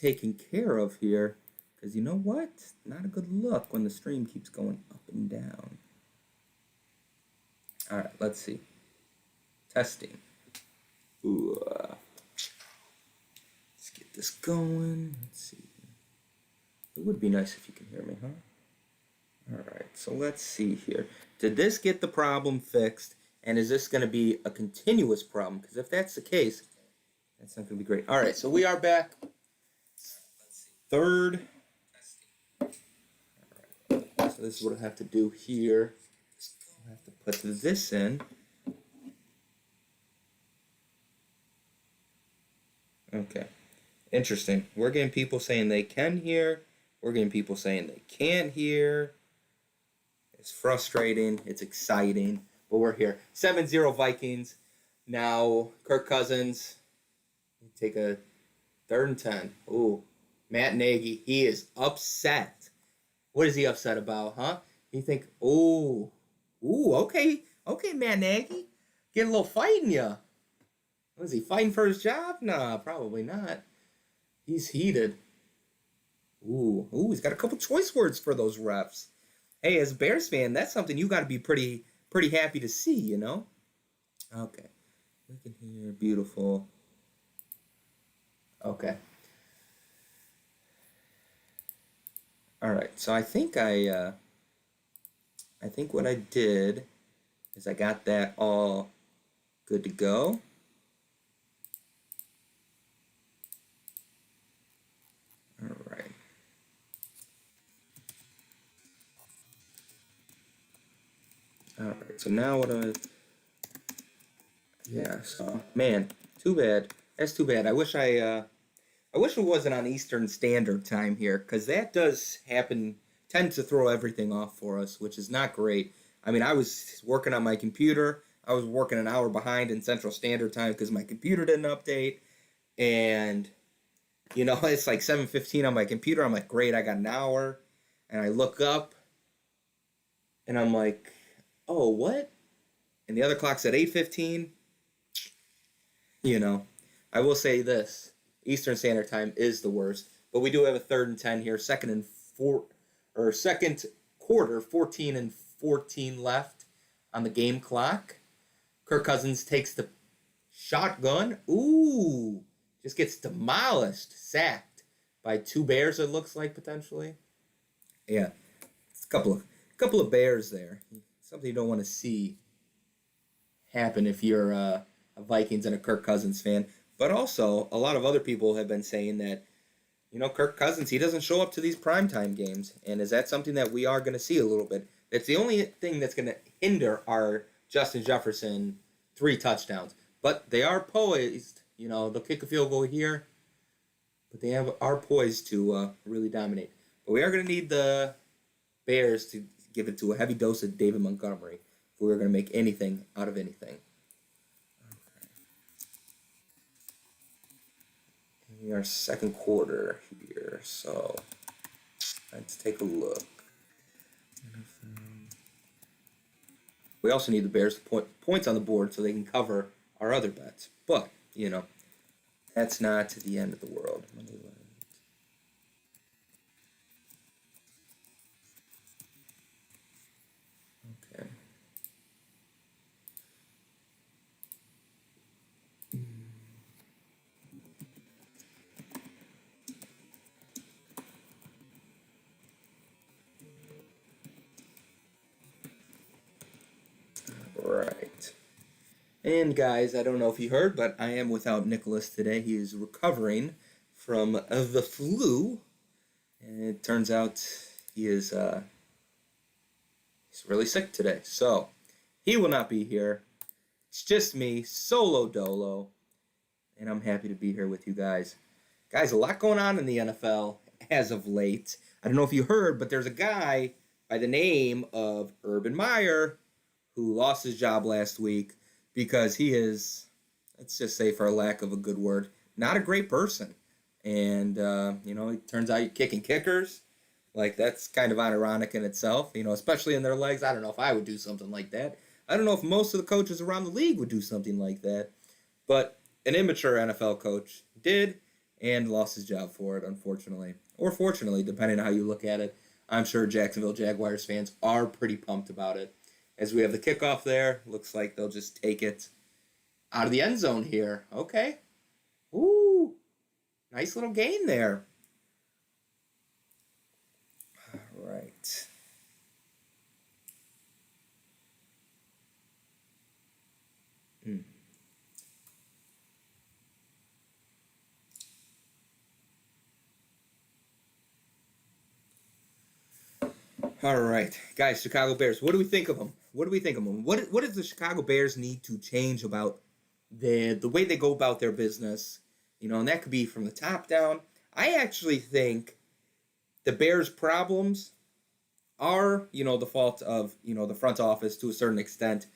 taken care of here. Because you know what? Not a good look when the stream keeps going up and down. Alright, let's see. Testing. Ooh, let's get this going. Let's see. It would be nice if you can hear me, huh? Alright, so let's see here. Did this get the problem fixed? And is this going to be a continuous problem? Because if that's the case, that's not going to be great. Alright, so we are back. Third. Alright, so this is what I have to do here. I have to put this in. Okay. Interesting. We're getting people saying they can hear. We're getting people saying they can't hear. It's frustrating. It's exciting. But we're here. 7-0 Vikings. Now, Kirk Cousins. Take a 3rd and 10. Ooh. Matt Nagy. He is upset. What is he upset about, huh? You think, ooh. Ooh, okay. Okay, Matt Nagy. Get a little fight in ya. Was he fighting for his job? Nah, probably not. He's heated. Ooh, he's got a couple choice words for those refs. Hey, as a Bears fan, that's something you got to be pretty happy to see, you know? Okay. We can hear. Beautiful. Okay. All right. So I think what I did is I got that all good to go. All right. All right. So now what yeah. So man, too bad. That's too bad. I wish it wasn't on Eastern Standard Time here, because that does happen. Tends to throw everything off for us, which is not great. I mean, I was working on my computer. I was working an hour behind in Central Standard Time because my computer didn't update, and you know, it's like 7:15 on my computer. I'm like, great, I got an hour. And I look up, and I'm like, oh, what? And the other clock's at 8:15. You know, I will say this. Eastern Standard Time is the worst. But we do have a 3rd and 10 here. Second quarter, 14 and 14 left on the game clock. Kirk Cousins takes the shotgun. Ooh. Just gets demolished, sacked by 2 Bears, it looks like, potentially. Yeah, it's a couple of Bears there. Something you don't want to see happen if you're a Vikings and a Kirk Cousins fan. But also, a lot of other people have been saying that, you know, Kirk Cousins, he doesn't show up to these primetime games. And is that something that we are going to see a little bit? That's the only thing that's going to hinder our Justin Jefferson 3 touchdowns. But they are poised. You know, they'll kick a field goal here, but they are poised to really dominate. But we are going to need the Bears to give it to a heavy dose of David Montgomery if we're going to make anything out of anything. Okay. And we are 2nd quarter here, so let's take a look. We also need the Bears to put points on the board so they can cover our other bets. But, you know, that's not the end of the world. Okay. Right. And guys, I don't know if you heard, but I am without Nicholas today. He is recovering from the flu, and it turns out he's really sick today. So he will not be here. It's just me, solo dolo, and I'm happy to be here with you guys. Guys, a lot going on in the NFL as of late. I don't know if you heard, but there's a guy by the name of Urban Meyer who lost his job last week because he is, let's just say for a lack of a good word, not a great person. And, you know, it turns out you're kicking kickers. Like, that's kind of ironic in itself, you know, especially in their legs. I don't know if I would do something like that. I don't know if most of the coaches around the league would do something like that. But an immature NFL coach did, and lost his job for it, unfortunately. Or fortunately, depending on how you look at it. I'm sure Jacksonville Jaguars fans are pretty pumped about it. As we have the kickoff there, looks like they'll just take it out of the end zone here. Okay. Ooh, nice little gain there. All right. Hmm. All right, guys, Chicago Bears. What do we think of them? What do we think of them? What does the Chicago Bears need to change about the way they go about their business? You know, and that could be from the top down. I actually think the Bears' problems are, the fault of, the front office to a certain extent.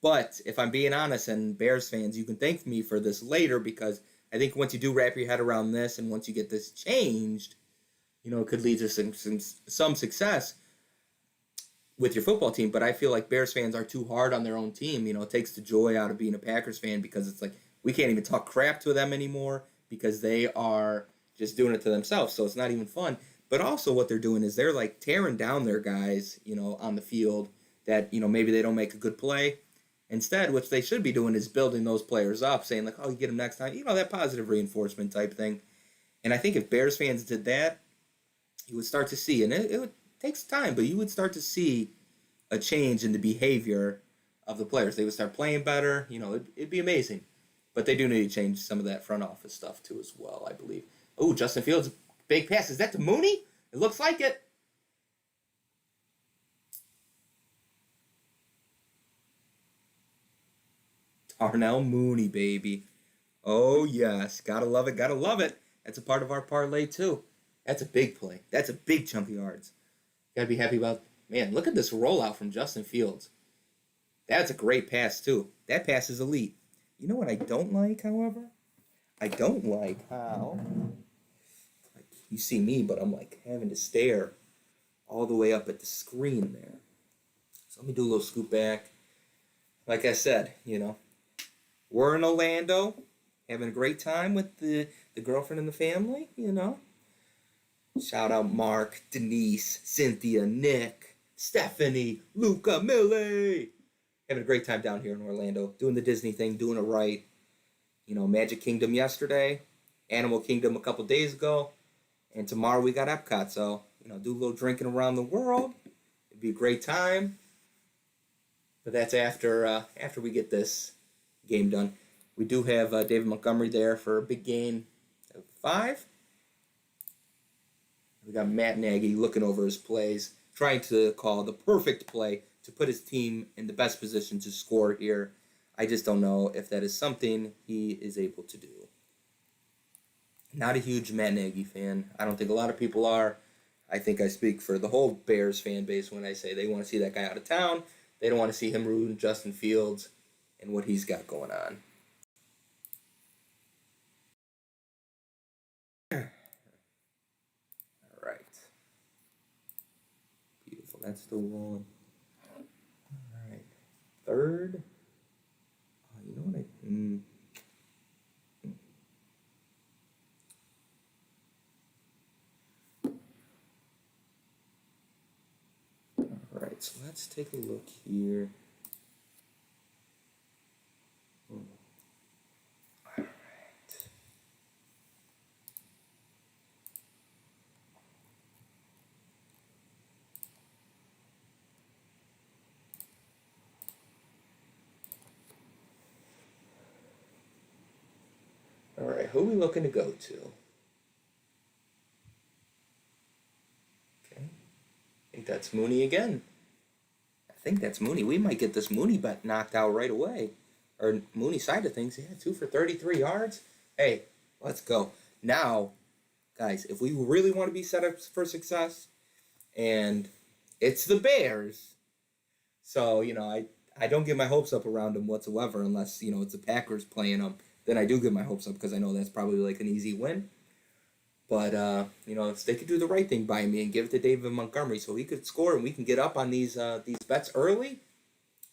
But if I'm being honest, and Bears fans, you can thank me for this later because I think once you do wrap your head around this and once you get this changed, it could lead to some success with your football team. But I feel like Bears fans are too hard on their own team. It takes the joy out of being a Packers fan because it's like we can't even talk crap to them anymore because they are just doing it to themselves. So it's not even fun. But also what they're doing is they're like tearing down their guys, on the field that, maybe they don't make a good play. Instead, what they should be doing is building those players up, saying like, oh, you get them next time, that positive reinforcement type thing. And I think if Bears fans did that, you would start to see, and it takes time, but you would start to see a change in the behavior of the players. They would start playing better. It'd be amazing. But they do need to change some of that front office stuff too as well, I believe. Oh, Justin Fields, big pass. Is that to Mooney? It looks like it. Darnell Mooney, baby. Oh, yes. Gotta love it. Gotta love it. That's a part of our parlay, too. That's a big play. That's a big chunk of yards. Gotta be happy about. Man, look at this rollout from Justin Fields. That's a great pass, too. That pass is elite. You know what I don't like, however? I don't like how. Like, you see me, but I'm like having to stare all the way up at the screen there. So let me do a little scoop back. Like I said, we're in Orlando, having a great time with the girlfriend and the family. Shout out Mark, Denise, Cynthia, Nick, Stephanie, Luca, Millie. Having a great time down here in Orlando, doing the Disney thing, doing it right. Magic Kingdom yesterday, Animal Kingdom a couple days ago, and tomorrow we got Epcot. So, do a little drinking around the world. It'd be a great time. But that's after we get this game done. We do have David Montgomery there for a big gain of 5. We got Matt Nagy looking over his plays, trying to call the perfect play to put his team in the best position to score here. I just don't know if that is something he is able to do. Not a huge Matt Nagy fan. I don't think a lot of people are. I think I speak for the whole Bears fan base when I say they want to see that guy out of town. They don't want to see him ruin Justin Fields and what he's got going on. All right. Beautiful. That's the one. All right. Third. Oh, you know what All right. So let's take a look here. All right, who are we looking to go to? Okay, I think that's Mooney again. I think that's Mooney. We might get this Mooney bet knocked out right away. Or Mooney side of things. Yeah, 2 for 33 yards. Hey, let's go. Now, guys, if we really want to be set up for success, and it's the Bears, so, I don't get my hopes up around them whatsoever unless, it's the Packers playing them. Then I do get my hopes up because I know that's probably like an easy win. But, if they could do the right thing by me and give it to David Montgomery so he could score and we can get up on these bets early,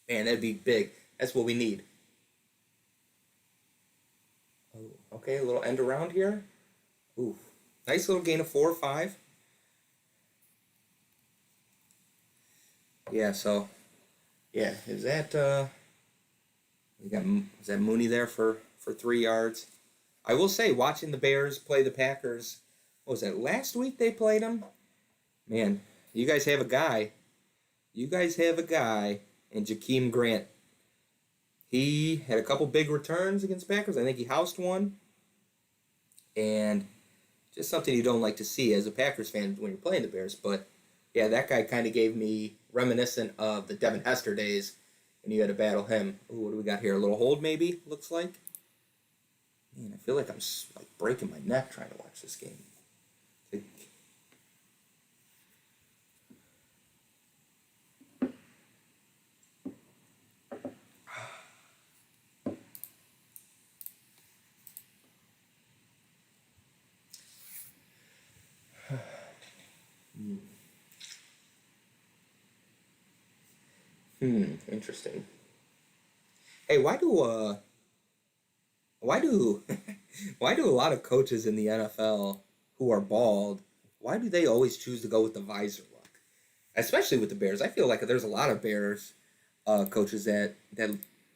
man, that'd be big. That's what we need. Oh, okay, a little end around here. Ooh, nice little gain of 4 or 5. Yeah, so yeah, is that we got is that Mooney there for 3 yards? I will say, watching the Bears play the Packers, what was that, last week they played them? Man, you guys have a guy. You guys have a guy in Jakeem Grant. He had a couple big returns against the Packers. I think he housed one. And just something you don't like to see as a Packers fan when you're playing the Bears. But, yeah, that guy kind of gave me reminiscent of the Devin Hester days when you had to battle him. Ooh, what do we got here? A little hold, maybe, looks like. Man, I feel like I'm like breaking my neck trying to watch this game. Interesting. Hey, why do why do a lot of coaches in the NFL who are bald, why do they always choose to go with the visor look? Especially with the Bears. I feel like there's a lot of Bears coaches that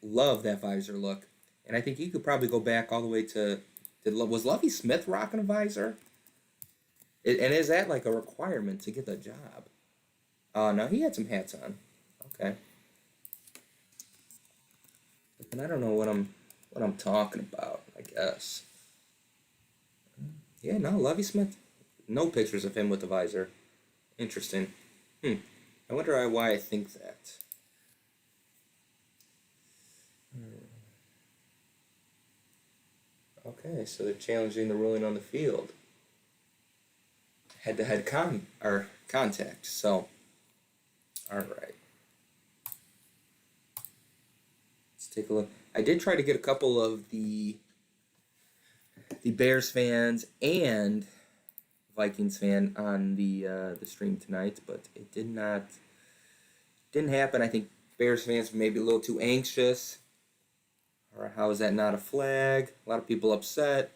love that visor look. And I think you could probably go back all the way to was Lovie Smith rocking a visor? And is that like a requirement to get the job? Oh, no, he had some hats on. Okay. And I don't know what I'm talking about, I guess. Yeah, no, Lovie Smith. No pictures of him with the visor. Interesting. I wonder why I think that. Okay, so they're challenging the ruling on the field. Head-to-head or contact. So, all right. Let's take a look. I did try to get a couple of the Bears fans and Vikings fan on the stream tonight, but it didn't happen. I think Bears fans were maybe a little too anxious. Or how is that not a flag? A lot of people upset.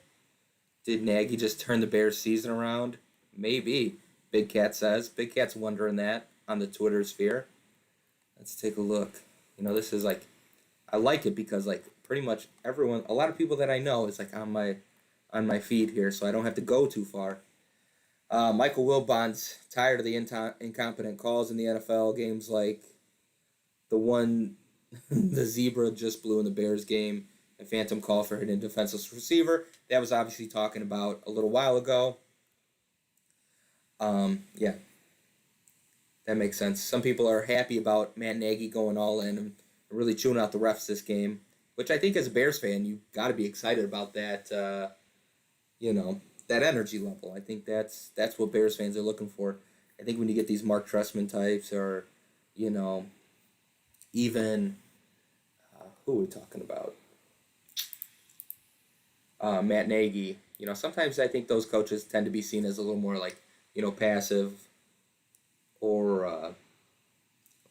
Did Nagy just turn the Bears season around? Maybe. Big Cat says. Big Cat's wondering that on the Twitter sphere. Let's take a look. This is like, I like it because like pretty much everyone, a lot of people that I know is like on my feed here, so I don't have to go too far. Michael Wilbon's tired of the incompetent calls in the NFL games like the one the zebra just blew in the Bears game, a phantom call for hitting a defenseless receiver. That was obviously talking about a little while ago. Yeah, that makes sense. Some people are happy about Matt Nagy going all in and really chewing out the refs this game, which I think as a Bears fan, you got to be excited about that, that energy level. I think that's what Bears fans are looking for. I think when you get these Mark Trestman types or, even, who are we talking about? Matt Nagy. Sometimes I think those coaches tend to be seen as a little more like, passive or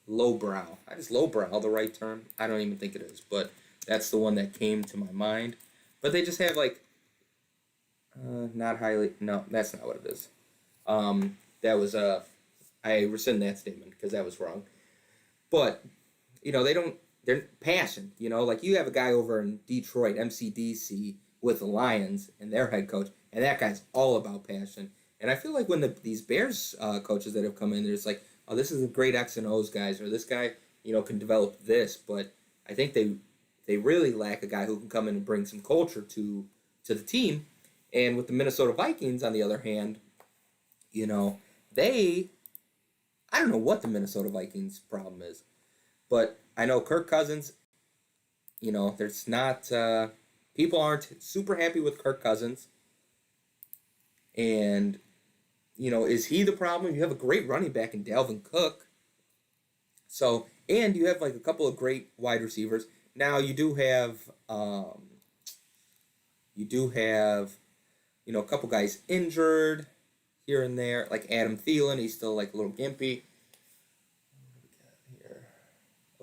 lowbrow. Is lowbrow the right term? I don't even think it is, but that's the one that came to my mind. But they just have like, not highly. No, that's not what it is. That was I rescind that statement because that was wrong. But they don't. They're passion. Like you have a guy over in Detroit, MCDC, with the Lions and their head coach, and that guy's all about passion. And I feel like when these Bears coaches that have come in, there's like, oh, this is a great X and O's guys, or this guy, can develop this. But I think they really lack a guy who can come in and bring some culture to the team. And with the Minnesota Vikings, on the other hand, I don't know what the Minnesota Vikings problem is, but I know Kirk Cousins, there's not, people aren't super happy with Kirk Cousins. And, is he the problem? You have a great running back in Dalvin Cook. So, and you have like a couple of great wide receivers. Now you do have, a couple guys injured here and there, like Adam Thielen. He's still like a little gimpy. What do we got here?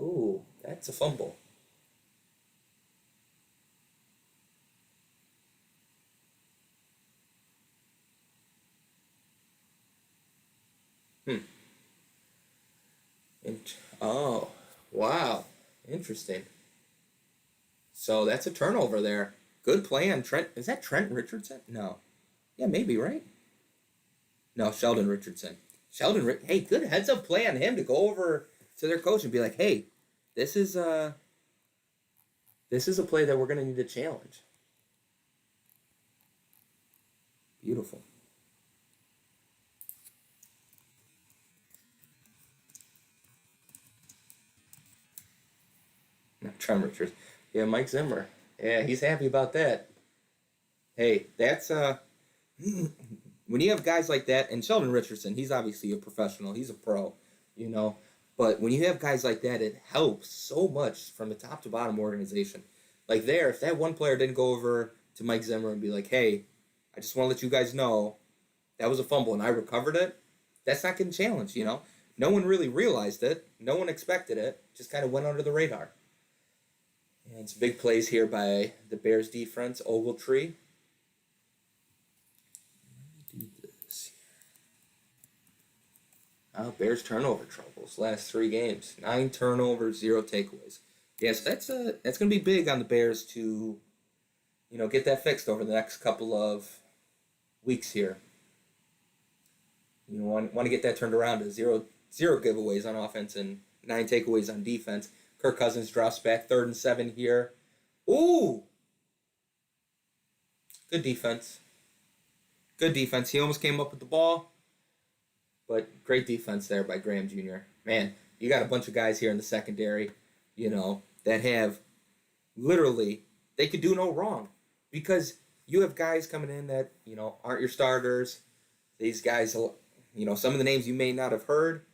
Oh, that's a fumble. Oh, wow. Interesting. So that's a turnover there. Good play on Trent. Is that Trent Richardson? No. Yeah, maybe, right? No, Sheldon Richardson. Hey, good heads up play on him to go over to their coach and be like, "Hey, this is uh this is a play that we're going to need to challenge." Beautiful. No, Trent Richardson. Yeah, Mike Zimmer. Yeah, he's happy about that. Hey, that's when you have guys like that, and Sheldon Richardson, he's obviously a professional, he's a pro, you know. But when you have guys like that, it helps so much from the top to bottom organization. Like there, if that one player didn't go over to Mike Zimmer and be like, "Hey, I just want to let you guys know that was a fumble and I recovered it," that's not getting challenged, you know. No one really realized it. No one expected it. Just kind of went under the radar. And it's big plays here by the Bears defense, Ogletree. Do this. Bears turnover troubles. Last 3 games, 9 turnovers, 0 takeaways. Yes, that's gonna be big on the Bears to get that fixed over the next couple of weeks here. Want to get that turned around to zero giveaways on offense and 9 takeaways on defense. Kirk Cousins drops back 3rd and 7 here. Ooh, good defense. Good defense. He almost came up with the ball. But great defense there by Graham Jr. Man, you got a bunch of guys here in the secondary, that have literally, they could do no wrong. Because you have guys coming in that, aren't your starters. These guys, some of the names you may not have heard,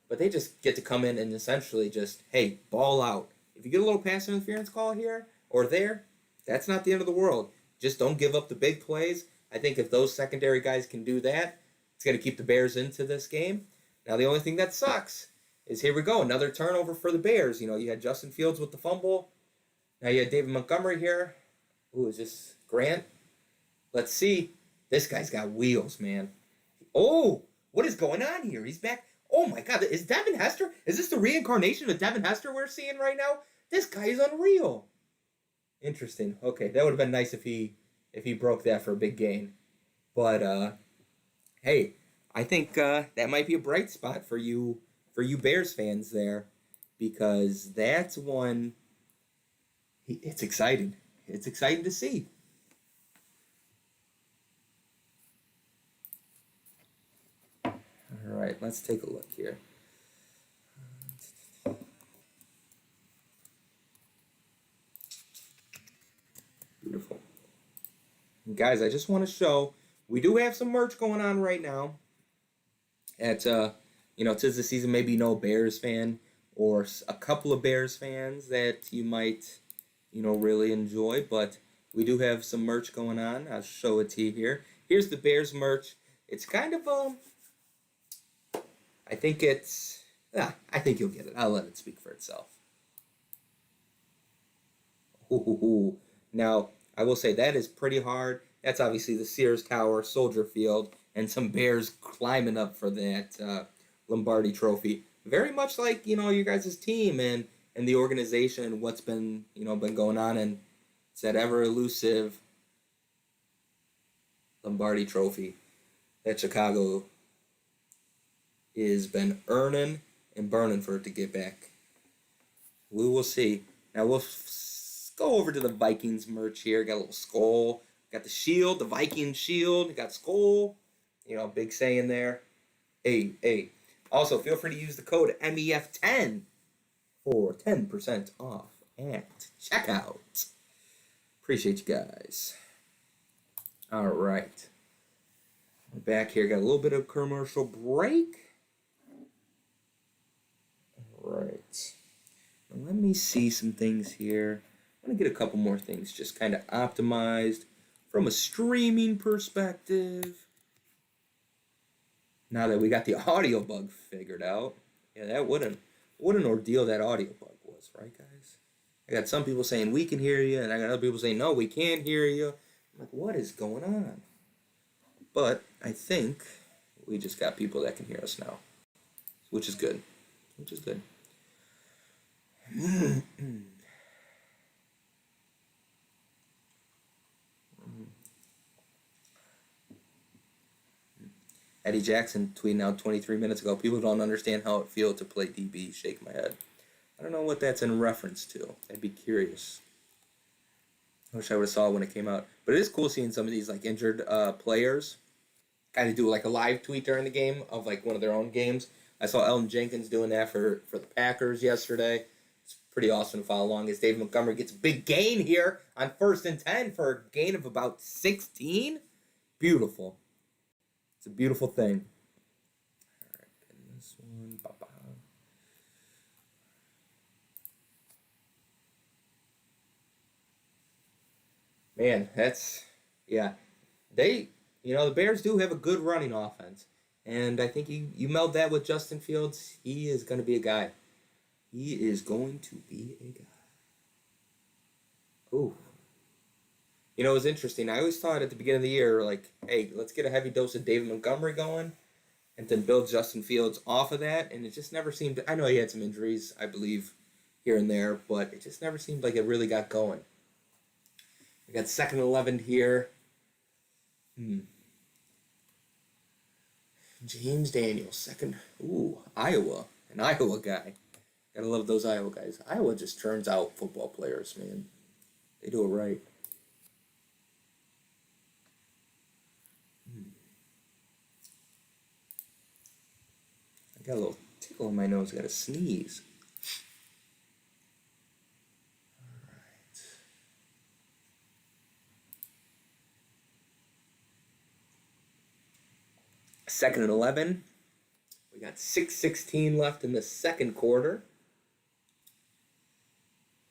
but they just get to come in and essentially just, hey, ball out. If you get a little pass interference call here or there, that's not the end of the world. Just don't give up the big plays. I think if those secondary guys can do that, it's going to keep the Bears into this game. Now, the only thing that sucks is here we go, another turnover for the Bears. You had Justin Fields with the fumble. Now you had David Montgomery here. Ooh, is this Grant? Let's see. This guy's got wheels, man. Oh, what is going on here? He's back. Oh, my God. Is Devin Hester? Is this the reincarnation of Devin Hester we're seeing right now? This guy is unreal. Interesting. Okay, that would have been nice if he broke that for a big gain. But, hey, I think that might be a bright spot for you Bears fans there, because that's one. It's exciting. It's exciting to see. All right, let's take a look here. Beautiful. And guys, I just want to show we do have some merch going on right now. At tis the season, maybe no Bears fan or a couple of Bears fans that you might really enjoy, but we do have some merch going on. I'll show it to you here. Here's the Bears merch. It's kind of I think I think you'll get it. I'll let it speak for itself. Ooh. Now, I will say that is pretty hard. That's obviously the Sears Tower, Soldier Field, and some Bears climbing up for that Lombardi Trophy. Very much like you guys' team and the organization and what's been going on, and it's that ever elusive Lombardi Trophy that Chicago has been earning and burning for it to get back. We will see. Now we'll go over to the Vikings merch here. Got a little skull. Got the shield, the Viking shield. Got skull. Big saying there. Hey. Also, feel free to use the code MEF10 for 10% off at checkout. Appreciate you guys. All right. We're back here. Got a little bit of commercial break. All right. Now let me see some things here. I'm going to get a couple more things just kind of optimized from a streaming perspective. Now that we got the audio bug figured out. Yeah, that what an ordeal that audio bug was, right, guys? I got some people saying we can hear you, and I got other people saying no, we can't hear you. I'm like, what is going on? But I think we just got people that can hear us now, which is good. Eddie Jackson tweeting out 23 minutes ago, people don't understand how it feels to play DB. Shake my head. I don't know what that's in reference to. I'd be curious. I wish I would have saw it when it came out. But it is cool seeing some of these like injured players kind of do like a live tweet during the game of like one of their own games. I saw Elton Jenkins doing that for the Packers yesterday. It's pretty awesome to follow along as David Montgomery gets a big gain here on 1st and 10 for a gain of about 16. Beautiful. It's a beautiful thing. All right, getting this one. Ba-ba. Man, the Bears do have a good running offense. And I think you meld that with Justin Fields, he is going to be a guy. He is going to be a guy. Ooh. You know, it was interesting. I always thought at the beginning of the year, like, hey, let's get a heavy dose of David Montgomery going and then build Justin Fields off of that. And it just never seemed, I know he had some injuries, I believe, here and there, but it just never seemed like it really got going. We got 2nd and 11 here. James Daniels, second. Ooh, Iowa. An Iowa guy. Gotta love those Iowa guys. Iowa just turns out football players, man. They do it right. I got a little tickle in my nose. I got to sneeze. Alright. 2nd and 11. We got 6:16 left in the second quarter.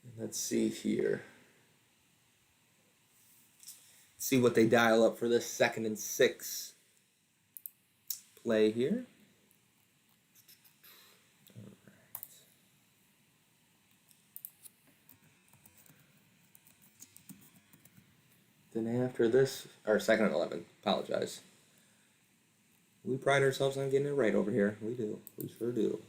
And let's see here. See what they dial up for this 2nd and 6 play here. All right. Then after this, or 2nd and 11, apologize. We pride ourselves on getting it right over here. We do. We sure do.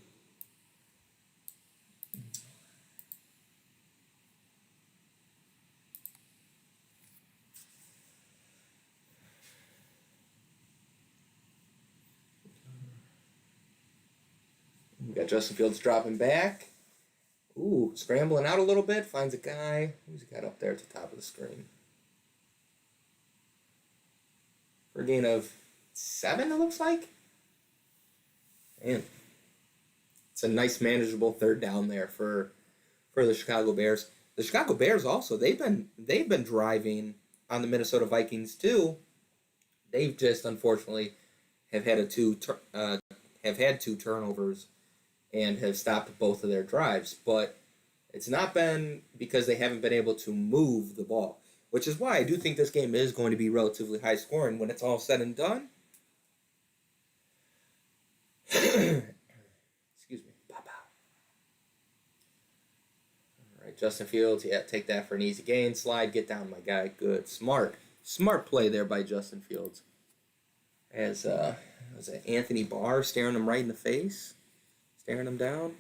We got Justin Fields dropping back. Ooh, scrambling out a little bit. Finds a guy. Who's he got up there at the top of the screen? For a gain of 7, it looks like. Man, it's a nice, manageable 3rd down there for the Chicago Bears. The Chicago Bears also they've been driving on the Minnesota Vikings too. They've just unfortunately have had two turnovers and have stopped both of their drives, but it's not been because they haven't been able to move the ball, which is why I do think this game is going to be relatively high scoring when it's all said and done. Excuse me. All right, Justin Fields, take that for an easy gain. Slide, get down, my guy. Good. Smart play there by Justin Fields. As was it Anthony Barr staring him right in the face? Staring him down?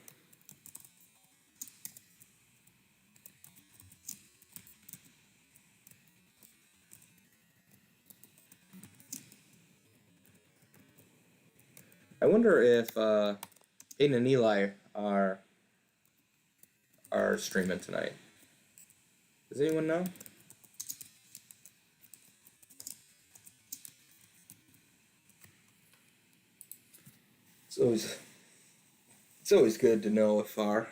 I wonder if Peyton and Eli are streaming tonight. Does anyone know? It's always good to know if our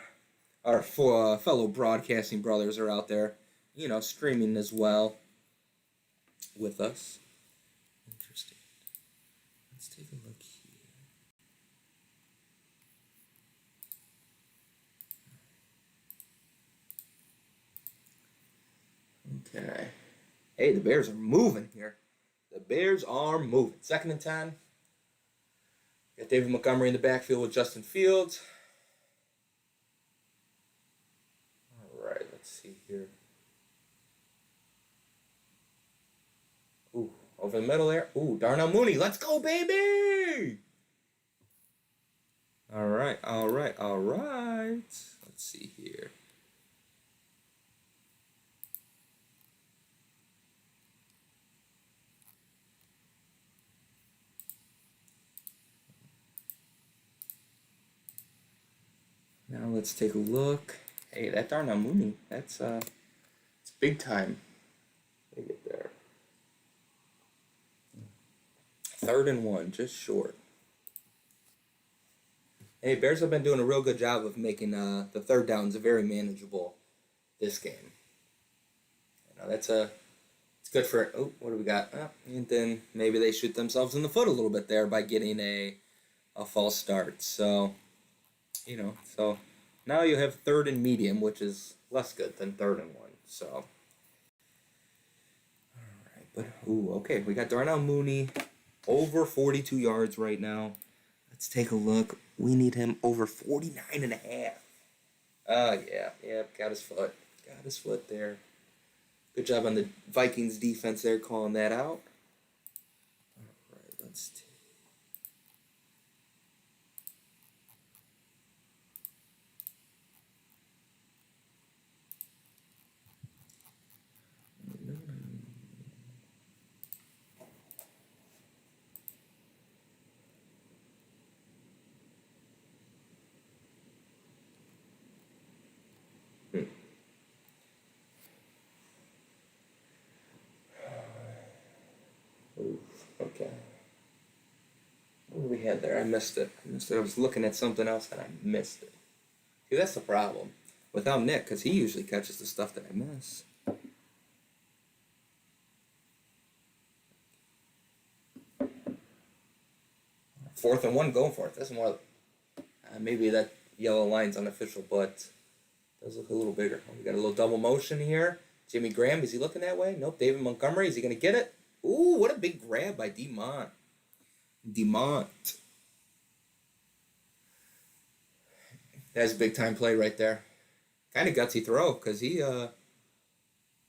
fellow broadcasting brothers are out there, streaming as well with us. Interesting. Let's take a look here. Okay. Hey, the Bears are moving here. The Bears are moving. 2nd and 10. Got David Montgomery in the backfield with Justin Fields. All right, let's see here. Ooh, over the middle there. Ooh, Darnell Mooney. Let's go, baby! All right. Let's Let's see here. Now let's take a look. Hey, that Darnell Mooney, it's big time. Let me get there. 3rd and 1, just short. Hey, Bears have been doing a real good job of making the 3rd downs very manageable this game. You know, it's good for. Oh, what do we got? And then maybe they shoot themselves in the foot a little bit there by getting a false start. So, you know, so now you have 3rd and medium, which is less good than 3rd and 1. So, all right, but okay, we got Darnell Mooney over 42 yards right now. Let's take a look. We need him over 49.5. Yeah, got his foot. Got his foot there. Good job on the Vikings defense there calling that out. All right, let's take. Okay. What do we have there? I missed it. I was looking at something else and I missed it. See, that's the problem. Without Nick, because he usually catches the stuff that I miss. 4th and 1, going for it. That's more. Maybe that yellow line's unofficial, but it does look a little bigger. We got a little double motion here. Jimmy Graham, is he looking that way? Nope. David Montgomery, is he going to get it? Ooh, what a big grab by DeMont. That's a big time play right there. Kind of gutsy throw because he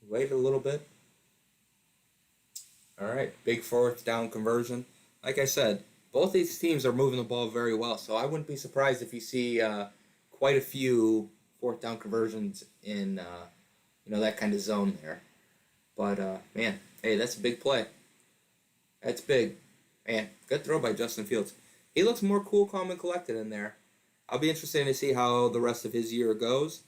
waited a little bit. All right, big 4th down conversion. Like I said, both these teams are moving the ball very well, so I wouldn't be surprised if you see quite a few 4th down conversions in that kind of zone there. But man, hey, that's a big play. That's big. Man, good throw by Justin Fields. He looks more cool, calm, and collected in there. I'll be interested to see how the rest of his year goes,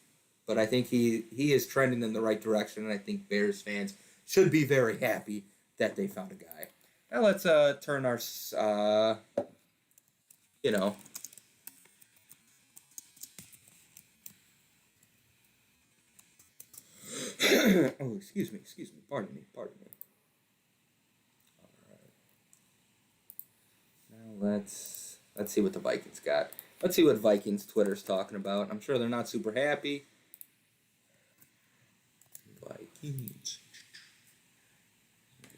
but I think he is trending in the right direction, and I think Bears fans should be very happy that they found a guy. Now let's turn our, oh, excuse me, pardon me. All right. Now let's see what the Vikings got. Let's see what Vikings Twitter's talking about. I'm sure they're not super happy. Vikings.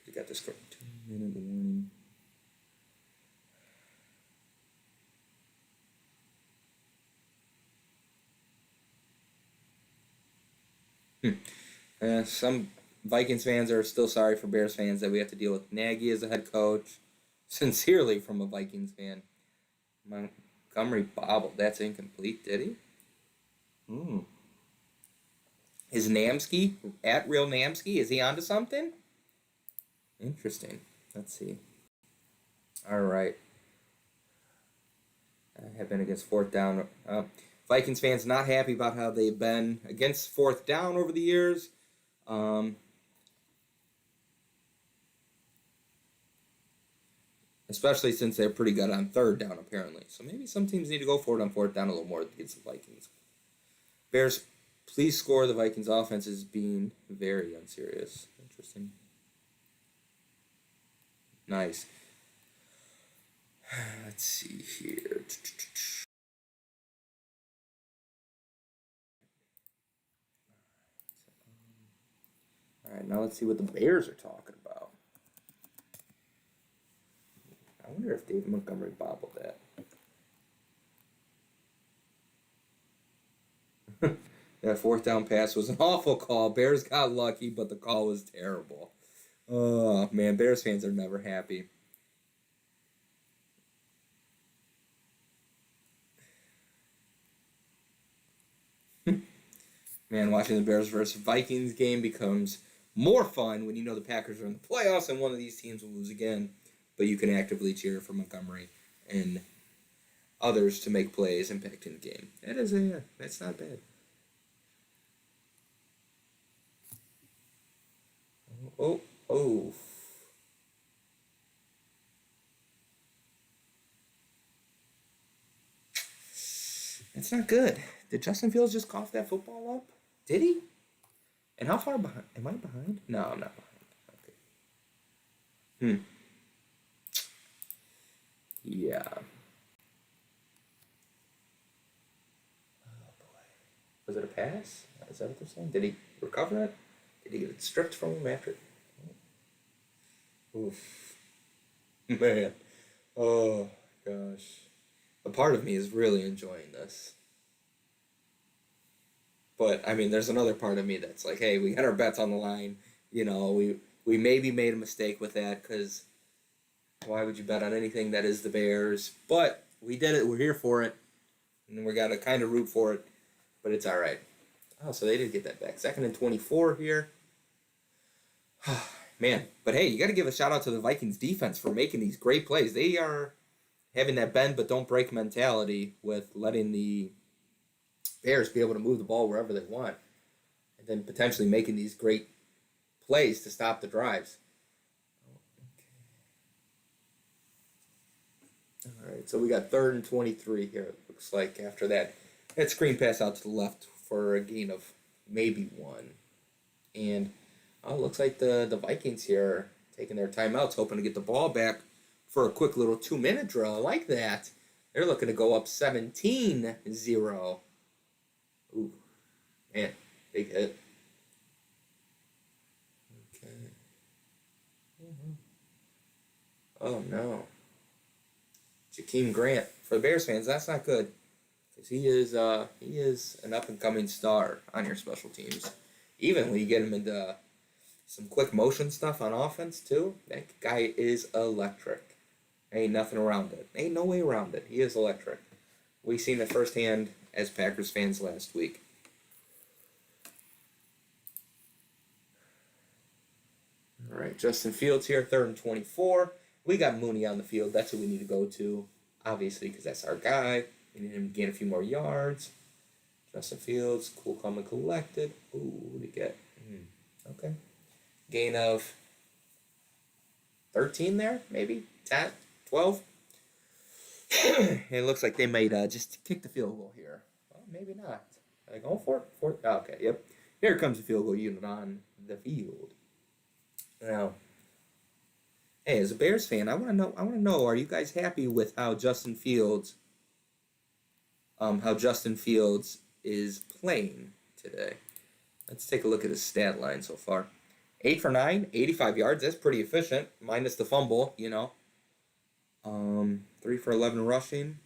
We got this for 2-minute warning. Some Vikings fans are still sorry for Bears fans that we have to deal with Nagy as a head coach. Sincerely from a Vikings fan. Montgomery bobbled. That's incomplete, did he? Is Namsky, at Real Namsky, is he onto something? Interesting. Let's see. All right. I have been against 4th down. Vikings fans not happy about how they've been against 4th down over the years. Especially since they're pretty good on 3rd down, apparently. So maybe some teams need to go for it on 4th down a little more against the Vikings. Bears, please score. The Vikings offense is being very unserious. Interesting. Nice. Let's see here. All right, now let's see what the Bears are talking about. I wonder if David Montgomery bobbled that. That 4th down pass was an awful call. Bears got lucky, but the call was terrible. Oh, man, Bears fans are never happy. Man, watching the Bears versus Vikings game becomes more fun when you know the Packers are in the playoffs and one of these teams will lose again, but you can actively cheer for Montgomery and others to make plays impacting the game. That's not bad. Oh. That's not good. Did Justin Fields just cough that football up? Did he? And how far behind? Am I behind? No, I'm not behind. Okay. Yeah. Oh boy. Was it a pass? Is that what they're saying? Did he recover it? Did he get it stripped from him after? Oof. Man. Oh gosh. A part of me is really enjoying this. But I mean, there's another part of me that's like, hey, we had our bets on the line. You know, we maybe made a mistake with that because why would you bet on anything that is the Bears? But we did it. We're here for it, and we got to kind of root for it. But it's all right. Oh, so they did get that back. 2nd and 24 here. Man, but hey, you got to give a shout out to the Vikings defense for making these great plays. They are having that bend but don't break mentality with letting the Bears be able to move the ball wherever they want, and then potentially making these great plays to stop the drives. All right, so we got 3rd and 23 here. It looks like after that screen pass out to the left for a gain of maybe 1, and it looks like the Vikings here are taking their timeouts, hoping to get the ball back for a quick little 2-minute drill. I like that. They're looking to go up 17-0. Ooh, man, big hit. Okay. Oh no. Jakeem Grant. For the Bears fans, that's not good. Because he is an up and coming star on your special teams. Even when you get him into some quick motion stuff on offense too, that guy is electric. Ain't nothing around it. Ain't no way around it. He is electric. We seen it firsthand as Packers fans last week. All right, Justin Fields here, 3rd and 24. We got Mooney on the field. That's who we need to go to, obviously, because that's our guy. We need him to gain a few more yards. Justin Fields, cool, calm, and collected. Ooh, what did he get? Okay. Gain of 13 there, maybe? 10, 12? It looks like they might just kick the field goal here. Well, maybe not. Are they going for it? Okay, yep. Here comes the field goal unit on the field. Now, hey, as a Bears fan, I want to know, are you guys happy with how Justin Fields is playing today? Let's take a look at his stat line so far. 8 for 9, 85 yards. That's pretty efficient, minus the fumble, 3 for 11 rushing.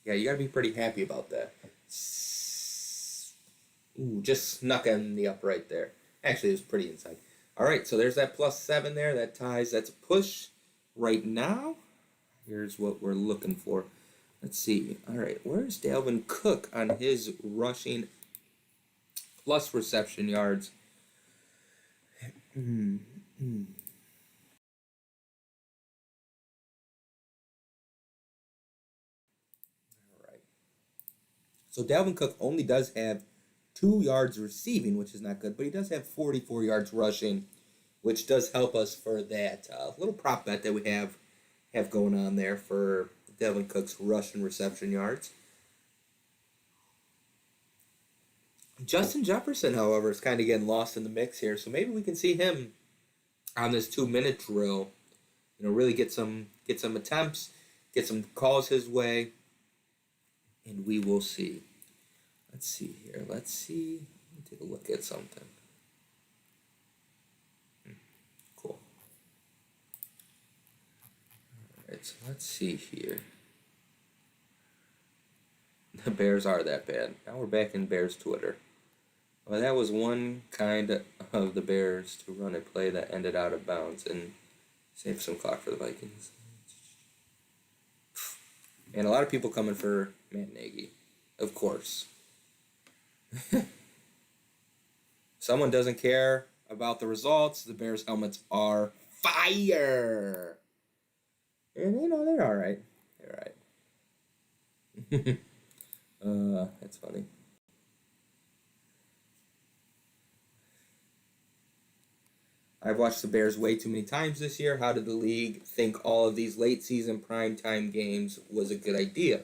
Yeah, you got to be pretty happy about that. Ooh, just snuck in the upright there. Actually, it was pretty inside. All right, so there's that +7 there. That ties. That's a push right now. Here's what we're looking for. Let's see. All right, where's Dalvin Cook on his rushing plus reception yards? All right. So Dalvin Cook only does have 2 yards receiving, which is not good, but he does have 44 yards rushing, which does help us for that little prop bet that we have going on there for Dalvin Cook's rush and reception yards. Justin Jefferson, however, is kind of getting lost in the mix here, so maybe we can see him on this 2-minute drill. Really get some attempts, get some calls his way, and we will see. Let's see here. Let me take a look at something. Cool. All right, so let's see here. The Bears are that bad. Now we're back in Bears Twitter. Well, that was one kind of the Bears to run a play that ended out of bounds and save some clock for the Vikings. And a lot of people coming for Matt Nagy, of course. Someone doesn't care about the results. The Bears helmets are fire. And they're all right. They're all right. That's funny. I've watched the Bears way too many times this year. How did the league think all of these late season primetime games was a good idea?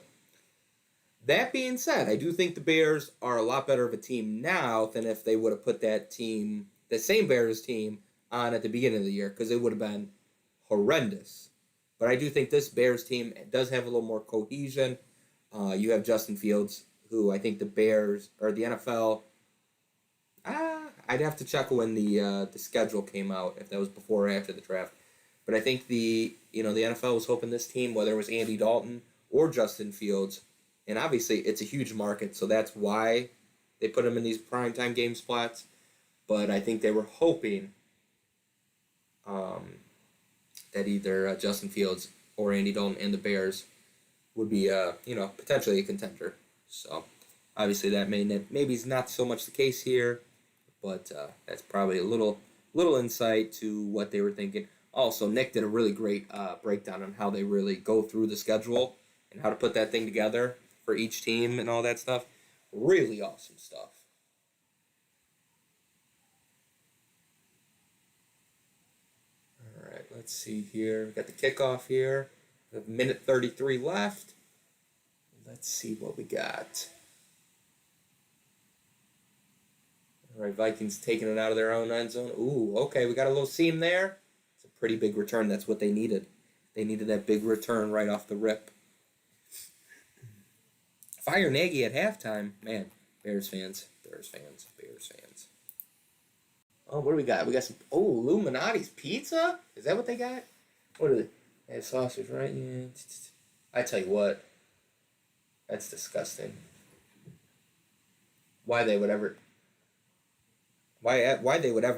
That being said, I do think the Bears are a lot better of a team now than if they would have put that team, the same Bears team, on at the beginning of the year, because it would have been horrendous. But I do think this Bears team does have a little more cohesion. You have Justin Fields, who I think the Bears or the NFL. I'd have to check when the schedule came out, if that was before or after the draft. But I think the NFL was hoping this team, whether it was Andy Dalton or Justin Fields, and obviously it's a huge market, so that's why they put them in these primetime game spots. But I think they were hoping that either Justin Fields or Andy Dalton and the Bears would be potentially a contender. So obviously that maybe is not so much the case here, but that's probably a little insight to what they were thinking. Also, Nick did a really great breakdown on how they really go through the schedule and how to put that thing together for each team and all that stuff. Really awesome stuff. All right, let's see here. We got the kickoff here. We have minute 33 left. Let's see what we got. All right, Vikings taking it out of their own end zone. Ooh, okay, we got a little seam there. It's a pretty big return. That's what they needed. They needed that big return right off the rip. Fire Nagy at halftime. Man, Bears fans. Oh, what do we got? We got some, Illuminati's Pizza? Is that what they got? What are they? They have sausage, right? Yeah. I tell you what. That's disgusting. Why they would ever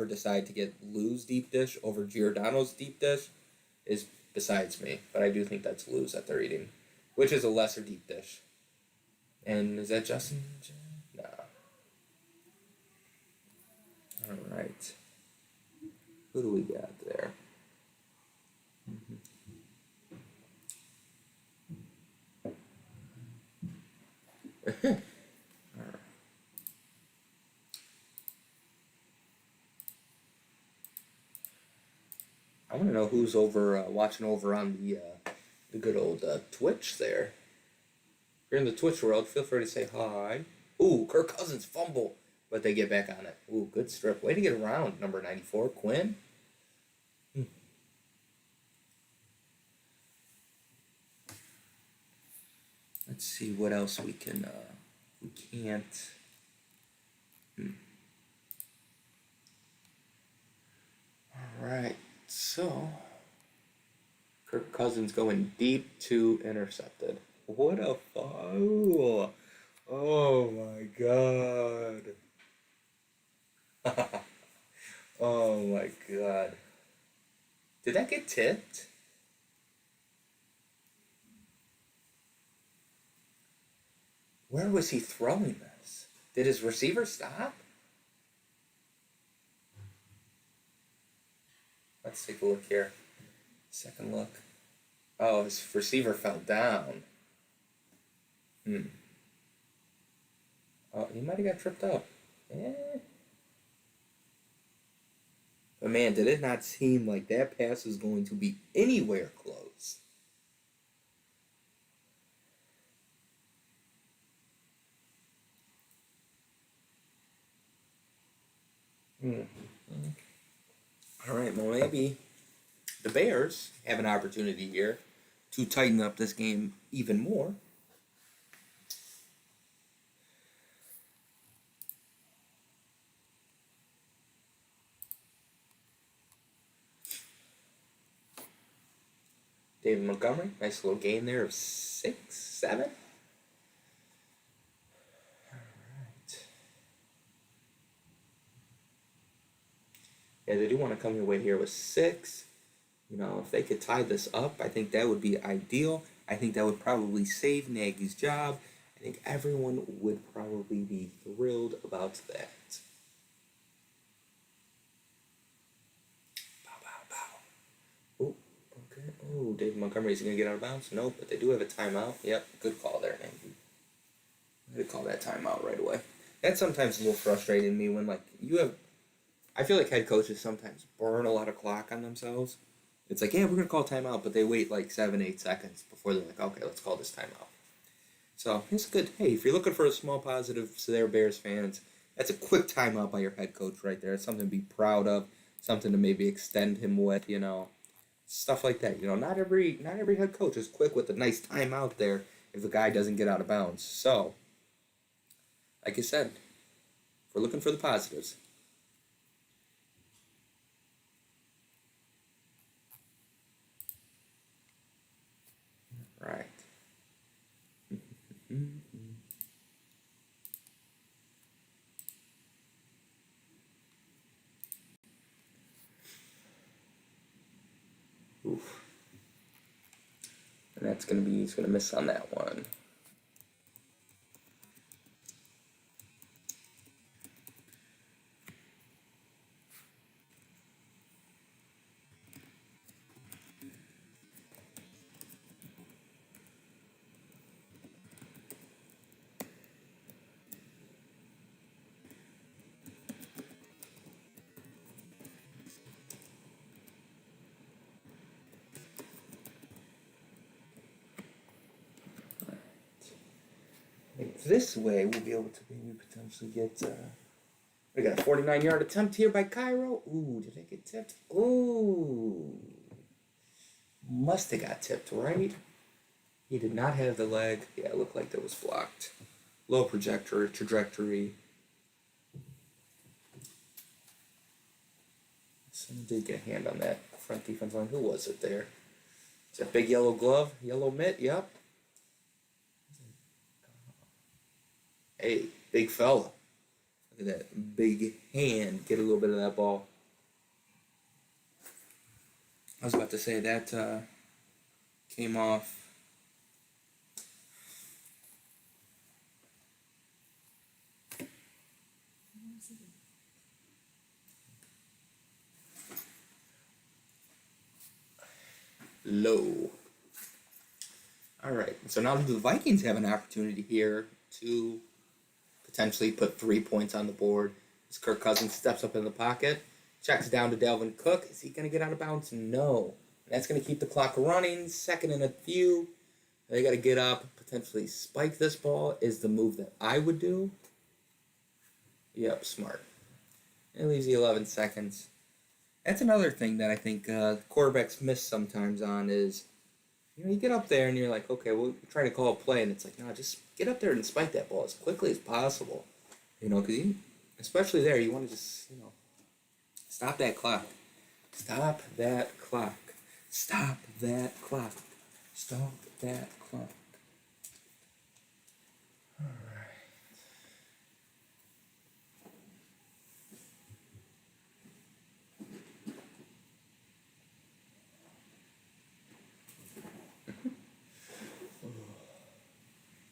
decide to get Lou's deep dish over Giordano's deep dish is besides me. But I do think that's Lou's that they're eating, which is a lesser deep dish. And is that Justin? No. All right. Who do we got there? All right. I want to know who's watching over on the good old Twitch there. If you're in the Twitch world, feel free to say hi. Ooh, Kirk Cousins fumble, but they get back on it. Ooh, good strip. Way to get around, number 94, Quinn. Let's see what else we can. We can't. All right, so Kirk Cousins going deep to intercepted. What a foul! Oh my god! Oh my god! Did that get tipped? Where was he throwing this? Did his receiver stop? Let's take a look here. Second look. Oh, his receiver fell down. Oh, he might have got tripped up. But man, did it not seem like that pass was going to be anywhere close? All right, well, maybe the Bears have an opportunity here to tighten up this game even more. David Montgomery, nice little gain there of 6, 7. All right. Yeah, they do want to come away here with 6. If they could tie this up, I think that would be ideal. I think that would probably save Nagy's job, I think everyone would probably be thrilled about that. Bow, bow, bow. Oh, okay. Oh, David Montgomery's going to get out of bounds? Nope, but they do have a timeout. Yep, good call there, Nate. I'm going to call that timeout right away. That's sometimes a little frustrating to me when, like, you have... I feel like head coaches sometimes burn a lot of clock on themselves. It's like, yeah, we're going to call timeout, but they wait like 7-8 seconds before they're like, okay, let's call this timeout. So it's good. Hey, if you're looking for a small positive to their Bears fans, that's a quick timeout by your head coach right there. It's something to be proud of, something to maybe extend him with, stuff like that. Not every head coach is quick with a nice timeout there if the guy doesn't get out of bounds. So, like I said, we're looking for the positives. Right. Oof. And he's gonna miss on that one. This way, we'll be able to maybe potentially get. We got a 49-yard attempt here by Cairo. Ooh, did I get tipped? Ooh, must have got tipped, right? He did not have the leg. Yeah, it looked like that was blocked. Low trajectory. Someone did get a hand on that front defense line. Who was it there? Is that big yellow glove? Yellow mitt? Yep. Hey, big fella. Look at that big hand. Get a little bit of that ball. I was about to say that came off. Low. All right. So now the Vikings have an opportunity here to potentially put 3 points on the board. As Kirk Cousins steps up in the pocket, checks down to Dalvin Cook. Is he going to get out of bounds? No. That's going to keep the clock running. Second and a few. They got to get up, potentially spike this ball. Is the move that I would do. Yep, smart. It leaves you 11 seconds. That's another thing that I think quarterbacks miss sometimes on is, you get up there and you're like, okay, we'll try to call a play, and it's like, no, just get up there and spike that ball as quickly as possible. Because especially there, you want to just, stop that clock. Stop that clock. Stop that clock. Stop that clock. All right.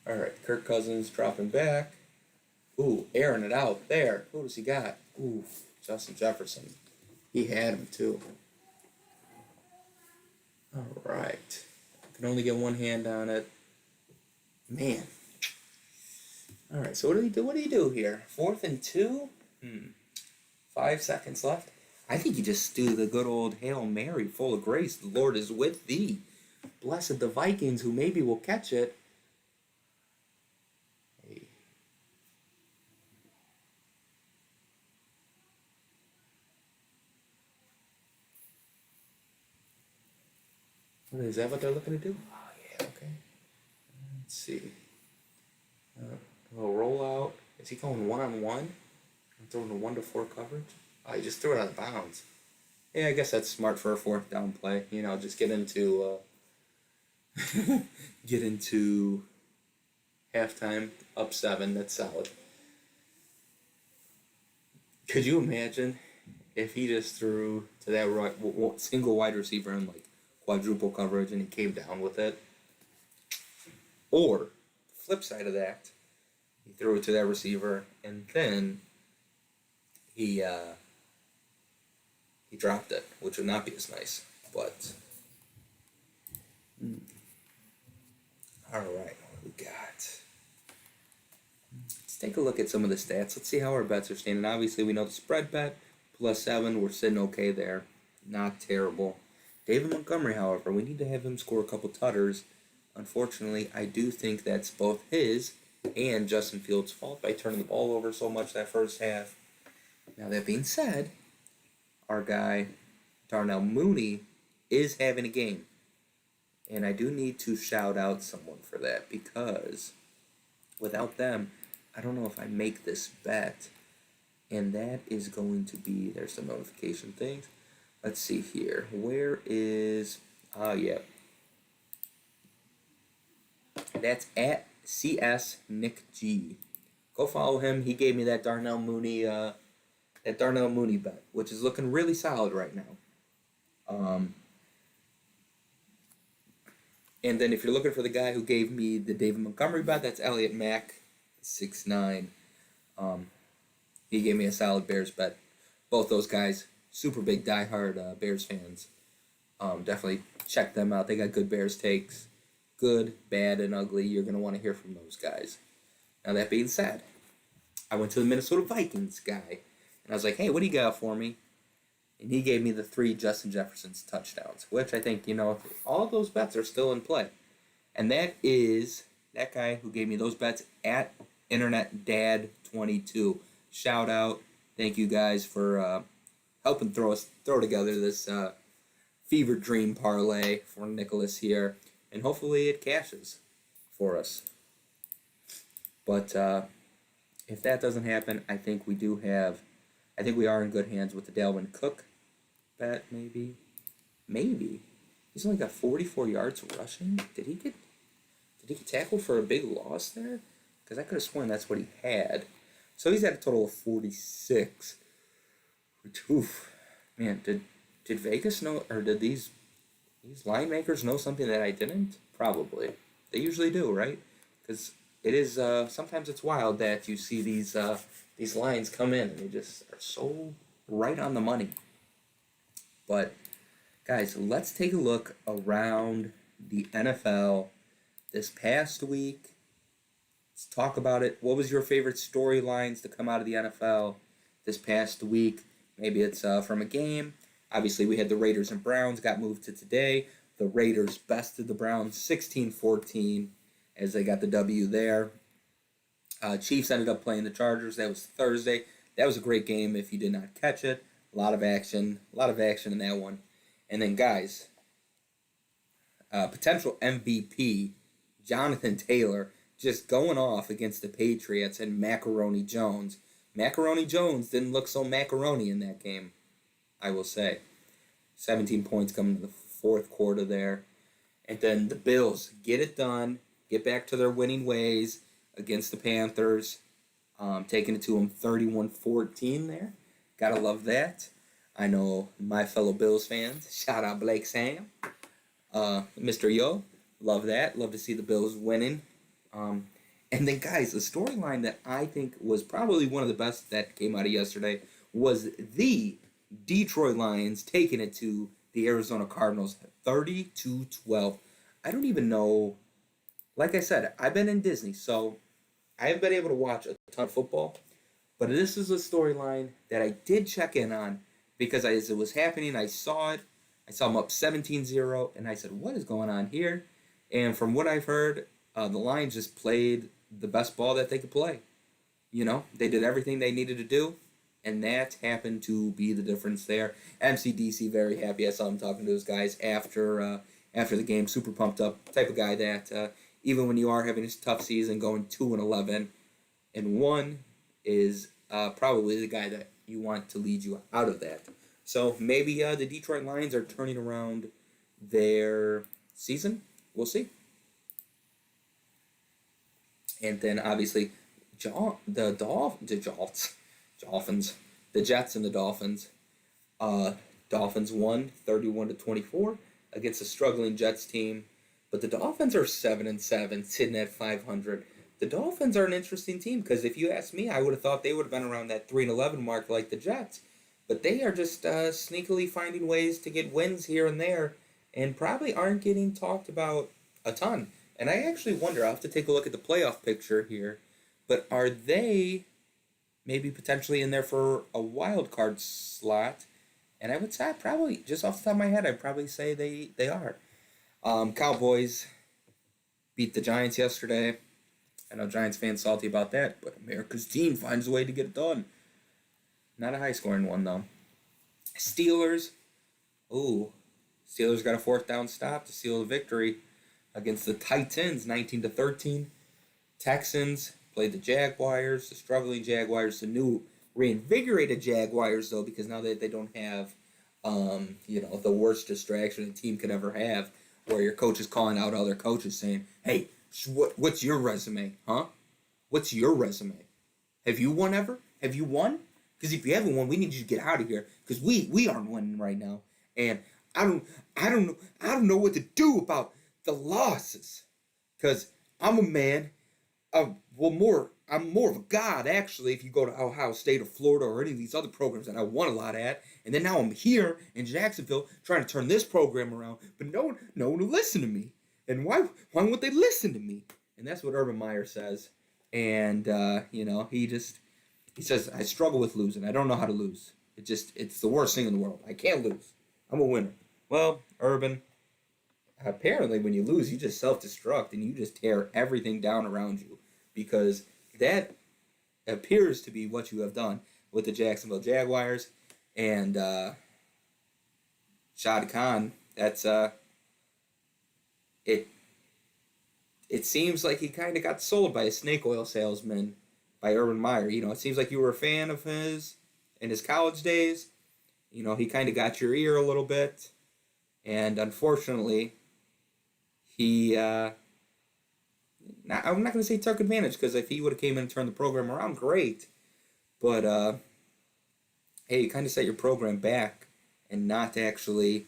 All right, Kirk Cousins dropping back. Ooh, airing it out there. Who does he got? Ooh, Justin Jefferson. He had him too. All right. Can only get one hand on it. Man. All right, so what do we do? What do you do here? 4th and 2? 5 seconds left. I think you just do the good old Hail Mary, full of grace. The Lord is with thee. Blessed the Vikings, who maybe will catch it. Hey. Is that what they're looking to do? Oh, yeah, okay. Let's see. A rollout. Is he going one-on-one? Throwing a 1-4 coverage? Oh, he just threw it out of bounds. Yeah, I guess that's smart for a 4th down play. Just get into halftime up 7. That's solid. Could you imagine if he just threw to that single wide receiver in quadruple coverage and he came down with it? Or flip side of that, he threw it to that receiver, and then he dropped it, which would not be as nice. But all right, what do we got? Let's take a look at some of the stats. Let's see how our bets are standing. Obviously, we know the spread bet +7. We're sitting okay there, not terrible. David Montgomery, however, we need to have him score a couple tutters. Unfortunately, I do think that's both his and Justin Fields' fault by turning the ball over so much that first half. Now, that being said, our guy, Darnell Mooney, is having a game. And I do need to shout out someone for that because without them, I don't know if I make this bet. And that is going to be, there's some notification things. Let's see here. Where is, yeah. That's at CS Nick G. Go follow him. He gave me that Darnell Mooney bet, which is looking really solid right now. And then if you're looking for the guy who gave me the David Montgomery bet, that's Elliot Mack, 6'9". He gave me a solid Bears bet. Both those guys, super big diehard Bears fans. Definitely check them out. They got good Bears takes. Good, bad, and ugly. You're going to want to hear from those guys. Now, that being said, I went to the Minnesota Vikings guy. And I was like, hey, what do you got for me? And he gave me the 3 Justin Jefferson's touchdowns, which I think, all of those bets are still in play. And that is that guy who gave me those bets at InternetDad22. Shout out. Thank you guys for helping throw together this fever dream parlay for Nicholas here. And hopefully it cashes for us. But if that doesn't happen, I think we are in good hands with the Dalvin Cook bet, maybe. He's only got 44 yards rushing. Did he get tackled for a big loss there? Because I could have sworn that's what he had. So he's at a total of 46. Which, oof. Man, did Vegas know, or did these line makers know something that I didn't? Probably. They usually do, right? Because it is, sometimes it's wild that you see these lines come in and they just are so right on the money. But, guys, let's take a look around the NFL this past week. Let's talk about it. What was your favorite storylines to come out of the NFL this past week? Maybe it's from a game. Obviously, we had the Raiders and Browns got moved to today. The Raiders bested the Browns 16-14 as they got the W there. Chiefs ended up playing the Chargers. That was Thursday. That was a great game if you did not catch it. A lot of action in that one. And then, guys, potential MVP, Jonathan Taylor, just going off against the Patriots and Macaroni Jones. Macaroni Jones didn't look so macaroni in that game, I will say. 17 points coming to the fourth quarter there. And then the Bills get it done, get back to their winning ways against the Panthers, taking it to them 31-14 there. Gotta love that. I know my fellow Bills fans. Shout out Blake Sam. Mr. Yo, love that. Love to see the Bills winning. And then, guys, the storyline that I think was probably one of the best that came out of yesterday was the Detroit Lions taking it to the Arizona Cardinals 30-12. I don't even know. Like I said, I've been in Disney, so I haven't been able to watch a ton of football. But this is a storyline that I did check in on because as it was happening, I saw it. I saw them up 17-0, and I said, what is going on here? And from what I've heard, the Lions just played the best ball that they could play. They did everything they needed to do, and that happened to be the difference there. MCDC very happy. I saw him talking to his guys after the game, super pumped up. Type of guy that even when you are having a tough season, going 2-11 and 1 is probably the guy that you want to lead you out of that. So maybe the Detroit Lions are turning around their season. We'll see. And then obviously the Jets and the Dolphins. Dolphins won 31-24 against a struggling Jets team. But the Dolphins are 7-7, sitting at 500. the Dolphins are an interesting team because if you ask me, I would have thought they would have been around that 3-11 mark like the Jets. But they are just sneakily finding ways to get wins here and there and probably aren't getting talked about a ton. And I actually wonder, I'll have to take a look at the playoff picture here, but are they maybe potentially in there for a wild card slot? And I would say probably, just off the top of my head, I'd probably say they are. Cowboys beat the Giants yesterday. I know Giants fans salty about that, but America's team finds a way to get it done. Not a high-scoring one, though. Steelers. Ooh. Steelers got a fourth down stop to seal the victory against the Titans, 19-13. Texans played the Jaguars, the struggling Jaguars, the new reinvigorated Jaguars, though, because now that they don't have, the worst distraction a team could ever have, where your coach is calling out other coaches saying, hey, what's your resume, huh? What's your resume? Have you won ever? Have you won? Because if you haven't won, we need you to get out of here. Because we aren't winning right now, and I don't know what to do about the losses. Because I'm a man. I'm more of a god actually. If you go to Ohio State or Florida or any of these other programs that I won a lot at, and then now I'm here in Jacksonville trying to turn this program around, but no one will listen to me. And why won't they listen to me? And that's what Urban Meyer says. And he says, I struggle with losing. I don't know how to lose. It's the worst thing in the world. I can't lose. I'm a winner. Well, Urban, apparently when you lose, you just self-destruct and you just tear everything down around you, because that appears to be what you have done with the Jacksonville Jaguars. And Shad Khan, that's it seems like he kind of got sold by a snake oil salesman by Urban Meyer. It seems like you were a fan of his in his college days. He kind of got your ear a little bit. And unfortunately, he, I'm not going to say took advantage, because if he would have came in and turned the program around, great. But, hey, you kind of set your program back and not actually,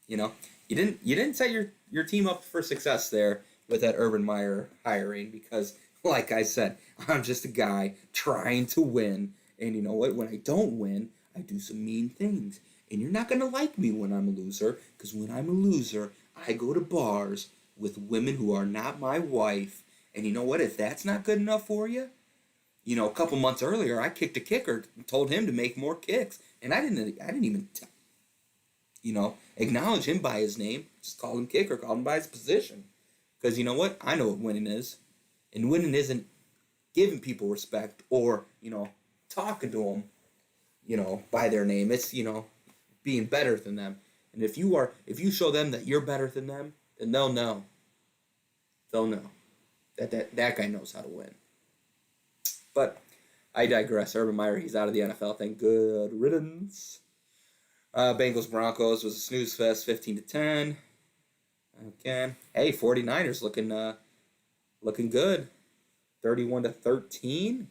you didn't set your team up for success there with that Urban Meyer hiring, because, like I said, I'm just a guy trying to win. And you know what? When I don't win, I do some mean things. And you're not going to like me when I'm a loser, because when I'm a loser, I go to bars with women who are not my wife. And you know what? If that's not good enough for you, a couple months earlier, I kicked a kicker and told him to make more kicks. And I didn't even acknowledge him by his name. Just called him kicker, called him by his position. Because you know what? I know what winning is. And winning isn't giving people respect or, talking to them, by their name. It's, being better than them. And if you show them that you're better than them, then they'll know. They'll know that guy knows how to win. But I digress. Urban Meyer, he's out of the NFL. Thank good riddance. Bengals Broncos was a snooze fest, 15-10. Okay. Hey, 49ers looking good. 31-13.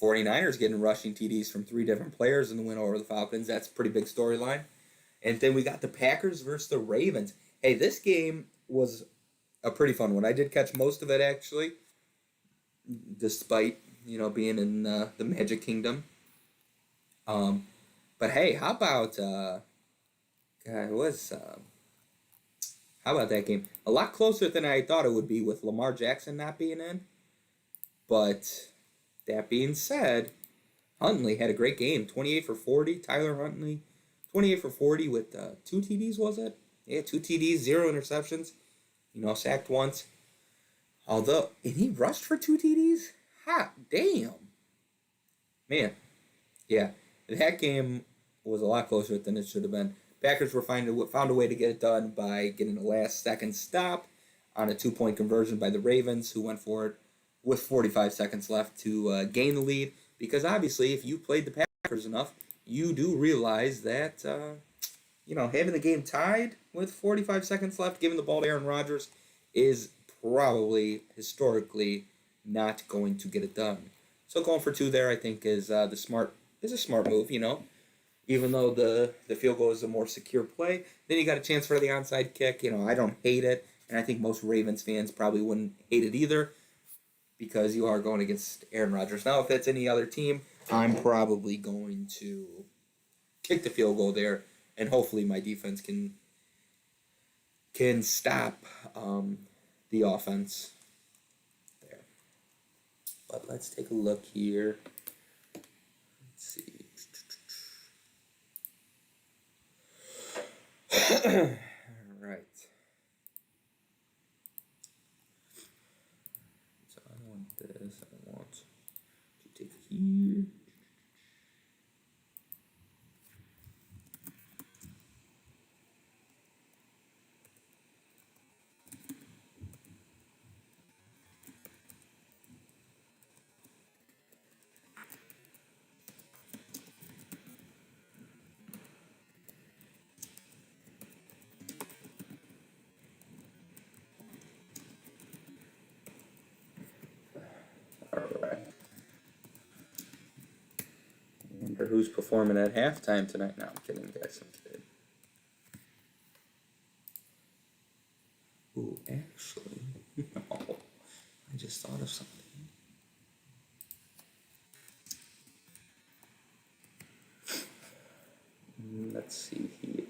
49ers getting rushing TDs from 3 different players in the win over the Falcons. That's a pretty big storyline. And then we got the Packers versus the Ravens. Hey, this game was a pretty fun one. I did catch most of it, actually, despite, being in the Magic Kingdom. But hey, how about how about that game? A lot closer than I thought it would be with Lamar Jackson not being in. But that being said, Huntley had a great game. 28 for 40. Tyler Huntley, 28 for 40 with 2 TDs, was it? Yeah, 2 TDs, 0 interceptions. Sacked once. And he rushed for 2 TDs? Hot damn. Man, yeah. That game was a lot closer than it should have been. Packers found a way to get it done by getting a last-second stop on a 2-point conversion by the Ravens, who went for it with 45 seconds left to gain the lead. Because obviously, if you played the Packers enough, you do realize that, having the game tied with 45 seconds left, giving the ball to Aaron Rodgers, is probably historically not going to get it done. So going for 2 there, I think, is a smart move. Even though the field goal is a more secure play, then you got a chance for the onside kick. I don't hate it. and I think most Ravens fans probably wouldn't hate it either because you are going against Aaron Rodgers. Now, if it's any other team, I'm probably going to kick the field goal there, and hopefully my defense can stop the offense there. But let's take a look here. Let's see. All right. So I don't want this. I want to take it here. Alright. I wonder who's performing at halftime tonight. No, I'm kidding, guys. I'm kidding. Ooh, actually, no. I just thought of something. Let's see here.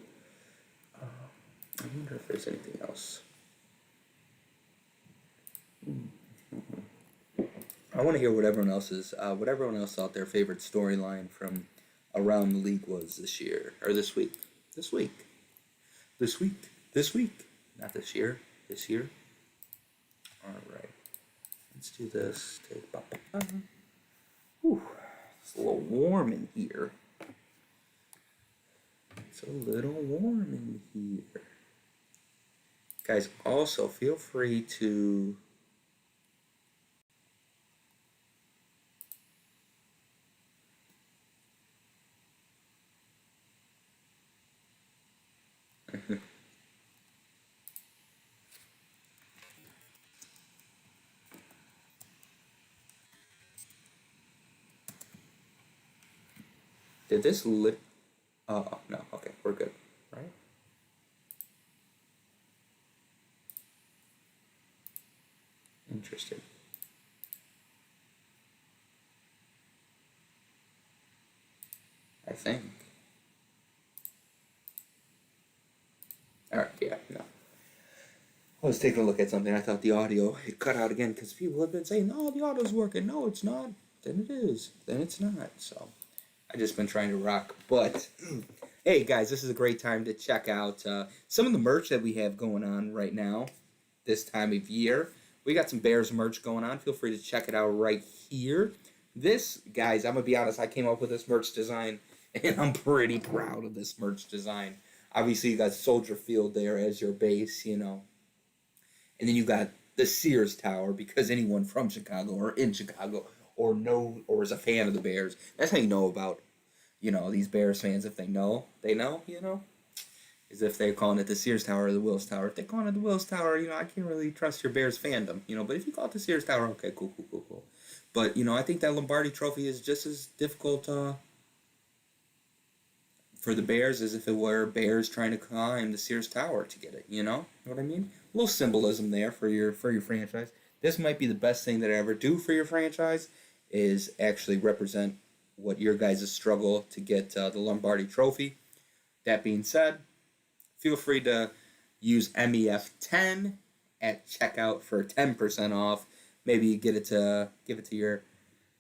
I wonder if there's anything else. I want to hear what everyone else thought their favorite storyline from around the league was this year or this week. This week. Not this year. This year. All right. Let's do this. Whew. It's a little warm in here. It's a little warm in here. Guys, also feel free to Did this lit? Oh, no. Okay, we're good. Right? Interesting. I think. Alright, yeah, no. I was taking a look at something. I thought the audio had cut out again because people have been saying, no, the audio's working. No, it's not. Then it is. Then it's not. So I just been trying to rock. But hey, guys, this is a great time to check out some of the merch that we have going on right now this time of year. We got some Bears merch going on. Feel free to check it out right here. This, guys, I'm going to be honest, I came up with this merch design, and I'm pretty proud of this merch design. Obviously, you got Soldier Field there as your base, you know. And then you got the Sears Tower, because anyone from Chicago or in Chicago or is a fan of the Bears, that's how you know about, you know, these Bears fans. If they know, you know. As if they're calling it the Sears Tower or the Wills Tower. If they're calling it the Wills Tower, you know, I can't really trust your Bears fandom, you know. But if you call it the Sears Tower, okay, cool. But, you know, I think that Lombardi Trophy is just as difficult for the Bears as if it were Bears trying to climb the Sears Tower to get it, you know what I mean? A little symbolism there for your franchise. This might be the best thing that I ever do for your franchise, is actually represent what your guys' struggle to get the Lombardi Trophy. That being said, feel free to use MEF10 at checkout for 10% off. Maybe give it to your,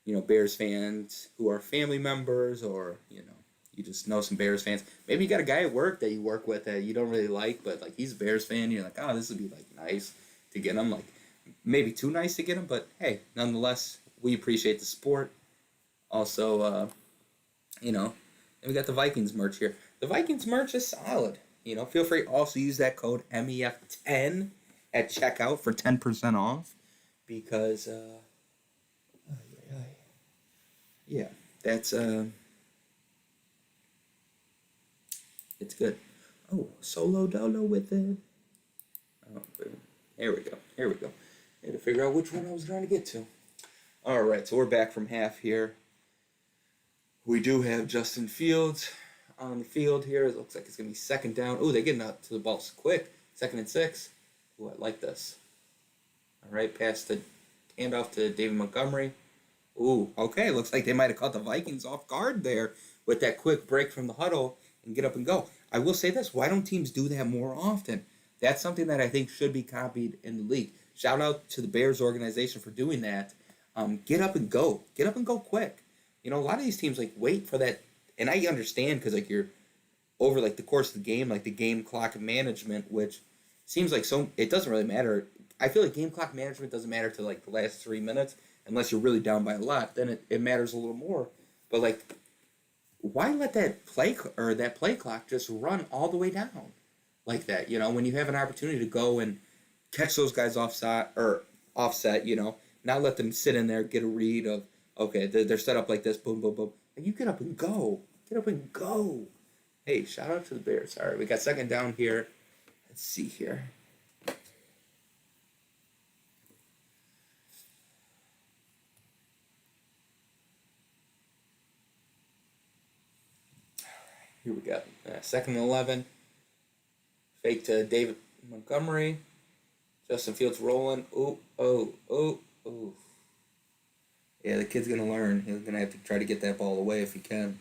you know, Bears fans who are family members, or, you know, you just know some Bears fans. Maybe you got a guy at work that you work with that you don't really like, but like he's a Bears fan. You're like, oh, this would be like nice to get him. Like maybe too nice to get him, but hey, nonetheless, we appreciate the support. Also, you know, and we got the Vikings merch here. The Vikings merch is solid. You know, feel free to also use that code MEF10 at checkout for 10% off, because yeah, that's it's good. Oh, solo dolo with it. Oh, here we go. I had to figure out which one I was trying to get to. All right, so we're back from half here. We do have Justin Fields on the field here. It looks like it's going to be second down. Oh, they're getting up to the ball quick. 2nd and 6. Ooh, I like this. All right, pass the handoff to David Montgomery. Ooh, okay. Looks like they might have caught the Vikings off guard there with that quick break from the huddle and get up and go. I will say this: why don't teams do that more often? That's something that I think should be copied in the league. Shout out to the Bears organization for doing that. Get up and go. Get up and go quick. You know, a lot of these teams like wait for that, and I understand because like you're over like the course of the game, like the game clock management, which seems like so it doesn't really matter. I feel like game clock management doesn't matter to like the last 3 minutes unless you're really down by a lot. Then it matters a little more. But like, why let that play clock just run all the way down like that? You know, when you have an opportunity to go and catch those guys offset. You know, not let them sit in there get a read of okay they're set up like this. Boom, boom, boom. And you get up and go. Get up and go. Hey, shout out to the Bears. All right, we got second down here. Let's see here. Here we go. Second and 11. Fake to David Montgomery. Justin Fields rolling. Oh, oh, oh, oh. Yeah, the kid's going to learn. He's going to have to try to get that ball away if he can.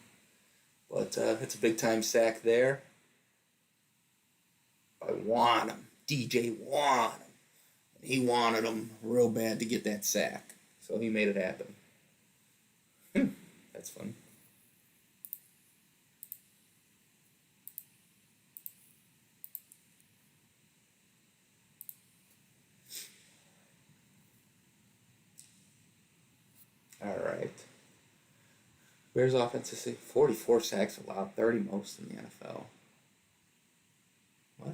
But it's a big-time sack there. I want him. DJ want him. He wanted him real bad to get that sack. So he made it happen. That's fun. All right. Bears offense is 44 sacks allowed, 30 most in the NFL. What?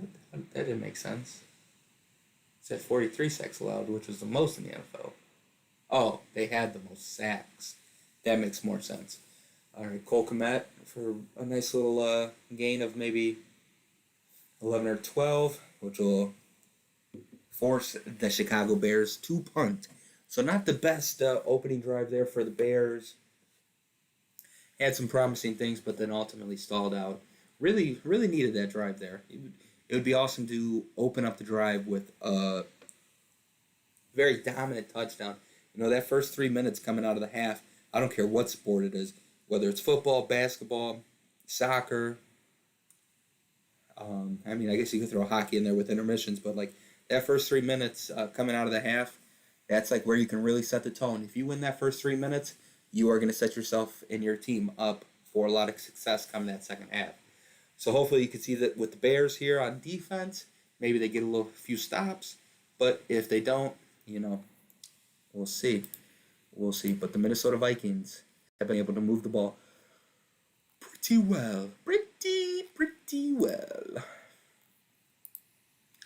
That didn't make sense. It said 43 sacks allowed, which was the most in the NFL. Oh, they had the most sacks. That makes more sense. All right, Cole Kmet for a nice little gain of maybe 11 or 12, which will force the Chicago Bears to punt. So not the best opening drive there for the Bears. Had some promising things, but then ultimately stalled out. Really, really needed that drive there. It would be awesome to open up the drive with a very dominant touchdown. You know, that first 3 minutes coming out of the half, I don't care what sport it is, whether it's football, basketball, soccer. I mean, I guess you could throw hockey in there with intermissions, but like that first 3 minutes coming out of the half, that's like where you can really set the tone. If you win that first 3 minutes, you are going to set yourself and your team up for a lot of success coming that second half. So hopefully you can see that with the Bears here on defense, maybe they get a few stops, but if they don't, you know, we'll see. We'll see. But the Minnesota Vikings have been able to move the ball pretty well. Pretty well.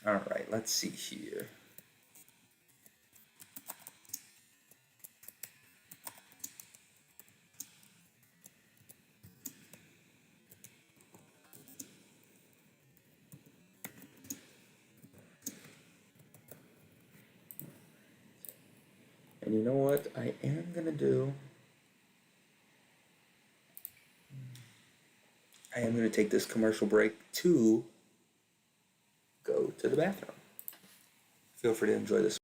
All right, let's see here. And you know what I am going to do? I am going to take this commercial break to go to the bathroom. Feel free to enjoy this.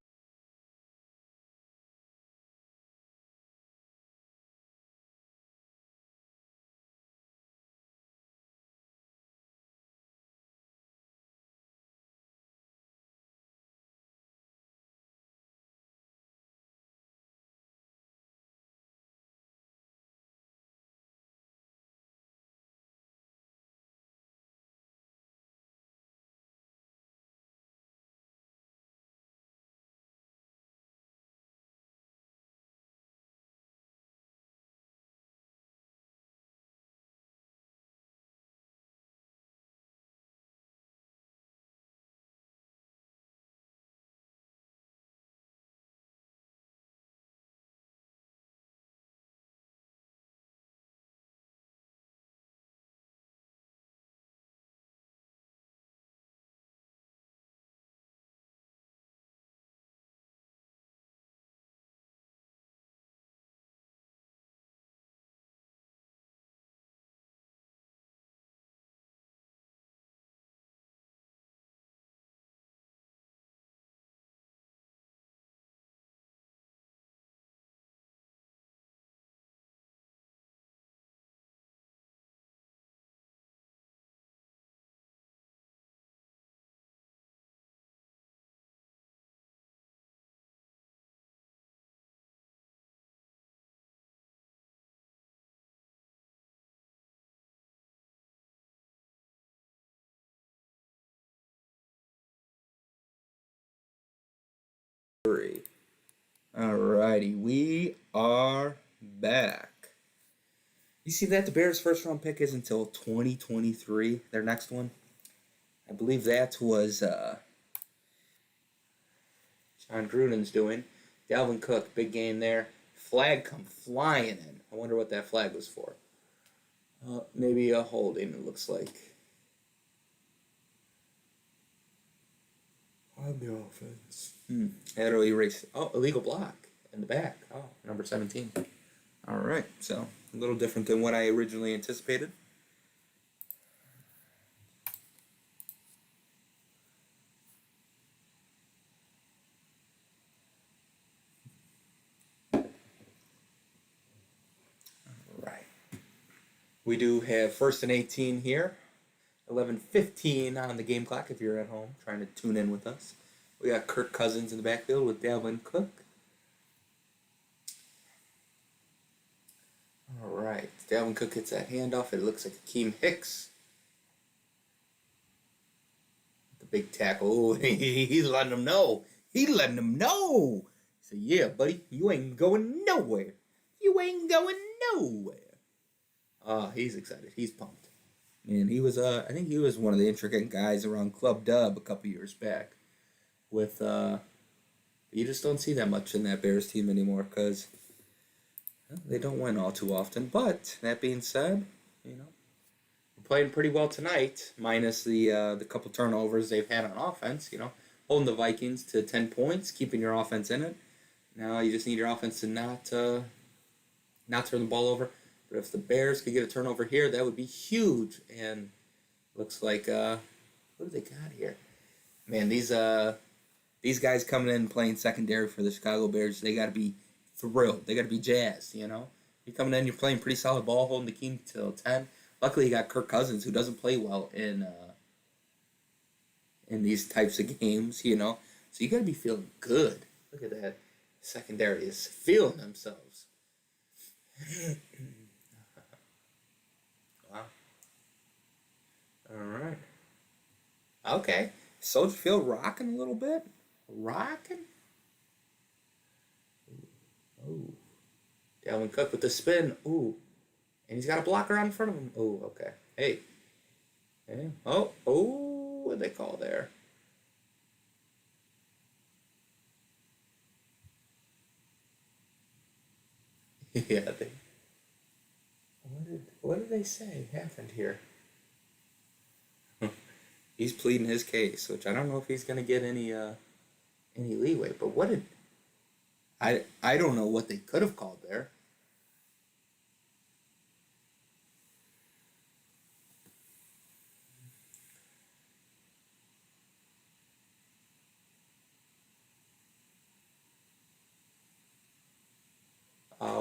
Alrighty, we are back. You see that the Bears' first round pick is until 2023. Their next one, I believe that was John Gruden's doing. Dalvin Cook, big game there. Flag come flying in. I wonder what that flag was for. Maybe a holding, it looks like. On the offense. That'll erase. Oh, illegal block in the back. Oh, number 17. All right, so a little different than what I originally anticipated. We do have 1st and 18 here. 11:15 on the game clock if you're at home trying to tune in with us. We got Kirk Cousins in the backfield with Dalvin Cook. All right. Dalvin Cook gets that handoff. It looks like Akeem Hicks. The big tackle. Ooh, he's letting him know. He's letting him know. So, yeah, buddy, you ain't going nowhere. You ain't going nowhere. He's excited. He's pumped. And he was, I think he was one of the intricate guys around Club Dub a couple years back. With, you just don't see that much in that Bears team anymore because they don't win all too often. But that being said, we're playing pretty well tonight, minus the couple turnovers they've had on offense. Holding the Vikings to 10 points, keeping your offense in it. Now you just need your offense to not turn the ball over. But if the Bears could get a turnover here, that would be huge. And looks like what do they got here? Man, these guys coming in and playing secondary for the Chicago Bears, they got to be thrilled. They got to be jazzed. You're coming in, you're playing pretty solid ball, holding the team till 10. Luckily, you got Kirk Cousins, who doesn't play well in these types of games. So you got to be feeling good. Look at that. Secondary is feeling themselves. Wow. All right. Okay. Soldier Field rocking a little bit. Rocking. Oh. Dalvin Cook with the spin. Ooh. And he's got a blocker on in front of him. Ooh, okay. Hey. Hey. Oh. What did they call there? Yeah, what did they say happened here? He's pleading his case, which I don't know if he's gonna get any leeway. But what did I don't know what they could have called there.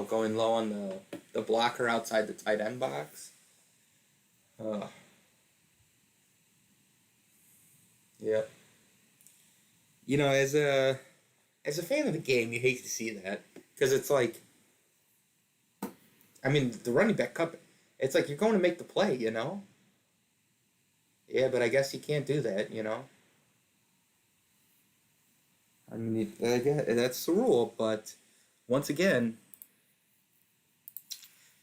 Going low on the blocker outside the tight end box. Yep. As a fan of the game, you hate to see that because it's like, the running back cup. It's like you're going to make the play, Yeah, but I guess you can't do that, I guess that's the rule, but once again,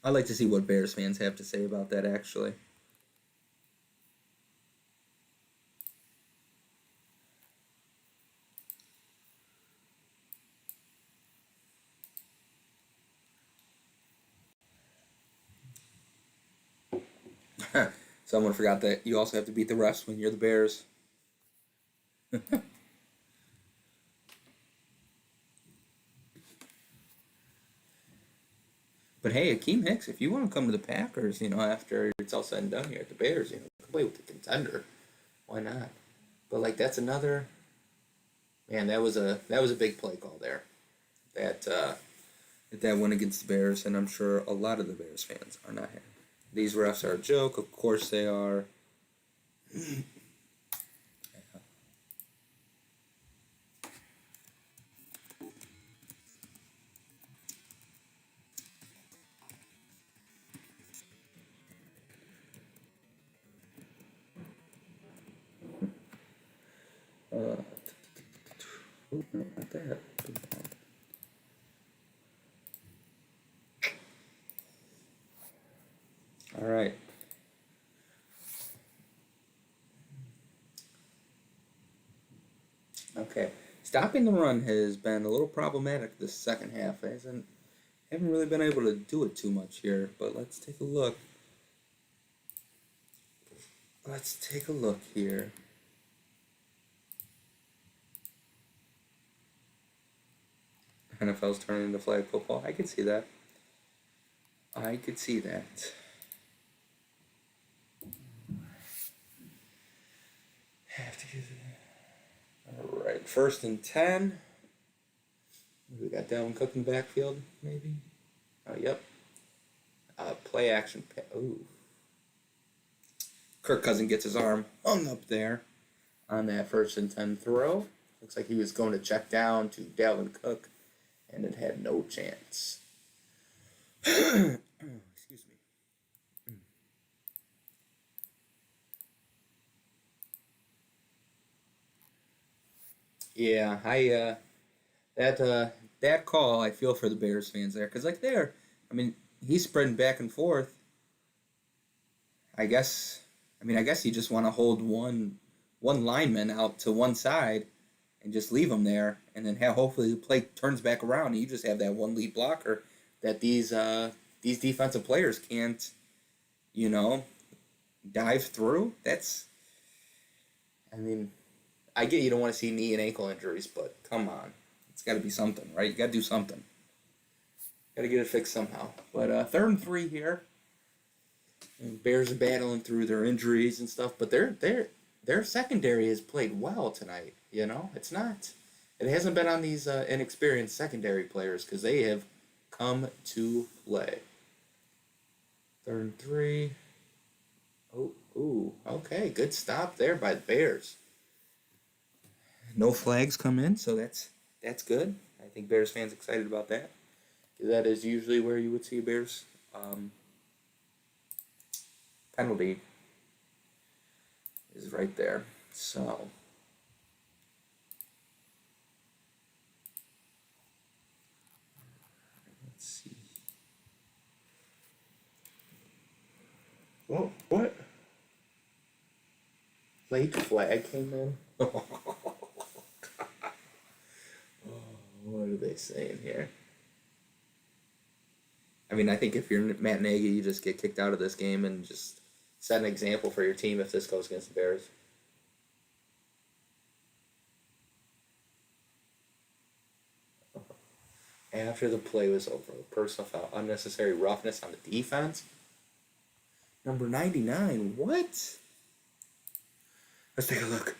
I'd like to see what Bears fans have to say about that, actually. Someone forgot that you also have to beat the refs when you're the Bears. But hey, Akeem Hicks, if you want to come to the Packers, after it's all said and done here at the Bears, play with the contender. Why not? But that's another. Man, that was a big play call there. That went against the Bears, and I'm sure a lot of the Bears fans are not happy. These refs are a joke. Of course they are. No, not that. Okay. Stopping the run has been a little problematic this second half. Haven't really been able to do it too much here, but let's take a look. Let's take a look here. NFL's turning into flag football. I could see that. I could see that. Have to use it. All right, 1st and 10. We got Dalvin Cook in the backfield, maybe. Oh, yep. Play action. Ooh. Kirk Cousins gets his arm hung up there on that 1st and 10 throw. Looks like he was going to check down to Dalvin Cook, and it had no chance. Excuse me. Yeah, that call I feel for the Bears fans there, because I mean, he's spreading back and forth. I guess you just want to hold one lineman out to one side and just leave him there, and then hopefully the play turns back around, and you just have that one lead blocker that these defensive players can't, you know, dive through. I mean, I get you don't want to see knee and ankle injuries, but come on, it's got to be something, right? You got to do something. Got to get it fixed somehow. But 3rd and 3 here. And Bears are battling through their injuries and stuff, but their secondary has played well tonight. You know, it hasn't been on these inexperienced secondary players because they have come to play. 3rd and 3. Oh, ooh, okay, good stop there by the Bears. No flags come in, so that's good. I think Bears fans excited about that. That is usually where you would see Bears penalty is right there. So let's see. Whoa, what? Late flag came in. What are they saying here? I mean, I think if you're Matt Nagy, you just get kicked out of this game and just set an example for your team if this goes against the Bears. After the play was over, personal foul, unnecessary roughness on the defense. Number 99, what? Let's take a look.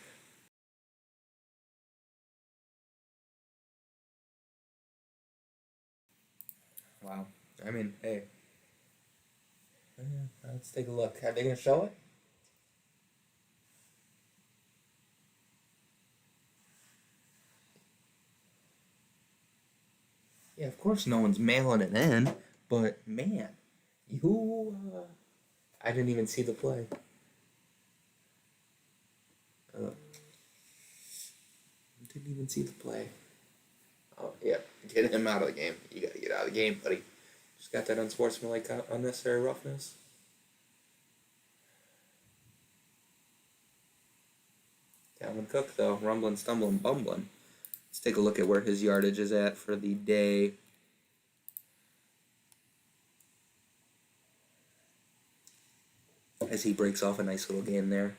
Wow. I mean, hey. Let's take a look. Are they going to show it? Yeah, of course no one's mailing it in, but man, I didn't even see the play. Didn't even see the play. Oh, yeah, get him out of the game. You got to get out of the game, buddy. Just got that unsportsmanlike, unnecessary roughness. Dalvin Cook, though, rumbling, stumbling, bumbling. Let's take a look at where his yardage is at for the day. As he breaks off a nice little game there.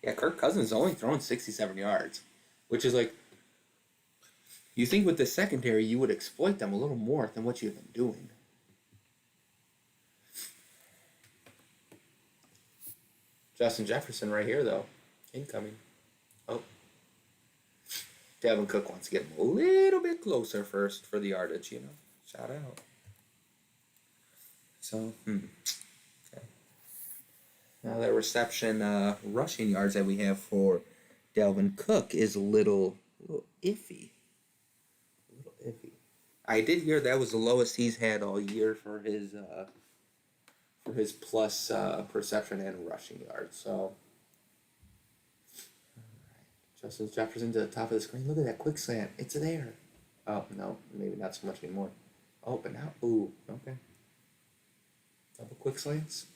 Yeah, Kirk Cousins is only throwing 67 yards, which is like, you think with the secondary you would exploit them a little more than what you've been doing. Justin Jefferson right here, though. Incoming. Oh. Dalvin Cook wants to get him a little bit closer first for the yardage, you know. Shout out. So, okay. Now that reception rushing yards that we have for Dalvin Cook is a little iffy. A little iffy. I did hear that was the lowest he's had all year for his plus perception and rushing yards. So, Justin Jefferson to the top of the screen. Look at that quick slant. It's there. Oh, no. Maybe not so much anymore. Oh, but now. Ooh, okay. Double Quick slants.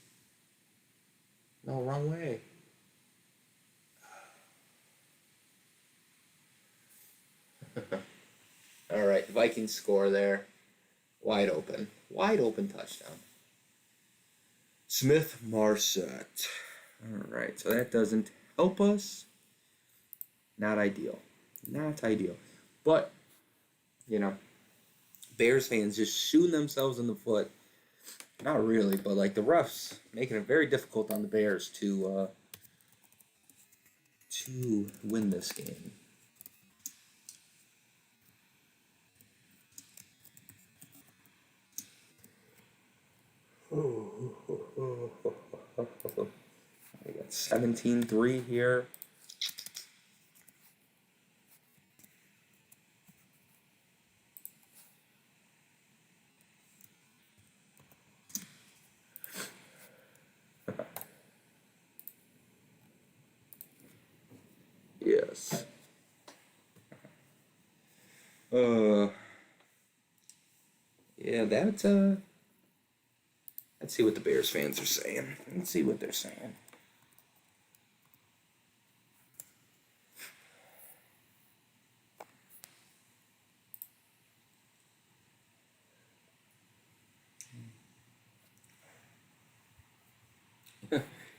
No, wrong way. All right, Vikings score there. Wide open. Wide open touchdown. Smith Marset. All right, so that doesn't help us. Not ideal. Not ideal. But, Bears fans just shooting themselves in the foot. Not really, but like the refs making it very difficult on the Bears to win this game. We got 17-3 here. Yes. Yeah, let's see what the Bears fans are saying. Let's see what they're saying.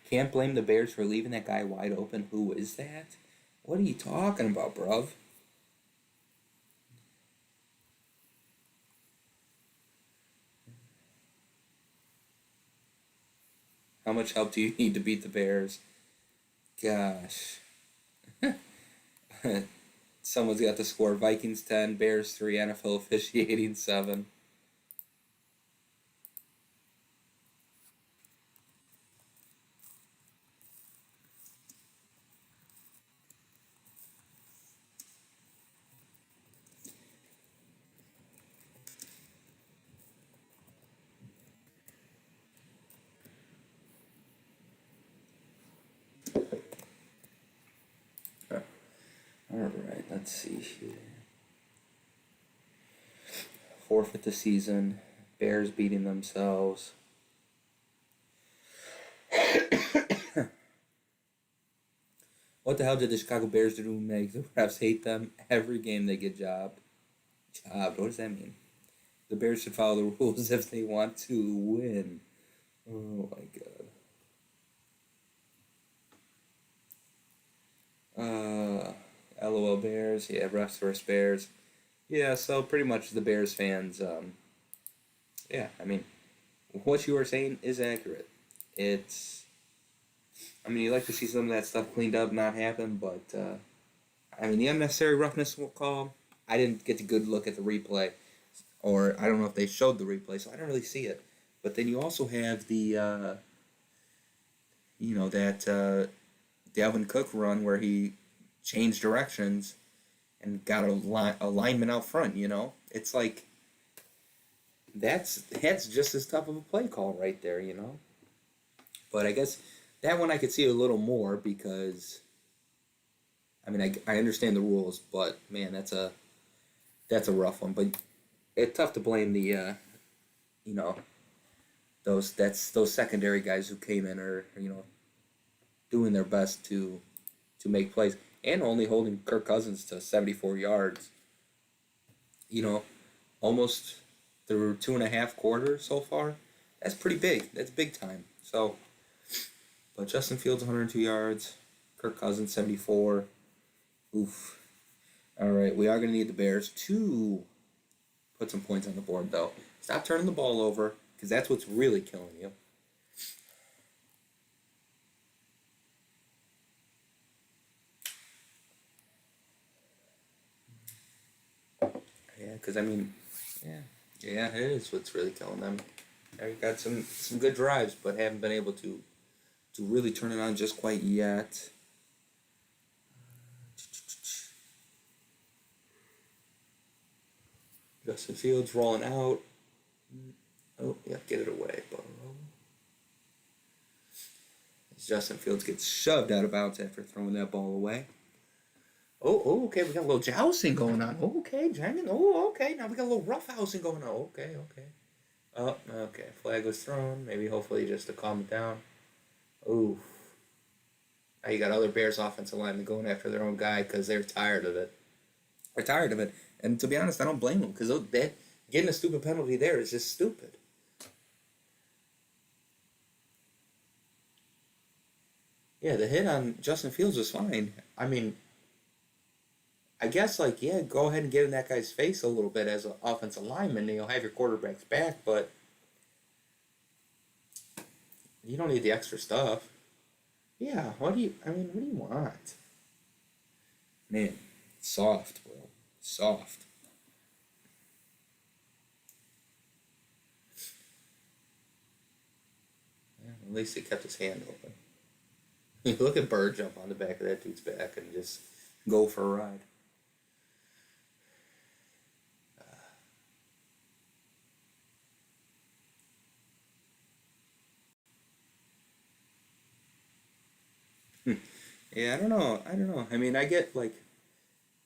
Can't blame the Bears for leaving that guy wide open. Who is that? What are you talking about, bruv? How much help do you need to beat the Bears? Gosh. Someone's got the score. Vikings 10, Bears 3, NFL officiating 7. Alright, let's see here. Forfeit the season. Bears beating themselves. What the hell did the Chicago Bears do to make the refs hate them? Every game they get jobbed. Jobbed, what does that mean? The Bears should follow the rules if they want to win. Oh my god. LOL Bears. Yeah, refs versus Bears. Yeah, so pretty much the Bears fans, yeah, I mean, what you were saying is accurate. You like to see some of that stuff cleaned up, not happen, but, the unnecessary roughness call, I didn't get a good look at the replay, or I don't know if they showed the replay, so I don't really see it. But then you also have the, that Dalvin Cook run where he changed directions and got a lineman out front, It's like, that's just as tough of a play call right there, But I guess that one I could see a little more because, I understand the rules, but man, that's a rough one. But it's tough to blame the, those secondary guys who came in are doing their best to make plays and only holding Kirk Cousins to 74 yards. Almost through 2.5 quarters so far. That's pretty big. That's big time. So, but Justin Fields 102 yards, Kirk Cousins 74. Oof. All right, we are going to need the Bears to put some points on the board, though. Stop turning the ball over, because that's what's really killing you. Yeah, because yeah, it is what's really killing them. They've got some good drives, but haven't been able to really turn it on just quite yet. Justin Fields rolling out. Oh, yeah, get it away, Burrow. As Justin Fields gets shoved out of bounds after throwing that ball away. Oh, okay, we got a little jousting going on. Okay, Jamin. Oh, okay, now we got a little roughhousing going on. Okay. Oh, okay. Flag was thrown. Maybe hopefully just to calm it down. Ooh. Now you got other Bears offensive linemen going after their own guy because they're tired of it. They're tired of it. And to be honest, I don't blame them because getting a stupid penalty there is just stupid. Yeah, the hit on Justin Fields was fine. I mean, I guess, like, yeah, go ahead and get in that guy's face a little bit as an offensive lineman and you'll have your quarterback's back, but you don't need the extra stuff. Yeah, what do you want? Man, soft, bro. Soft. Yeah, at least he kept his hand open. Look at Bird jump on the back of that dude's back and just go for a ride. Yeah, I don't know. I don't know. I mean, I get like,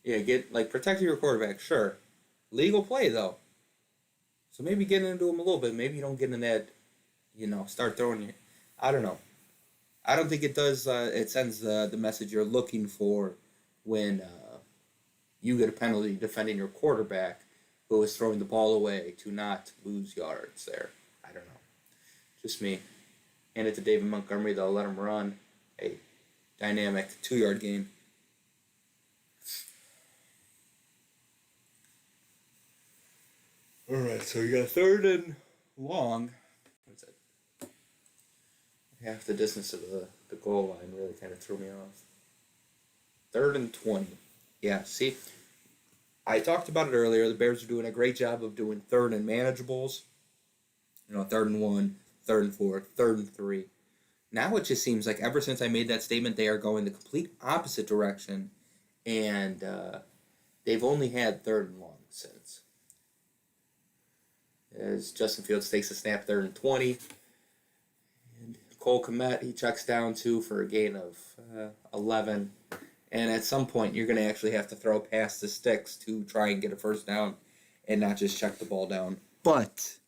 yeah, get like protecting your quarterback, sure. Legal play though. So maybe get into him a little bit. Maybe you don't get in that, start throwing your. I don't know. I don't think it does. It sends the message you're looking for when you get a penalty defending your quarterback who is throwing the ball away to not lose yards there. I don't know. Just me. Hand it to David Montgomery. They'll let him run a dynamic 2 yard gain. All right, so you got third and long. What's that? Half the distance of the goal line really kind of threw me off. 3rd and 20. Yeah, see, I talked about it earlier. The Bears are doing a great job of doing third and manageables. 3rd and 1, 3rd and 4, 3rd and 3. Now it just seems like ever since I made that statement, they are going the complete opposite direction, and they've only had 3rd and long since. As Justin Fields takes a snap, 3rd and 20. And Cole Kmet, he checks down 2 for a gain of 11. And at some point, you're going to actually have to throw past the sticks to try and get a first down and not just check the ball down. But,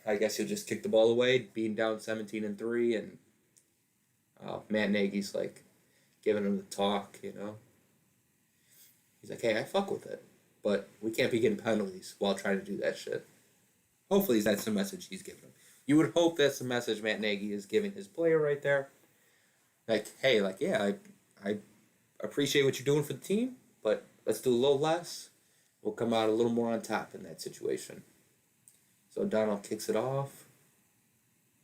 I guess you'll just kick the ball away, being down 17-3, and Matt Nagy's like giving him the talk. He's like, hey, I fuck with it, but we can't be getting penalties while trying to do that shit. Hopefully that's the message he's giving him. You would hope that's the message Matt Nagy is giving his player right there. Like, hey, like, yeah, I appreciate what you're doing for the team, but let's do a little less. We'll come out a little more on top in that situation. So Donald kicks it off.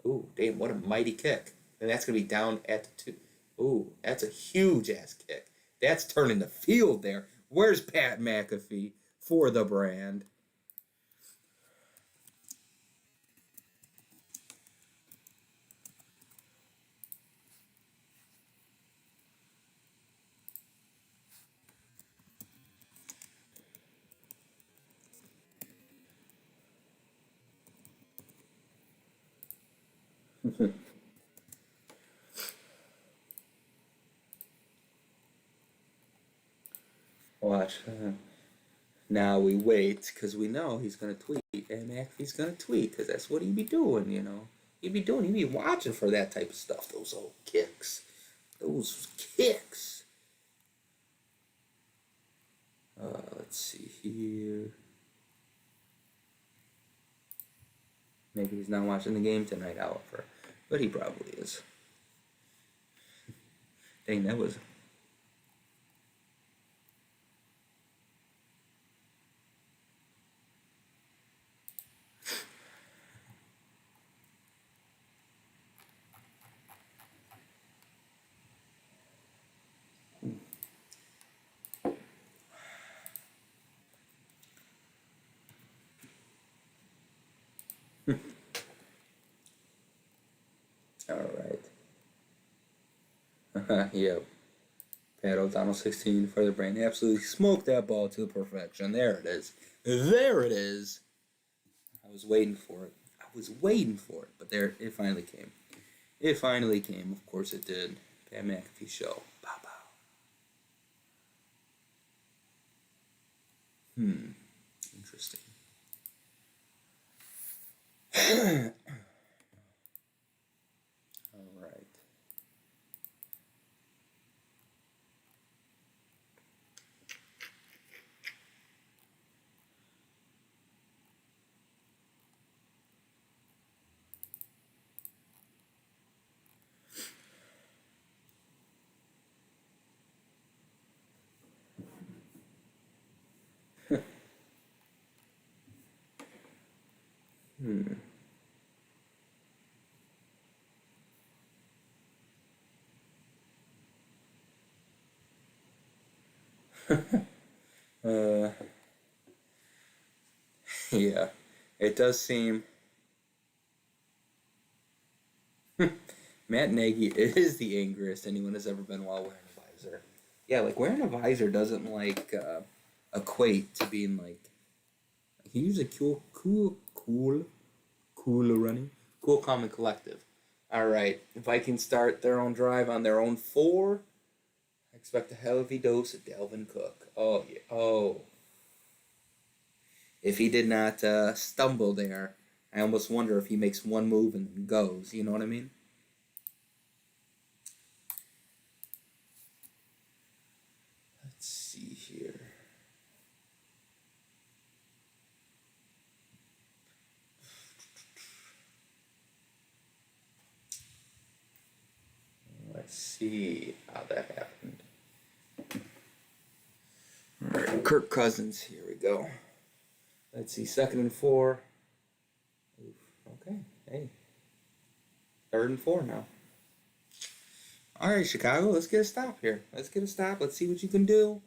Ooh, damn, what a mighty kick. And that's going to be down at the 2. Ooh, that's a huge-ass kick. That's turning the field there. Where's Pat McAfee for the brand? Watch. Now we wait because we know he's going to tweet. And McAfee's going to tweet because that's what he'd be doing. He'd be watching for that type of stuff. Those old kicks. Those kicks. Let's see here. Maybe he's not watching the game tonight, however. But he probably is. Dang, that was... All right. Yep. Pat O'Donnell 16 for the brain. Absolutely smoked that ball to perfection. There it is. There it is. I was waiting for it. But there, it finally came. It finally came. Of course it did. Pat McAfee show. Pow pow. Interesting. All right. Hmm. uh, yeah, it does seem Matt Nagy is the angriest anyone has ever been while wearing a visor. Yeah, like wearing a visor doesn't equate to being like he's a cool running, cool, calm, and collective. All right, Vikings start their own drive on their own 4. I expect a healthy dose of Dalvin Cook. Oh yeah. Oh, if he did not stumble there, I almost wonder if he makes one move and then goes. You know what I mean? Let's see here. Let's see how that happened. All right, Kirk Cousins. Here we go. Let's see, 2nd and 4. Oof, okay, hey, 3rd and 4 now. All right, Chicago, let's get a stop here. Let's get a stop. Let's see what you can do.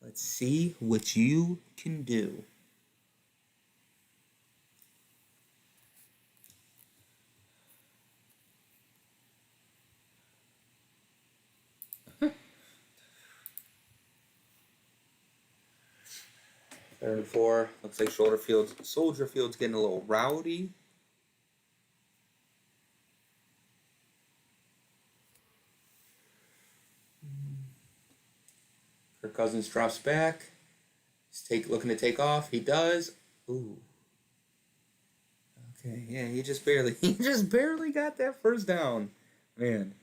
Let's see what you can do. Third and 4. Looks like Soldier Field's getting a little rowdy. Kirk Cousins drops back. He's looking to take off. He does. Ooh. Okay, yeah, he just barely got that first down. Man.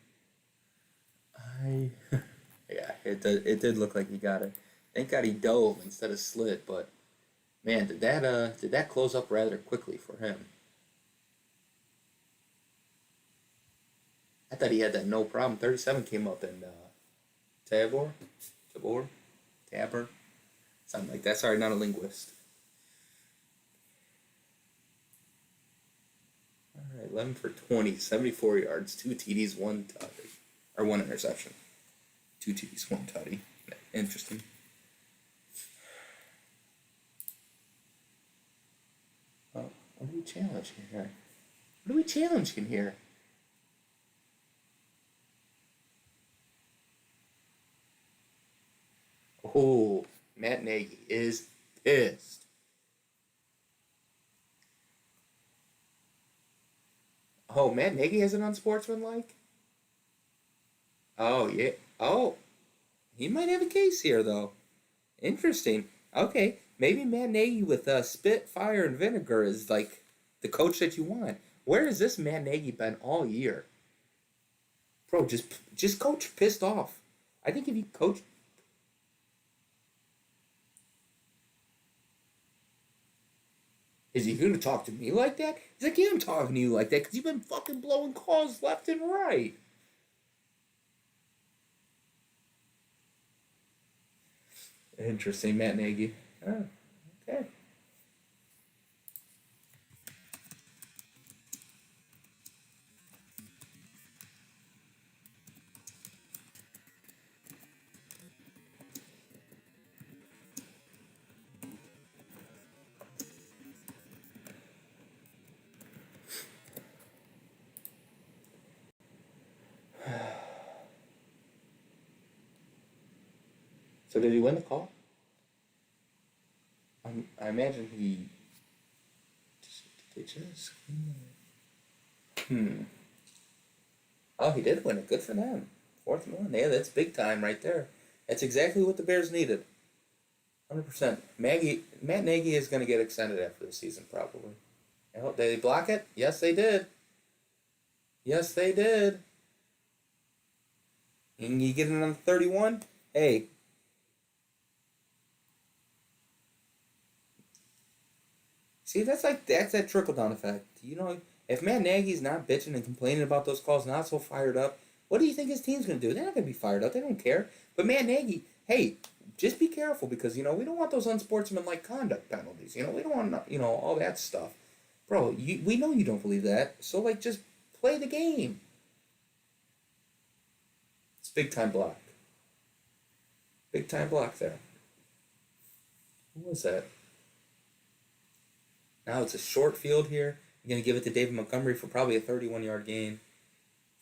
Yeah, it did look like he got it. Thank God he dove instead of slid, but man, did that close up rather quickly for him. I thought he had that no problem. 37 came up and Tabor, Tabor, something like that. Sorry, not a linguist. All right, 11 for 20, 74 yards, 2 TDs, 1 tutty, or 1 interception. 2 TDs, 1 tutty. Interesting. Well, what are we challenging here? What are we challenging here? Oh, Matt Nagy is pissed. Oh, Matt Nagy has an unsportsmanlike? Oh, yeah. Oh, he might have a case here, though. Interesting. Okay, maybe Matt Nagy with spit, fire, and vinegar is like the coach that you want. Where has this Matt Nagy been all year? Bro, just coach pissed off. I think if you coach, is he going to talk to me like that? He's like, yeah, I'm talking to you like that because you've been fucking blowing calls left and right. Interesting, Matt Nagy. Oh, okay. So did he win the call? I imagine he. Did they just? Hmm. Oh, he did win it. Good for them. 4th and 1. Yeah, that's big time right there. That's exactly what the Bears needed. 100%. Matt Nagy is going to get extended after the season, probably. Oh, did they block it? Yes, they did. Yes, they did. And you get it on 31? Hey. See, that's that trickle down effect. You know, if Matt Nagy's not bitching and complaining about those calls, not so fired up, what do you think his team's gonna do? They're not gonna be fired up. They don't care. But Matt Nagy, hey, just be careful because we don't want those unsportsmanlike conduct penalties. We don't want all that stuff, bro. We know you don't believe that. So just play the game. It's big time block. Big time block there. Who was that? Now it's a short field here. You're going to give it to David Montgomery for probably a 31-yard gain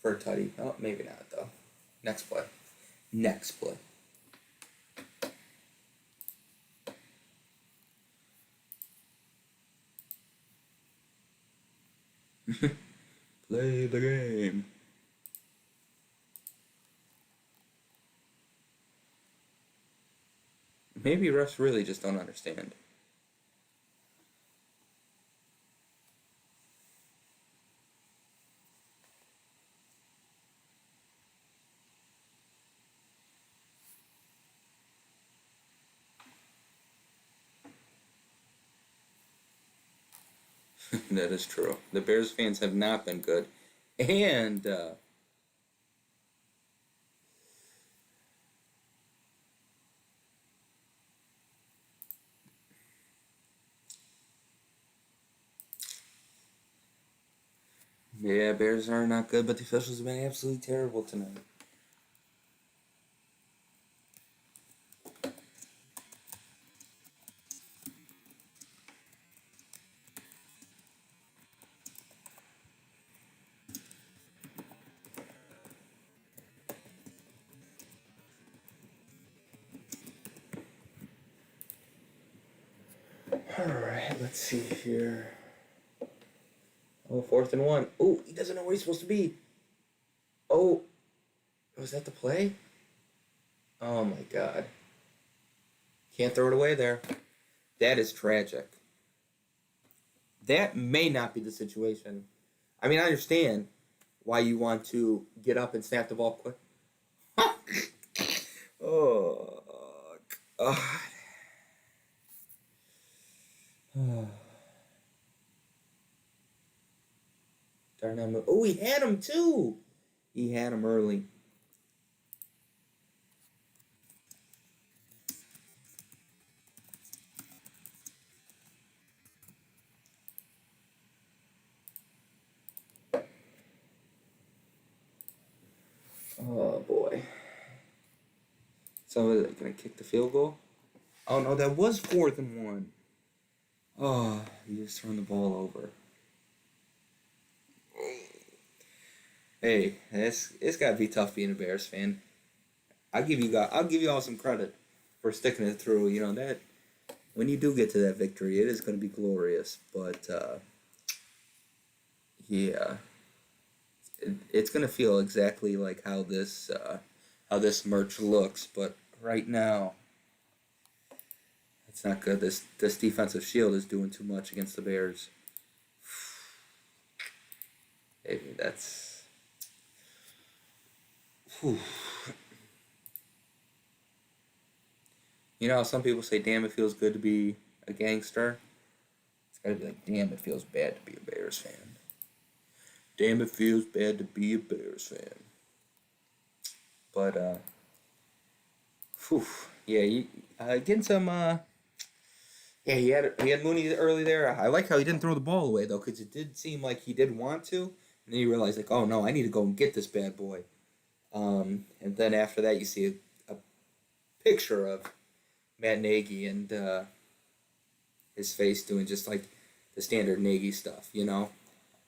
for a tutty. Oh, maybe not, though. Next play. Next play. Play the game. Maybe refs really just don't understand. That is true. The Bears fans have not been good. And, yeah, Bears are not good, but the officials have been absolutely terrible tonight. Alright, let's see here. Oh, 4th and 1. Oh, he doesn't know where he's supposed to be. Oh, was that the play? Oh my god. Can't throw it away there. That is tragic. That may not be the situation. I mean, I understand why you want to get up and snap the ball quick. Oh, God. Darnell. Oh, he had him too. He had him early. Oh boy. So are they gonna kick the field goal? Oh no, that was 4th and 1. Oh, you just throwing the ball over. Hey, it's gotta be tough being a Bears fan. I'll give you all some credit for sticking it through. That when you do get to that victory, it is gonna be glorious. But yeah, it's gonna feel exactly like how this merch looks. But right now, it's not good. This defensive shield is doing too much against the Bears. Maybe that's. Whew. Some people say, damn, it feels good to be a gangster. It's gotta be like, damn, it feels bad to be a Bears fan. Damn, it feels bad to be a Bears fan. But, whew, yeah, getting some, yeah, he had Mooney early there. I like how he didn't throw the ball away, though, because it did seem like he did want to. And then you realize, like, oh, no, I need to go and get this bad boy. And then after that, you see a picture of Matt Nagy and his face doing just like the standard Nagy stuff,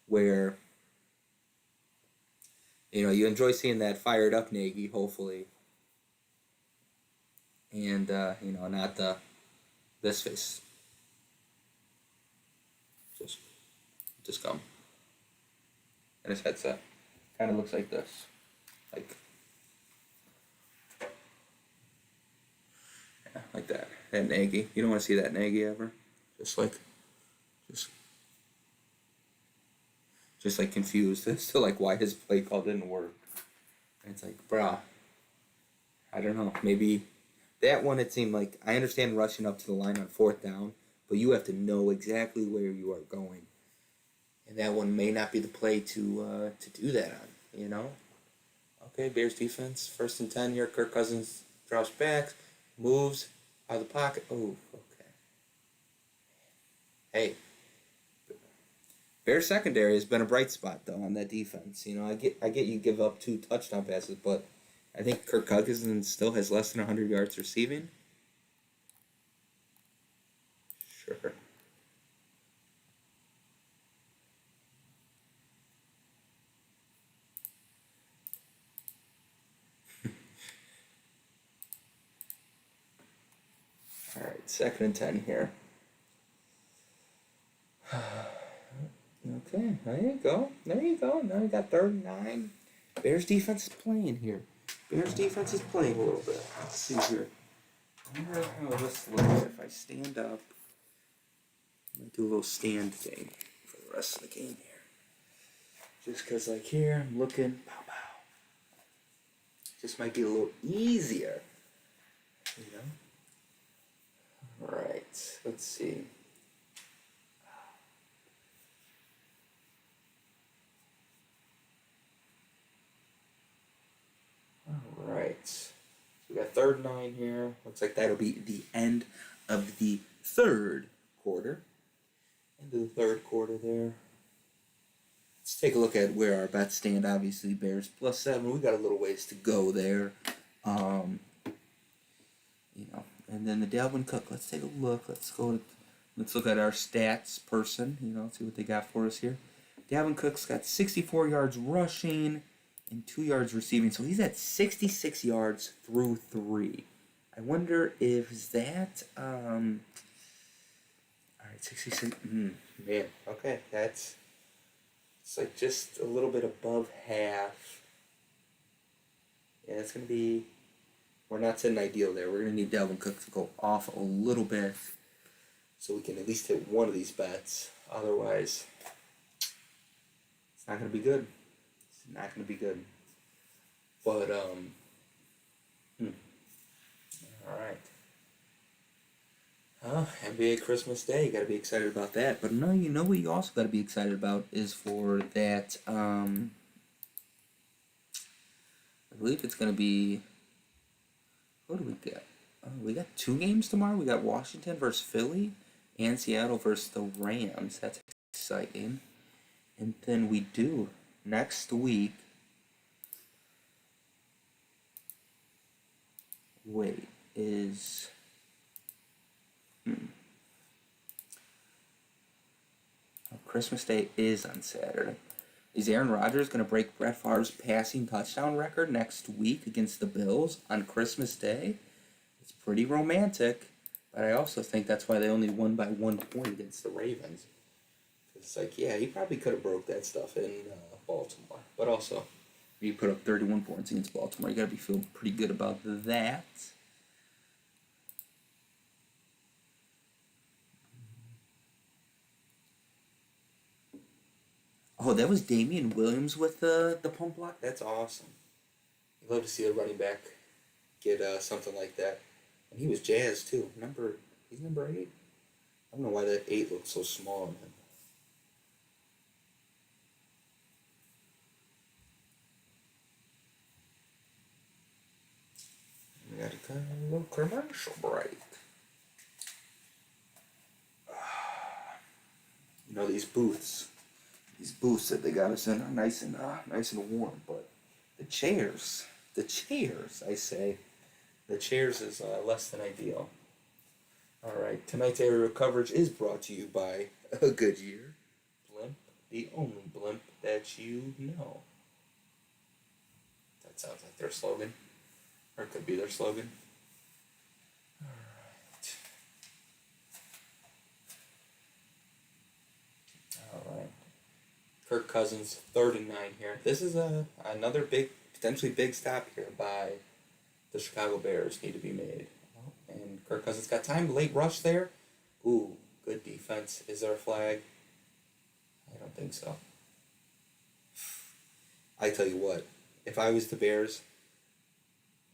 where you enjoy seeing that fired up Nagy, hopefully, and not this face, just come, and his headset kind of looks like this, like. Like that Nagy. You don't want to see that Nagy ever. Just just like confused as to like why his play call didn't work. And it's like, bruh, I don't know. Maybe that one it seemed like I understand rushing up to the line on fourth down, but you have to know exactly where you are going. And that one may not be the play to do that on, you know? Okay, Bears defense, 1st and 10 here. Kirk Cousins drops back, moves out of the pocket. Oh, okay. Hey, Bears secondary has been a bright spot though on that defense. You know, I get you give up 2 touchdown passes, but I think Kirk Cousins still has less than 100 yards receiving. Sure. All right, 2nd and 10 here. Okay, there you go. There you go. Now you got 3rd and 9. Bears defense is playing here. Bears defense is playing a little bit. Let's see here. I wonder how this looks if I stand up. I'm going to do a little stand game for the rest of the game here. Just because, like, here, I'm looking. Pow, pow. Just might be a little easier. You know? Alright, let's see. Alright. So we got 3rd and 9 here. Looks like that'll be the end of the 3rd quarter. Into the 3rd quarter there. Let's take a look at where our bets stand. Obviously, Bears +7. We got a little ways to go there. You know, and then the Dalvin Cook. Let's take a look. Let's look at our stats person. You know, see what they got for us here. Dalvin Cook's got 64 yards rushing and 2 yards receiving, so he's at 66 yards through 3. I wonder if that. All right, 66. Man, okay, it's like just a little bit above half. Yeah, it's gonna be. We're not setting ideal there. We're going to need Dalvin Cook to go off a little bit so we can at least hit one of these bets. Otherwise, it's not going to be good. It's not going to be good. But, all right. NBA Christmas Day. You got to be excited about that. But no, you know what you also got to be excited about is for that, I believe it's going to be... What do we got? We got 2 games tomorrow. We got Washington versus Philly and Seattle versus the Rams. That's exciting. And then we do next week. Wait, is... Christmas Day is on Saturday. Is Aaron Rodgers going to break Brett Favre's passing touchdown record next week against the Bills on Christmas Day? It's pretty romantic, but I also think that's why they only won by 1 point against the Ravens. It's like, yeah, he probably could have broke that stuff in Baltimore, but also he put up 31 points against Baltimore. You got to be feeling pretty good about that. Oh, that was Damian Williams with the pump block? That's awesome. I'd love to see a running back get something like that. And he was jazzed, too. He's number 8? I don't know why that 8 looks so small on him. We got a little commercial break. You know, these booths that they got us in are nice and warm, but the chairs, I say, the chairs is less than ideal. All right, tonight's area of coverage is brought to you by a Goodyear blimp, the only blimp that you know. That sounds like their slogan, or it could be their slogan. All right. Kirk Cousins, 3rd and 9 here. This is another potentially big stop here by the Chicago Bears need to be made. And Kirk Cousins got time. Late rush there. Ooh, good defense. Is there a flag? I don't think so. I tell you what, if I was the Bears,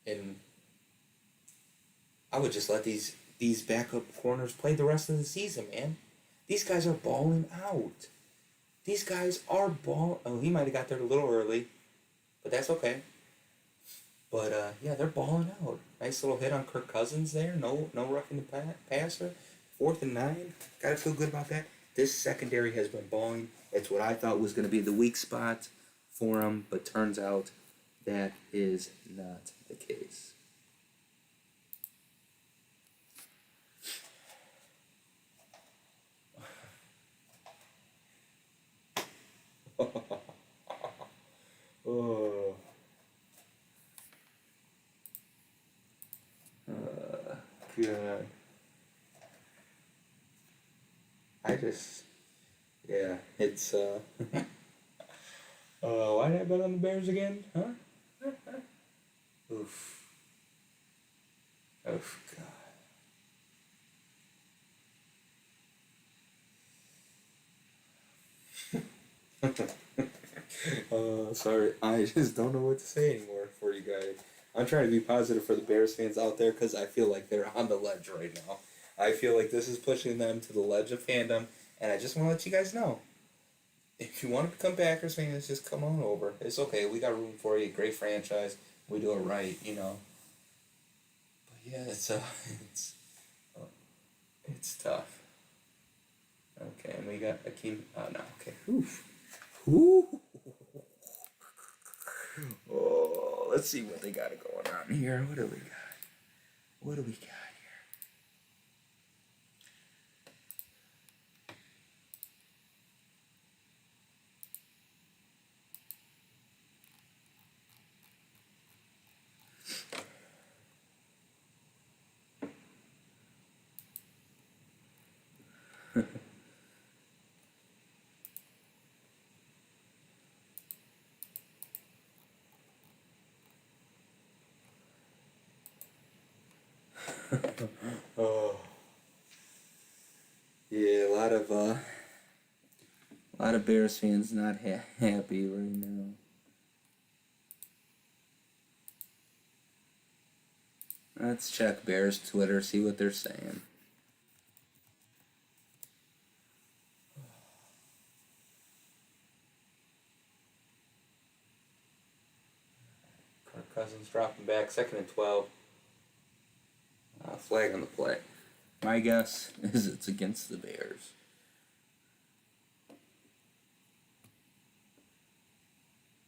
and I would just let these backup corners play the rest of the season, man. These guys are balling out. These guys are ball. Oh, he might have got there a little early, but that's okay. But yeah, they're balling out. Nice little hit on Kirk Cousins there. No roughing the passer. 4th and 9. Gotta feel good about that. This secondary has been balling. It's what I thought was going to be the weak spot for them, but turns out that is not the case. Oh. God. Yeah, it's, why did I bet on the Bears again? Huh? Oof. Oof, God. Sorry, I just don't know what to say anymore for you guys. I'm trying to be positive for the Bears fans out there because I feel like they're on the ledge right now. I feel like this is pushing them to the ledge of fandom, and I just want to let you guys know. If you want to become Packers fans, just come on over. It's okay. We got room for you. Great franchise. We do it right, you know. But yeah, it's uh, it's tough. Okay, and we got Akeem. Oh no. Okay. Oof. Ooh. Oh, let's see what they got going on here. What do we got? What do we got here? Oh, yeah, a lot of Bears fans not happy right now. Let's check Bears Twitter, see what they're saying. Kirk Cousins dropping back, 2nd and 12. Flag on the play. My guess is it's against the Bears.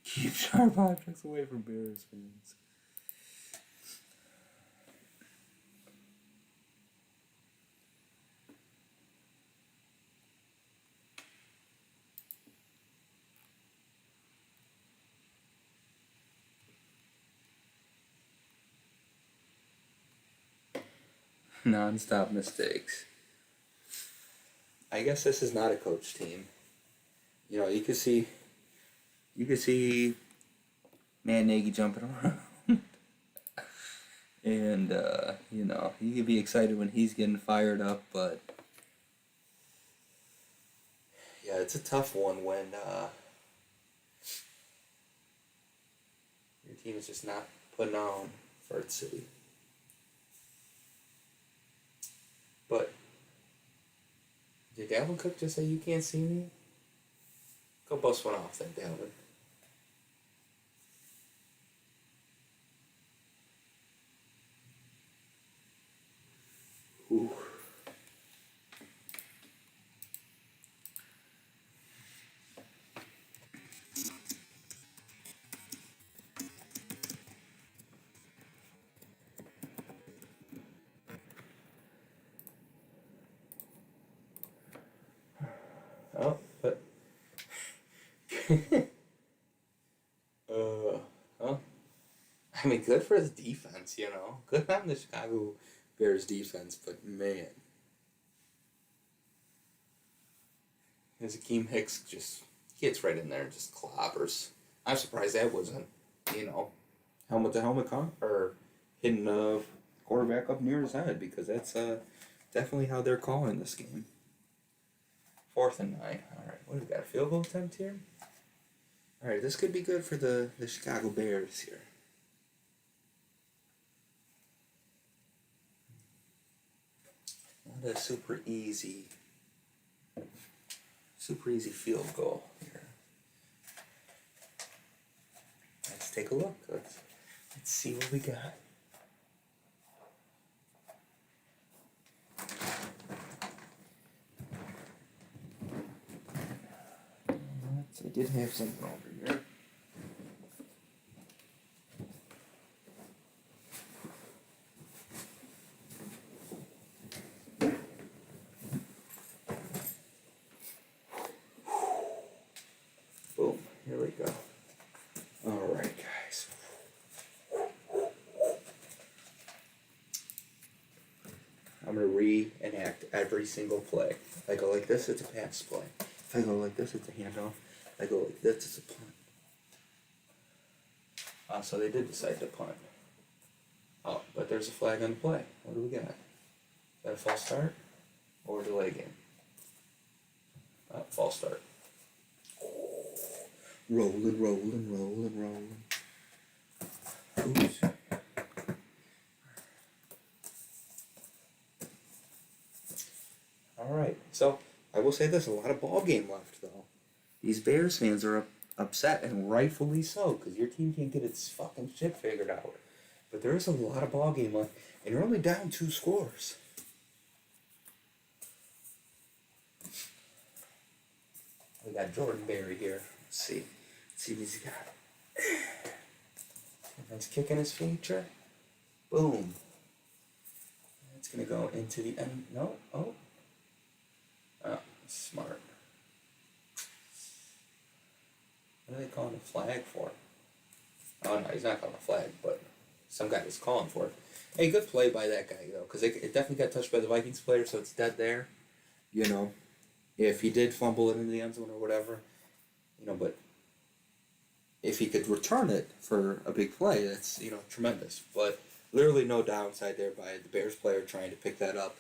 Keep sharp objects away from Bears fans. Non-stop mistakes. I guess this is not a coach team. You know, you could see Matt Nagy jumping around. And, you know, you could be excited when he's getting fired up, but yeah, it's a tough one when your team is just not putting on for its city. But did Dalvin Cook just say you can't see me? Go bust one off then, Dalvin. Ooh. Oh, but well, I mean, good for the defense, you know. Good on the Chicago Bears defense, but man, as Akeem Hicks just gets right in there and just clobbers. I'm surprised that wasn't, you know, helmet to helmet or hitting a quarterback up near his head because that's definitely how they're calling this game. 4th and 9. All right, what do we got? A field goal attempt here? Alright, this could be good for the Chicago Bears here. Not a super easy field goal here. Let's take a look. Let's see what we got. I did have something over here. Boom, here we go. Alright, guys. I'm going to reenact every single play. If I go like this, it's a pass play. If I go like this, it's a handoff. If I go like this, it's a punt. So they did decide to punt. Oh, but there's a flag on the play. What do we got? Is that a false start? Or delay game? False start. Rolling, rolling, rolling, rolling. Oops. Alright, so I will say this, a lot of ball game left though. These Bears fans are upset, and rightfully so, because your team can't get its fucking shit figured out. But there is a lot of ball game left, and you're only down 2 scores. We got Jordan Berry here. Let's see what he's got. Nice kick in his feature. Boom. It's gonna go into the end. No. Oh, smart. What are they calling a flag for? Oh no, he's not calling a flag, but some guy is calling for it. Hey, good play by that guy though, because it definitely got touched by the Vikings player, so it's dead there. You know, if he did fumble it into the end zone or whatever, you know, but if he could return it for a big play, that's, you know, tremendous. But literally no downside there by the Bears player trying to pick that up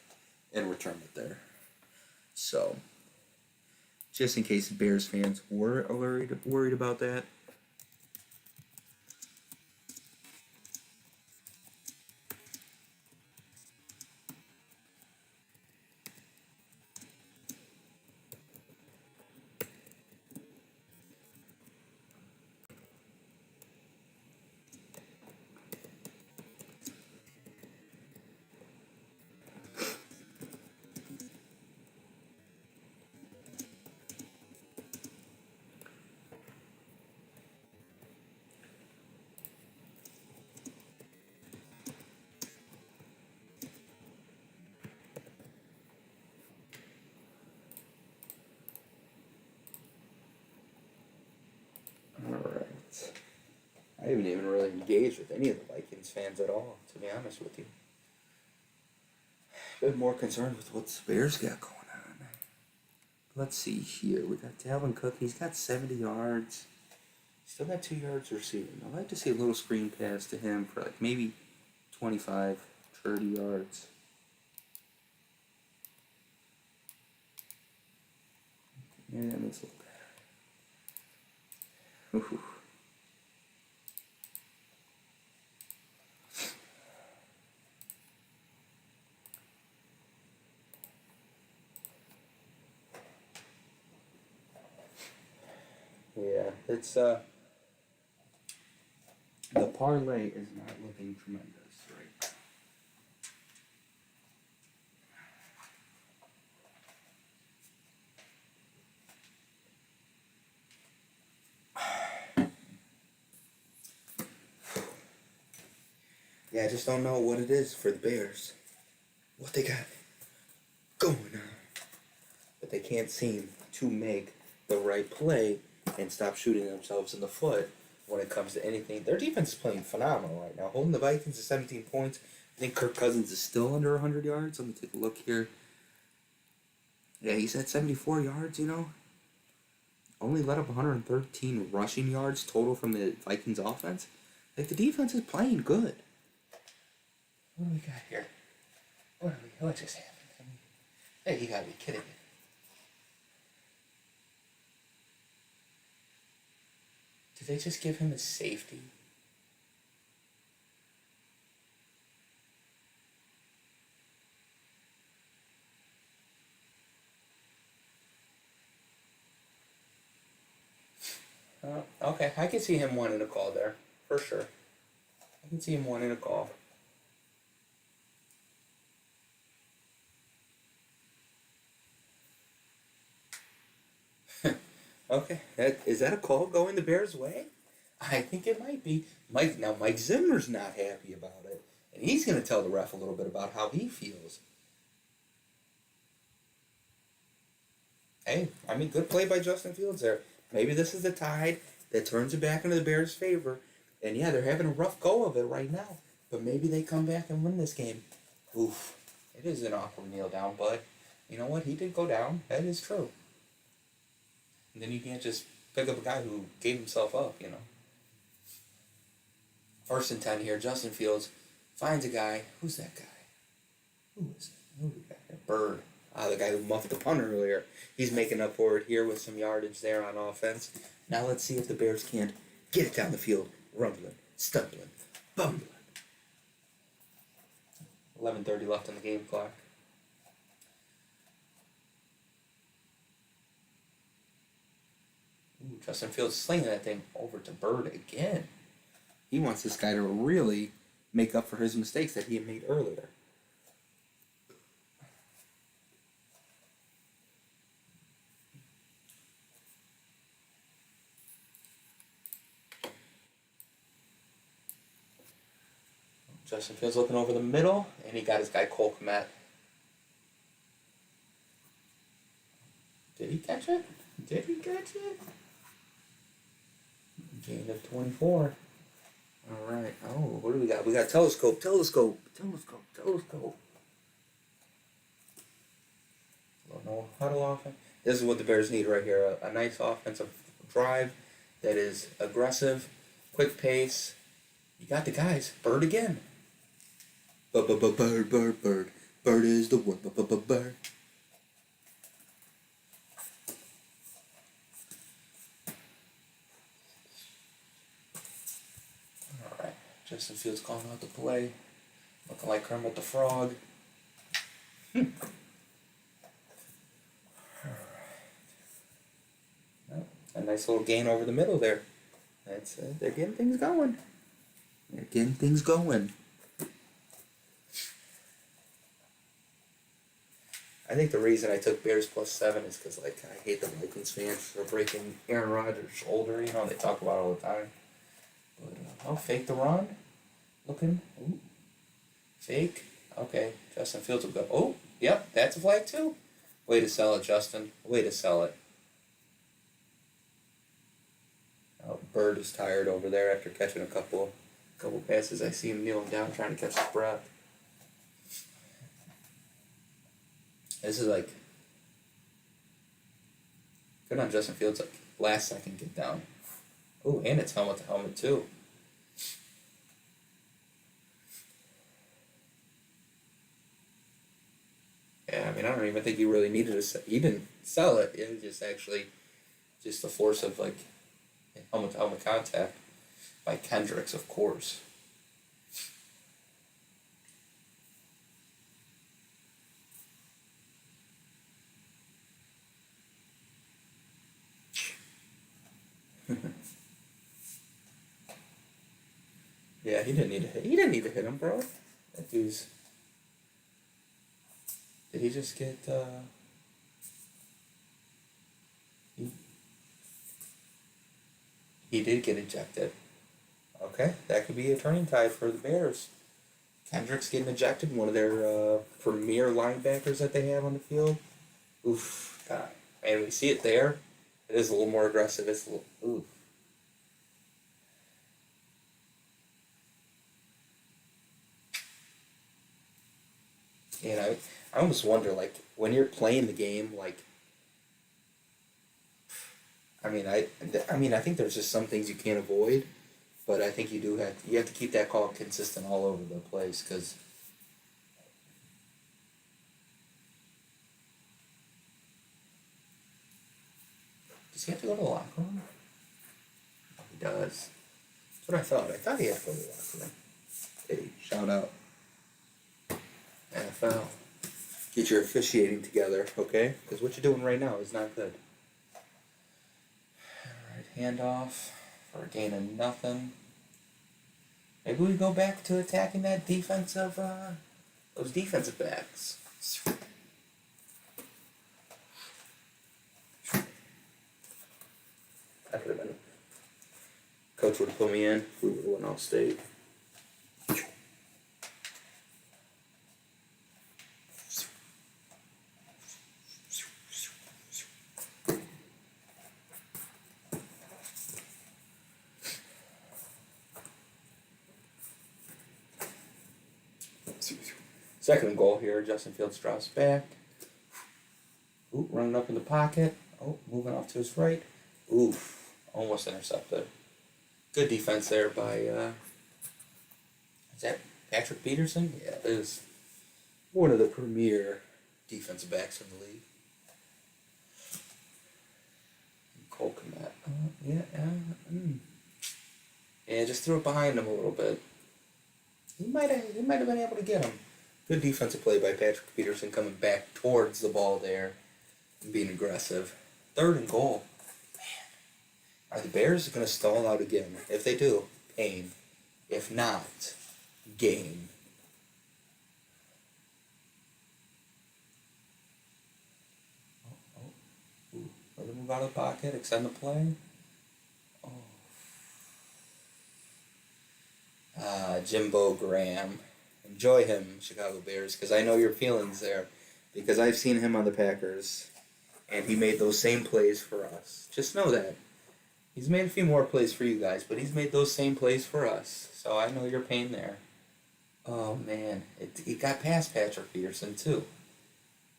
and return it there. So, just in case Bears fans were worried about that. Alright. I haven't even really engaged with any of the Vikings fans at all, to be honest with you. A bit more concerned with what the Bears got going on. Let's see here. We got Dalvin Cook. He's got 70 yards. Still got 2 yards receiving. I'd like to see a little screen pass to him for like maybe 25, 30 yards. Maybe that makes a little better. Ooh. Yeah, it's the parlay is not looking tremendous right now. Yeah, I just don't know what it is for the Bears. What they got going on. But they can't seem to make the right play and stop shooting themselves in the foot when it comes to anything. Their defense is playing phenomenal right now. Holding the Vikings to 17 points. I think Kirk Cousins is still under 100 yards. Let me take a look here. Yeah, he's at 74 yards, you know. Only let up 113 rushing yards total from the Vikings offense. Like, the defense is playing good. What do we got here? What just happened? Hey, you gotta be kidding me. Did they just give him a safety? Okay, I can see him wanting a call there, for sure. I can see him wanting a call. Okay, is that a call going the Bears' way? I think it might be. Mike Zimmer's not happy about it, and he's going to tell the ref a little bit about how he feels. Hey, I mean, good play by Justin Fields there. Maybe this is the tide that turns it back into the Bears' favor. And yeah, they're having a rough go of it right now. But maybe they come back and win this game. Oof. It is an awkward kneel down, but you know what? He did go down. That is true. And then you can't just pick up a guy who gave himself up, you know. 1st and 10 here. Justin Fields finds a guy. Who's that guy? Who is it? Who we got here? Bird. The guy who muffed the punt earlier. He's making up for it here with some yardage there on offense. Now let's see if the Bears can't get it down the field. Rumbling, stumbling, bumbling. 11:30 left on the game clock. Ooh, Justin Fields slinging that thing over to Bird again. He wants this guy to really make up for his mistakes that he had made earlier. Justin Fields looking over the middle, and he got his guy Cole Kmet. Did he catch it? Did he catch it? Gain of 24. All right. Oh, what do we got? We got telescope. Little no huddle offense. This is what the Bears need right here. A nice offensive drive that is aggressive, quick pace. You got the guys. Bird again. Bird. Bird is the one. Bird. Alright. Justin Fields calling out the play. Looking like Kermit the Frog. Alright. Well, a nice little gain over the middle there. That's they're getting things going. I think the reason I took Bears +7 is because, like, I hate the Vikings fans for breaking Aaron Rodgers' shoulder. You know, they talk about it all the time. But, fake the run. Looking. Ooh. Fake. Okay, Justin Fields will go. Oh, yep, that's a flag too. Way to sell it, Justin. Way to sell it. Oh, Bird is tired over there after catching a couple passes. I see him kneeling down trying to catch his breath. This is like good on Justin Fields. Like last second get down. Oh, and it's helmet to helmet too. Yeah, I mean, I don't even think he really needed to. He didn't sell it. It was just actually just the force of like helmet to helmet contact by Kendricks, of course. Yeah, he didn't need to hit. He didn't need to hit him, bro. That dude's. Did he just get? He did get ejected. Okay, that could be a turning tide for the Bears. Kendricks getting ejected, one of their premier linebackers that they have on the field. Oof, God, man, we see it there. It is a little more aggressive. It's a little oof. And I almost wonder, like, when you're playing the game, like, I mean, I think there's just some things you can't avoid, but I think you have to keep that call consistent all over the place, because does he have to go to the locker room? does. That's what I thought. I thought he had Philly locker room. Hey, shout out. NFL. Get your officiating together, okay? Because what you're doing right now is not good. Alright, handoff for a gain of nothing. Maybe we go back to attacking that defensive, those defensive backs. That could have been. Coach would have put me in if we would have went off state. Second and goal here. Justin Fields drops back. Ooh, running up in the pocket. Oh, moving off to his right. Oof, almost intercepted. Good defense there by, is that Patrick Peterson? Yeah, it is. One of the premier defensive backs in the league. Cole Kmet. Yeah, just threw it behind him a little bit. He might have been able to get him. Good defensive play by Patrick Peterson coming back towards the ball there and being aggressive. Third and goal. Man. Are the Bears going to stall out again? If they do, pain. If not, gain. Ooh. Let him move out of the pocket, extend the play. Jimbo Graham. Enjoy him, Chicago Bears, because I know your feelings there. Because I've seen him on the Packers, and he made those same plays for us. Just know that. He's made a few more plays for you guys, but he's made those same plays for us. So I know your pain there. Oh, man. It got past Patrick Peterson, too.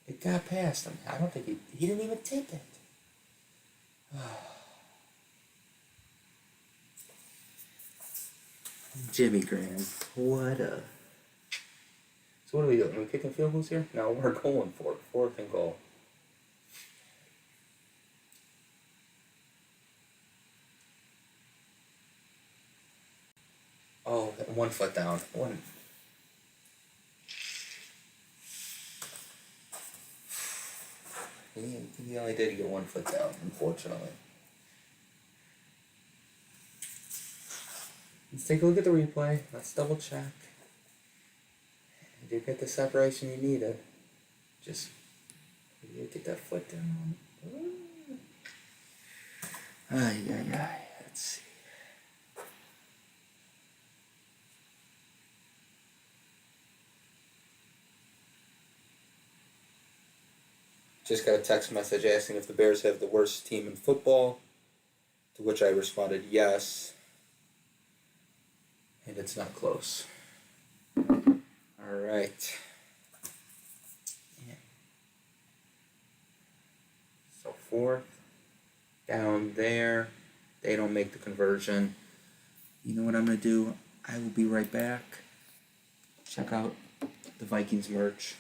It got past him. I don't think he didn't even tip it. Jimmy Graham. What a... So what are we doing? Are we kicking field goals here? No, we're going for it. Fourth and goal. Oh, 1 foot down. He only did get 1 foot down, unfortunately. Let's take a look at the replay. Let's double check. You did get the separation you needed. Just get that foot down. Let's see. Just got a text message asking if the Bears have the worst team in football, to which I responded yes. And it's not close. All right. Yeah. So fourth down there. They don't make the conversion. You know what I'm going to do? I will be right back. Check out the Vikings merch.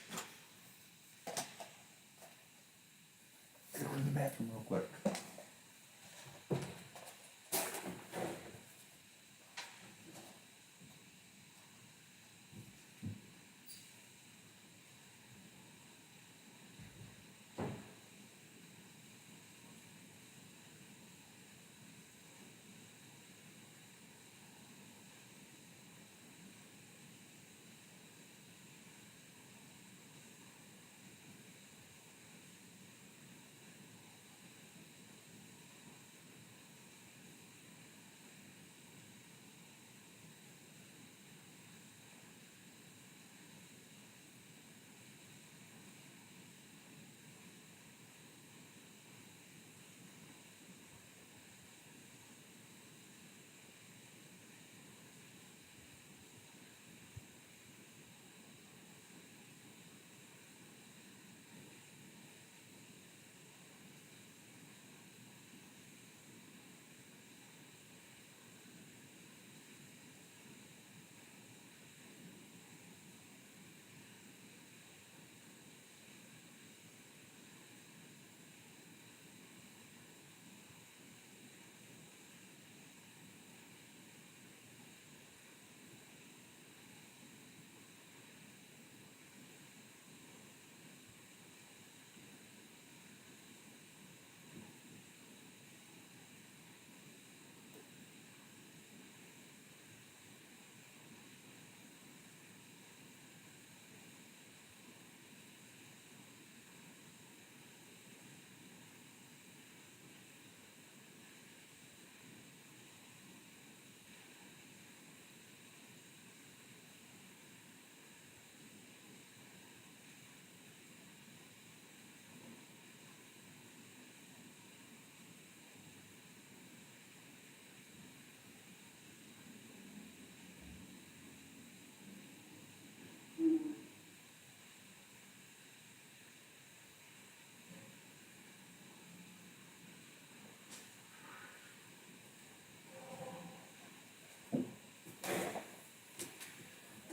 Go in the bathroom real quick.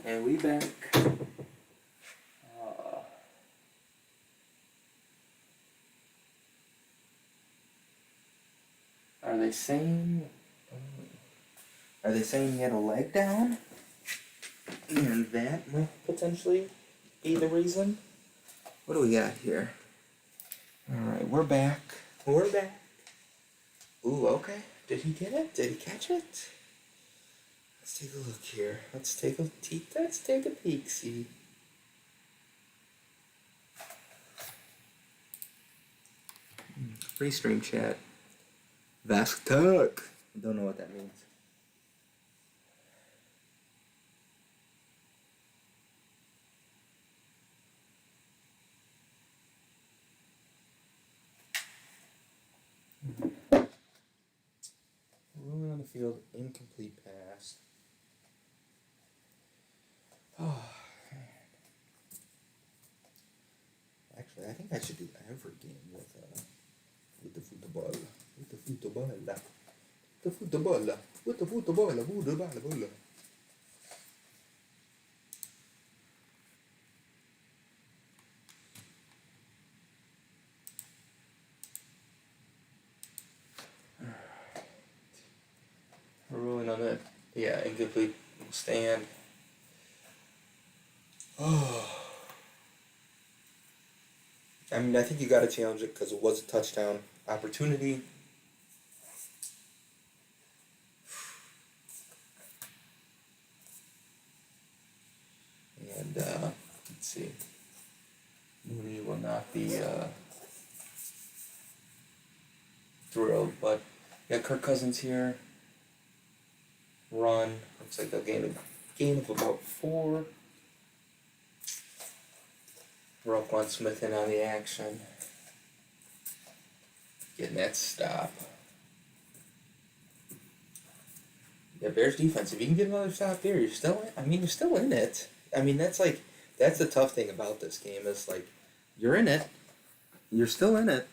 And we back. Are they saying he had a leg down? And that might potentially be the reason? What do we got here? Alright, we're back. We're back. Ooh, okay. Did he get it? Did he catch it? Let's take a look here. Let's take a peek, see. Free stream chat. Vastuk. Don't know what that means. Rolling on the field, incomplete pass. Oh, actually, I think I should do every game with the football. With the football. The football. With the football. Rolling on it. Yeah, incomplete stand. Oh. I mean, I think you got to challenge it because it was a touchdown opportunity. And, let's see. Mooney will not be thrilled, but yeah, Kirk Cousins here. Run. Looks like they'll gain of about 4. Roquan Smith in on the action. Getting that stop. Yeah, Bears defense. If you can get another stop there, you're still in it. I mean, that's the tough thing about this game is like, you're in it. You're still in it.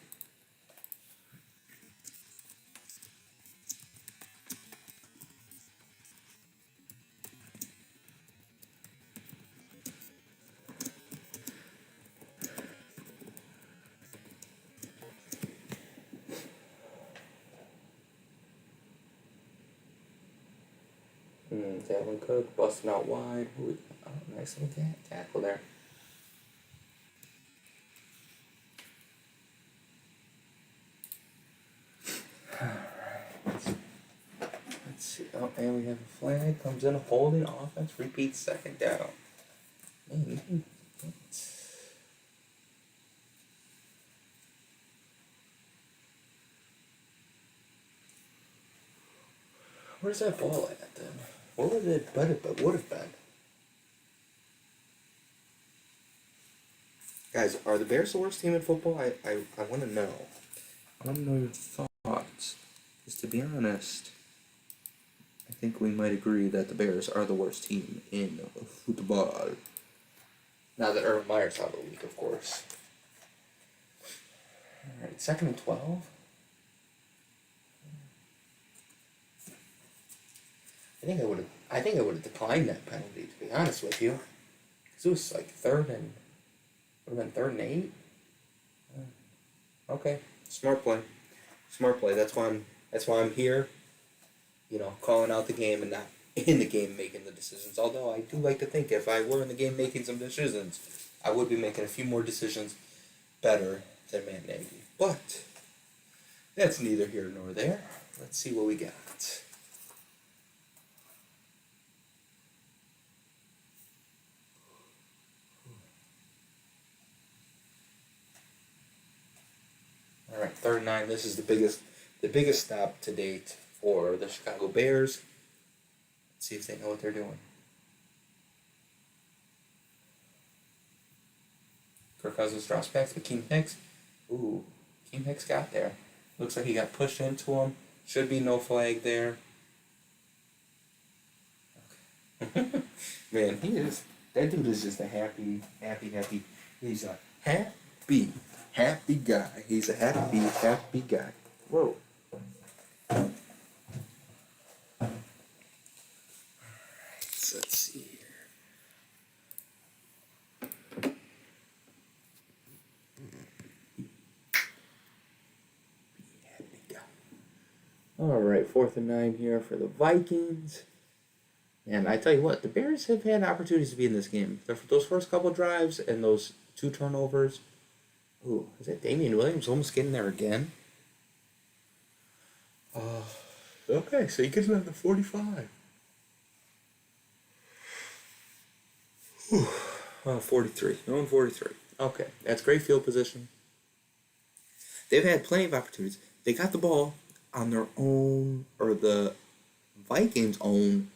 Dalvin Cook busting out wide. Ooh, oh, nice little tackle there. Let's see. Oh, and we have a flag. Comes in a holding offense. Repeats second down. Man, where's that ball at then? What would it would have been? Guys, are the Bears the worst team in football? I want to know. I want to know your thoughts. Because to be honest, I think we might agree that the Bears are the worst team in football. Now that Urban Meyer's out of the league, of course. Alright, 2nd and 12. I think I would have declined that penalty, to be honest with you. Because it was like 3rd and... would have been 3rd and 8? Okay. Smart play. That's why I'm here, calling out the game and not in the game making the decisions. Although I do like to think if I were in the game making some decisions, I would be making a few more decisions better than Matt Nagy. But that's neither here nor there. Let's see what we got. All right, 3rd and 9. This is the biggest stop to date for the Chicago Bears. Let's see if they know what they're doing. Kirk Cousins drops back to Keem Hicks. Ooh, Keem Hicks got there. Looks like he got pushed into him. Should be no flag there. Okay. Man, that dude is just a happy. He's a happy guy. He's a happy guy. Whoa. Let's see here. All right, 4th and 9 here for the Vikings. And I tell you what, the Bears have had opportunities to be in this game. Those first couple drives and those 2 turnovers. Ooh, is that Damian Williams almost getting there again? Okay, so he gets it on the 45. 43. No, 43. Okay, that's great field position. They've had plenty of opportunities. They got the ball on their own, or the Vikings' own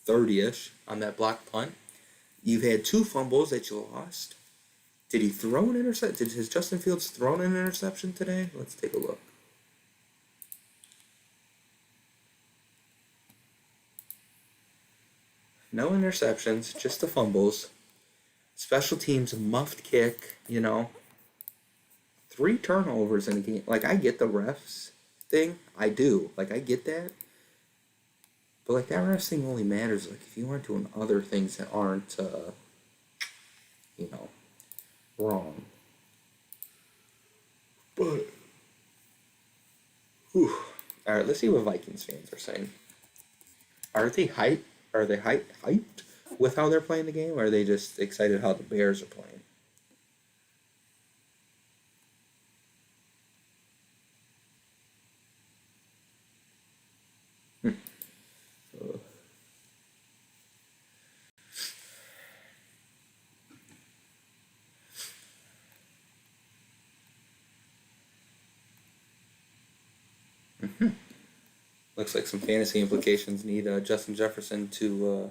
30-ish on that block punt. You've had 2 fumbles that you lost. Did he throw an interception? Has Justin Fields thrown an interception today? Let's take a look. No interceptions, just the fumbles. Special teams, muffed kick, 3 turnovers in a game. Like, I get the refs thing. I do. Like, I get that. But, like, that refs thing only matters, like, if you aren't doing other things that aren't, wrong. But, whew. All right, let's see what Vikings fans are saying. Are they hyped? Are they hyped with how they're playing the game, or are they just excited how the Bears are playing? Looks like some fantasy implications need Justin Jefferson to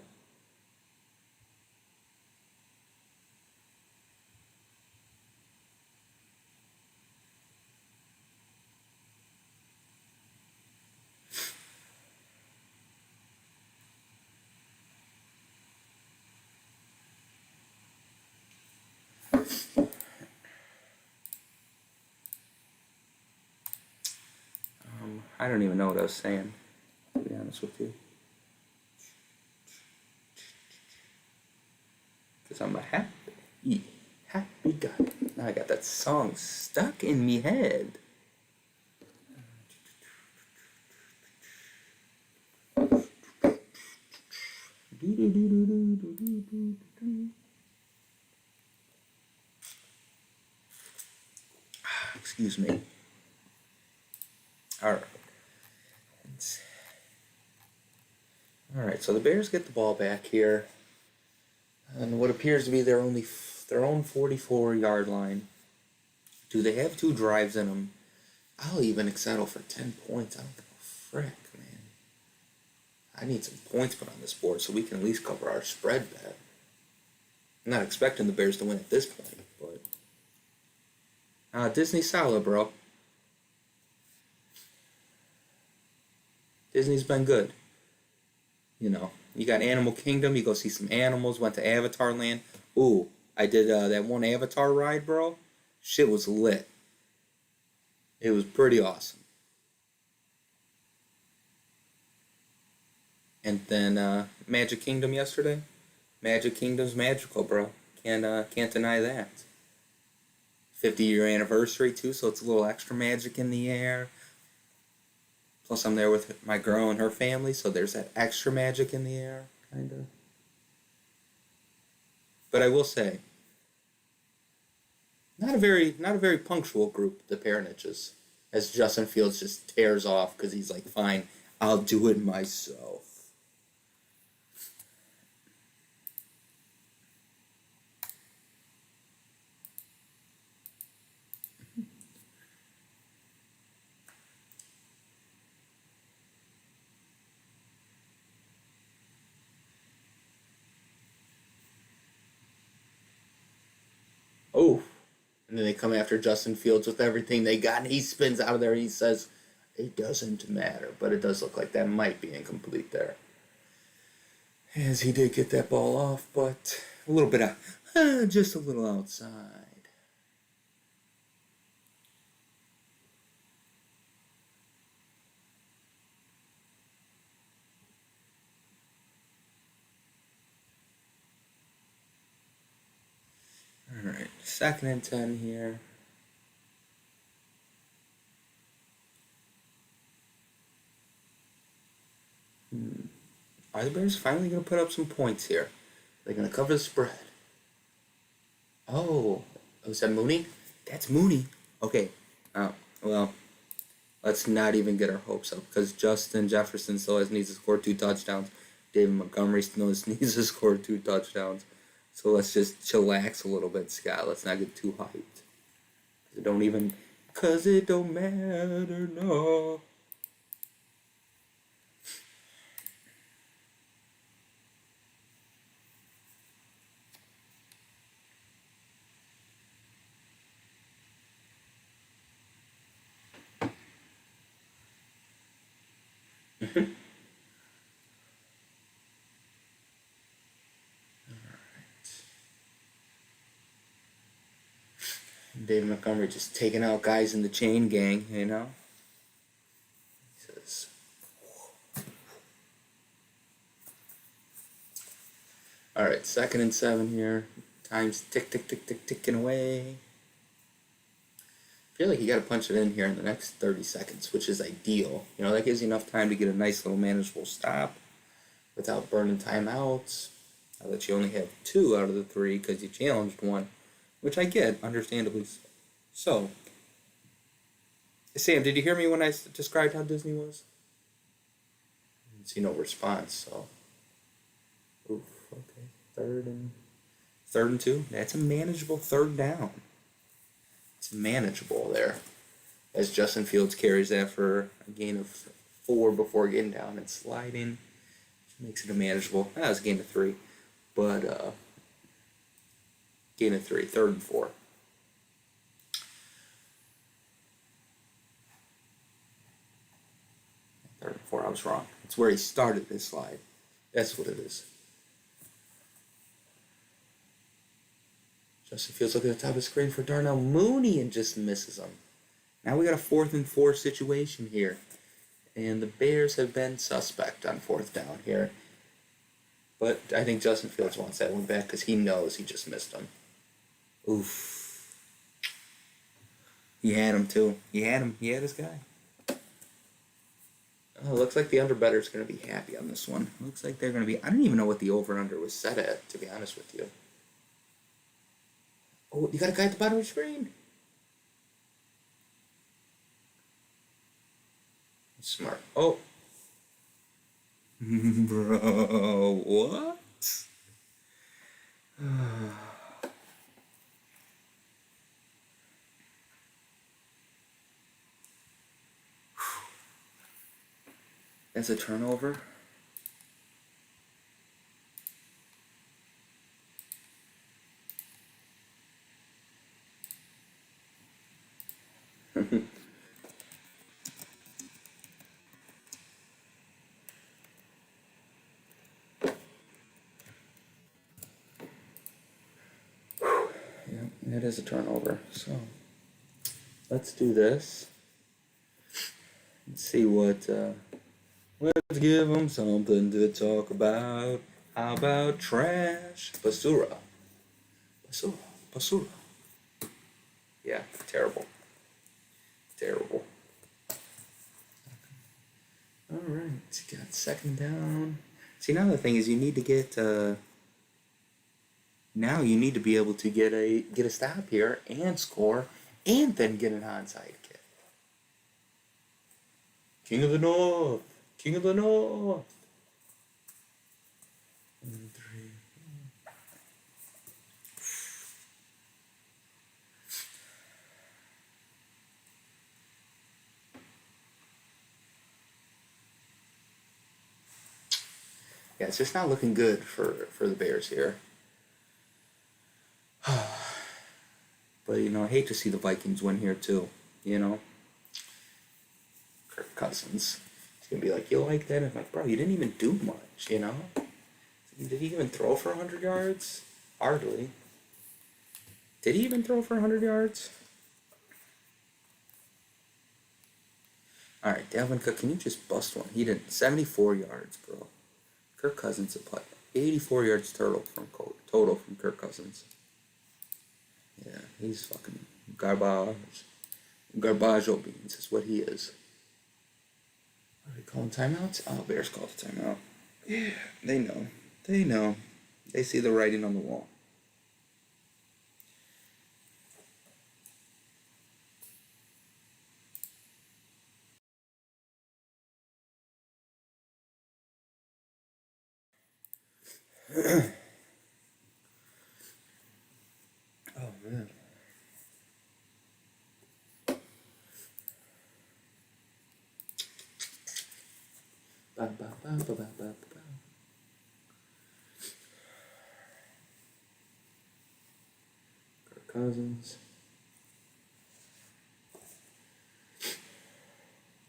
I don't even know what I was saying, to be honest with you. Because I'm a happy guy. Now I got that song stuck in me head. Excuse me. All right. All right, so the Bears get the ball back here on what appears to be their own 44-yard line. Do they have 2 drives in them? I'll even settle for 10 points. I don't give a frick, man. I need some points put on this board so we can at least cover our spread bet. I'm not expecting the Bears to win at this point, but Disney's solid, bro. Disney's been good. You got Animal Kingdom. You go see some animals. Went to Avatar Land. Ooh, I did that one Avatar ride, bro. Shit was lit. It was pretty awesome. And then Magic Kingdom yesterday. Magic Kingdom's magical, bro. Can't deny that. 50-year anniversary too, so it's a little extra magic in the air. Plus, I'm there with my girl and her family, so there's that extra magic in the air, kind of. But I will say, not a very punctual group, the Paraniches, as Justin Fields just tears off because he's like, fine, I'll do it myself. Oh, and then they come after Justin Fields with everything they got, and he spins out of there and he says, it doesn't matter. But it does look like that might be incomplete there. As he did get that ball off, but a little bit of, just a little outside. All right, 2nd and 10 here. Are the Bears finally going to put up some points here? They're going to cover the spread. Oh, is that Mooney? That's Mooney. Okay. Well, let's not even get our hopes up because Justin Jefferson still needs to score 2 touchdowns. David Montgomery still needs to score 2 touchdowns. So let's just chillax a little bit, Scott. Let's not get too hyped. Cause it don't matter, no. David Montgomery just taking out guys in the chain gang, you know? He says, alright, 2nd and 7 here. Time's ticking away. I feel like you gotta punch it in here in the next 30 seconds, which is ideal. You know, that gives you enough time to get a nice little manageable stop without burning timeouts. Now that you only have 2 out of the 3 because you challenged 1. Which I get, understandably so. Sam, did you hear me when I described how Disney was? I didn't see no response, so. Oof, okay. 3rd and 2. That's a manageable 3rd down. It's manageable there. As Justin Fields carries that for a gain of 4 before getting down and sliding. Which makes it a manageable. That was a gain of 3. But, gain of 3, 3rd and 4. 3rd and 4, I was wrong. It's where he started his slide. That's what it is. Justin Fields looking at the top of the screen for Darnell Mooney and just misses him. Now we got a 4th and 4 situation here. And the Bears have been suspect on 4th down here. But I think Justin Fields wants that one back because he knows he just missed him. Oof. He had him too. He had him. He had his guy. Oh, looks like the underbetter's going to be happy on this one. Looks like they're going to be... I don't even know what the over-under was set at, to be honest with you. Oh, you got a guy at the bottom of the screen. Smart. Oh. Bro, what? That's a turnover. Yeah, it is a turnover. So let's do this. Let's see what. Let's give them something to talk about. How about trash? Basura. Yeah, terrible. Terrible. Alright, got 2nd down. See, now the thing is you need to get... now you need to be able to get a stop here and score and then get an onside kick. King of the North. King of the North. 1, 3. Yeah, it's just not looking good for the Bears here. But, you know, I hate to see the Vikings win here, too. You know? Kirk Cousins. He's going to be like, you like that? I'm like, bro, you didn't even do much, you know? Did he even throw for 100 yards? Hardly. Did he even throw for 100 yards? Alright, Dalvin Cook, can you just bust one? He didn't. 74 yards, bro. Kirk Cousins a putt. 84 yards total from Kirk Cousins. Yeah, he's fucking garbage. Garbaggio beans is what he is. Are we calling timeouts? Oh, Bears called a timeout. Yeah, they know. They know. They see the writing on the wall. Oh, man. Ba, ba, ba, ba, ba, ba, ba. Kirk Cousins.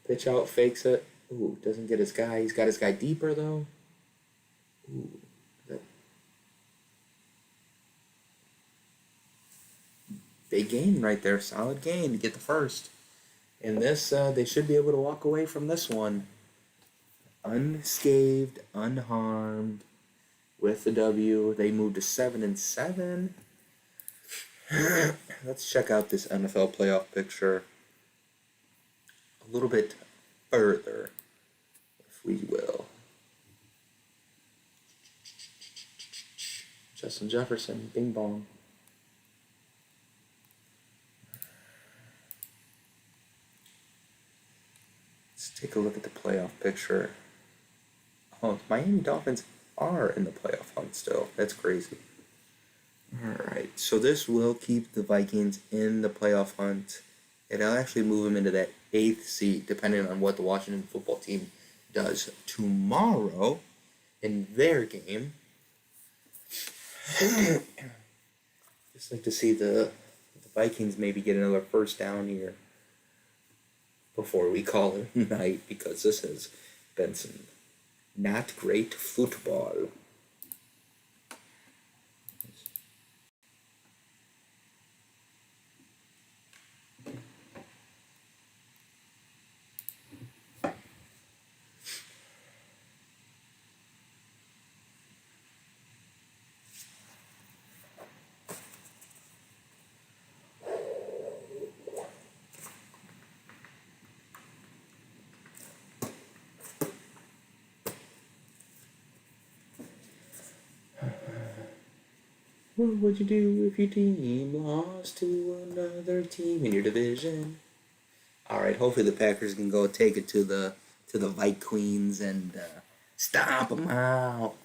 Pitch out, fakes it. Ooh, doesn't get his guy. He's got his guy deeper, though. Ooh. That big gain right there. Solid gain to get the first. And this, they should be able to walk away from this one unscathed, unharmed, with the W. They moved to 7-7. Let's check out this NFL playoff picture a little bit further, if we will. Justin Jefferson, bing bong. Let's take a look at the playoff picture. Oh, the Miami Dolphins are in the playoff hunt still. That's crazy. Alright, so this will keep the Vikings in the playoff hunt. It'll actually move them into that 8th seed, depending on what the Washington football team does tomorrow in their game. Just like to see the Vikings maybe get another first down here before we call it a night, because this has been some not great football. What would you do if your team lost to another team in your division? All right, hopefully the Packers can go take it to the Vikings and stomp them out.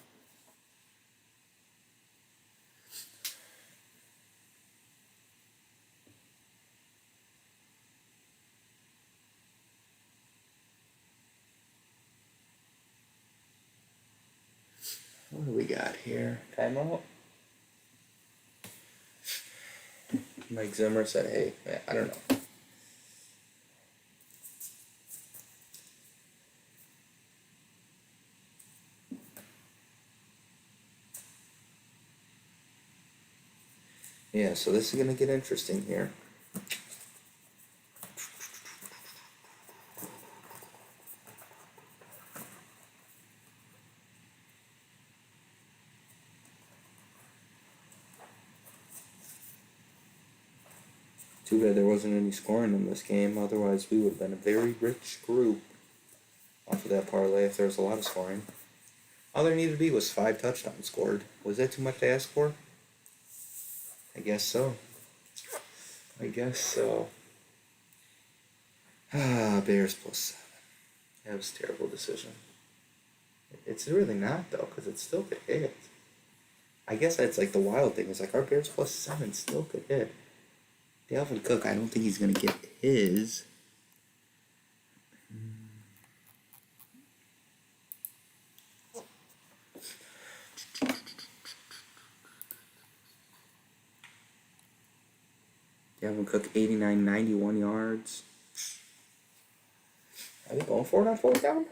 What do we got here? Timeout. Mike Zimmer said, "Hey, I don't know." Yeah, so this is gonna get interesting here. Too bad there wasn't any scoring in this game. Otherwise, we would have been a very rich group off of that parlay if there was a lot of scoring. All there needed to be was 5 touchdowns scored. Was that too much to ask for? I guess so. Bears +7. That was a terrible decision. It's really not, though, because it still could hit. I guess that's like the wild thing. It's like our Bears +7 still could hit. Dalvin Cook, I don't think he's going to get his. Dalvin Cook, 89, 91 yards. Are they going for it on 4th down?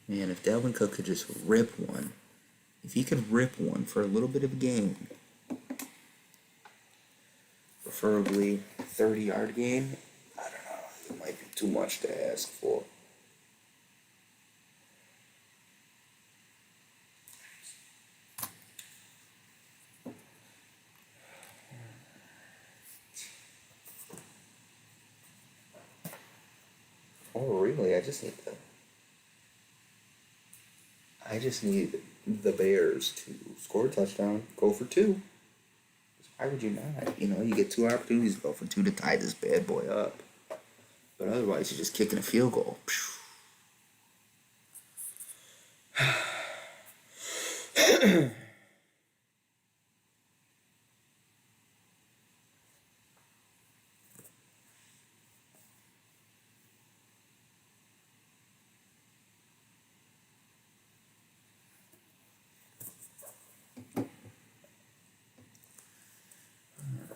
Man, if Dalvin Cook could just rip one. If he could rip one for a little bit of a game. Preferably 30-yard game. I don't know. It might be too much to ask for. Oh, really? I just need the Bears to score a touchdown, go for two. Why would you not? You know, you get two opportunities to go for two to tie this bad boy up. But otherwise, you're just kicking a field goal.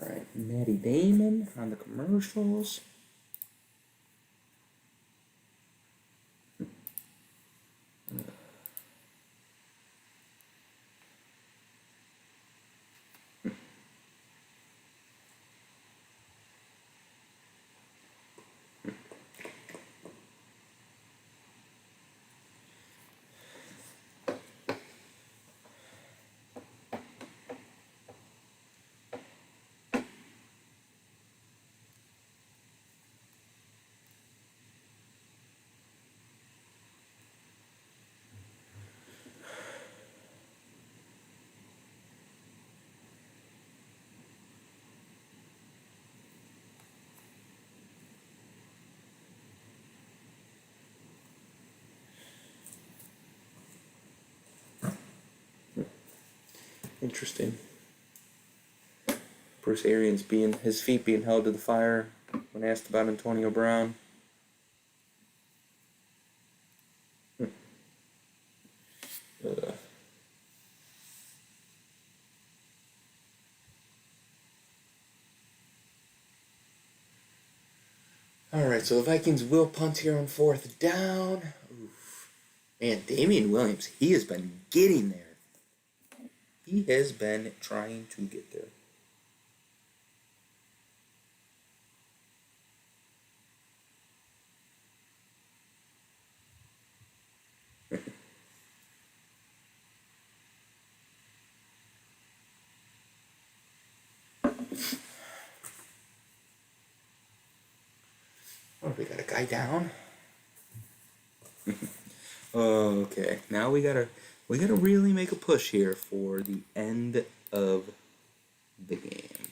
Alright, Matty Damon on the commercials. Interesting. Bruce Arians his feet being held to the fire when asked about Antonio Brown. Alright, so the Vikings will punt here on 4th down. Oof. Man, Damian Williams, he has been getting there. He has been trying to get there. Oh, we got a guy down. Okay, now we gotta really make a push here for the end of the game.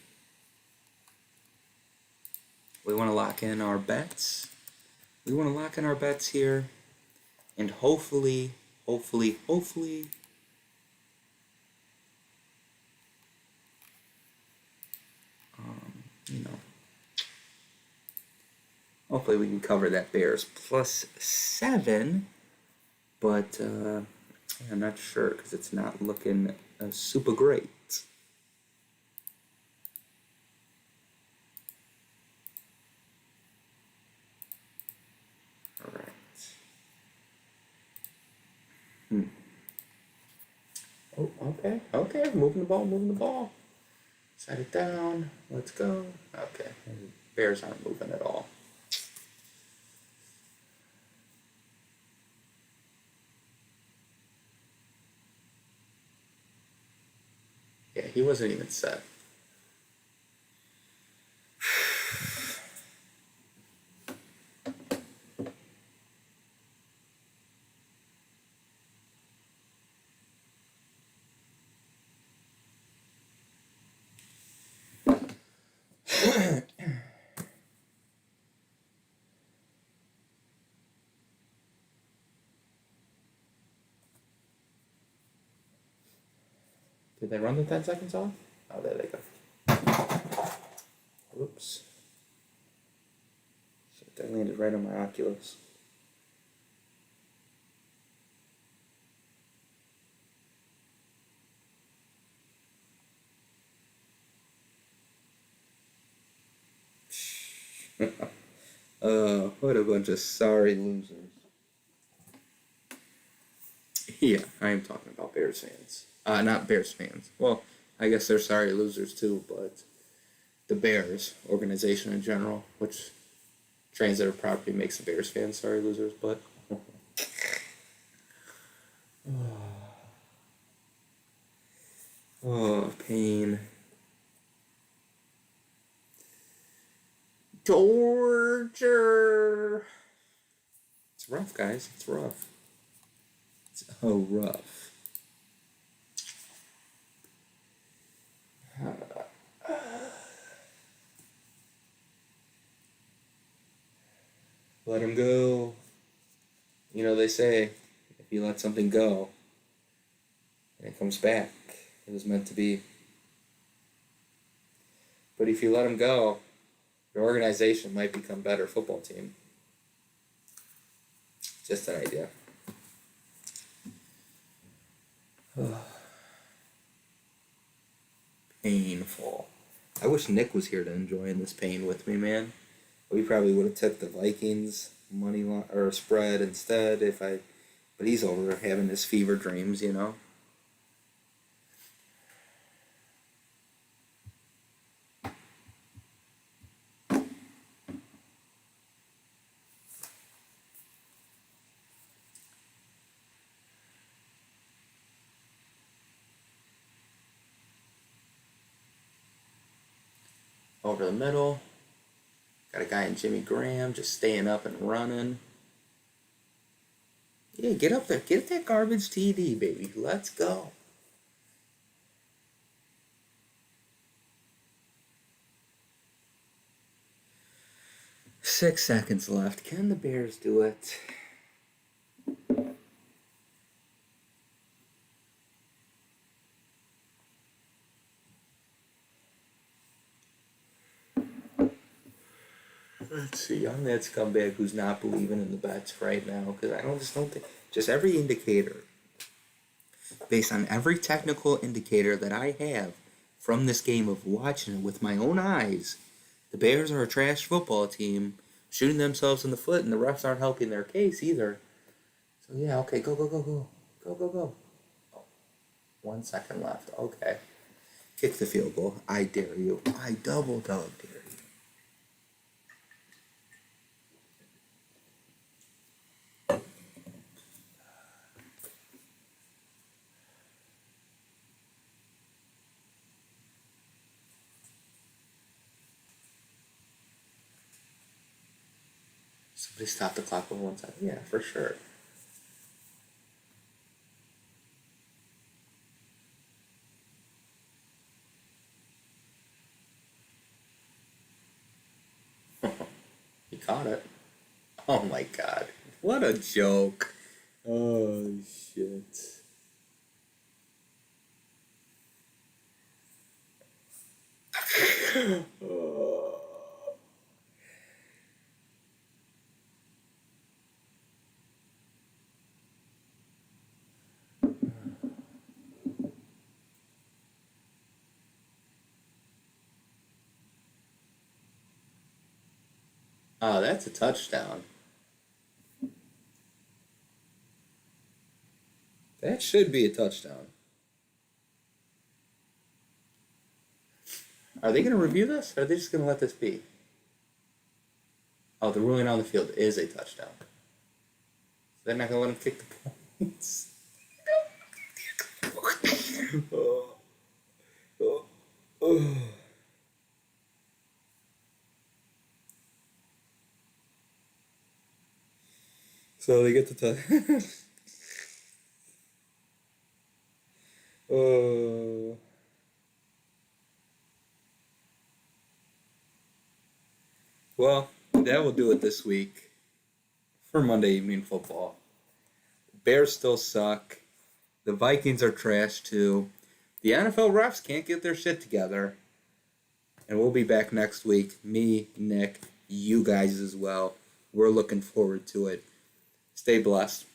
We want to lock in our bets. We want to lock in our bets here, and hopefully, you know, hopefully we can cover that Bears +7. But I'm not sure because it's not looking super great. All right. Oh, okay. Okay, moving the ball. Set it down. Let's go. Okay. Bears aren't moving at all. Yeah, he wasn't even set. Did they run the 10 seconds off? Oh, there they go. Whoops. That landed right on my Oculus. What a bunch of sorry losers. Yeah, I am talking about Bears fans. Not Bears fans. Well, I guess they're sorry losers too, but the Bears organization in general, which transitive property makes the Bears fans sorry losers, but oh, pain. Torture. It's rough, guys. It's rough. It's rough. Let him go. You know, they say, if you let something go, and it comes back, it was meant to be. But if you let him go, your organization might become a better football team. Just an idea. Painful. I wish Nick was here to enjoy this pain with me, man. We probably would have took the Vikings money or spread instead but he's over having his fever dreams, you know. Over the middle. Got a guy in Jimmy Graham just staying up and running. Yeah, get up there. Get that garbage TD, baby. Let's go. Six seconds left. Can the Bears do it? Let's see. I'm that scumbag who's not believing in the bets right now because I don't think. Just every indicator, based on every technical indicator that I have from this game of watching it with my own eyes, the Bears are a trash football team, shooting themselves in the foot, and the refs aren't helping their case either. So yeah, okay, go. Oh, 1 second left. Okay. Kick the field goal. I dare you. I double dare you. Somebody stop the clock for 1 second. Yeah, for sure. He caught it. Oh my god. What a joke. Oh shit. Oh, that's a touchdown. That should be a touchdown. Are they going to review this? Or are they just going to let this be? Oh, the ruling on the field is a touchdown. They're not going to let him kick the points. So they get the touch. Well, that will do it this week for Monday Evening Football. Bears still suck. The Vikings are trash too. The NFL refs can't get their shit together. And we'll be back next week. Me, Nick, you guys as well. We're looking forward to it. Stay blessed.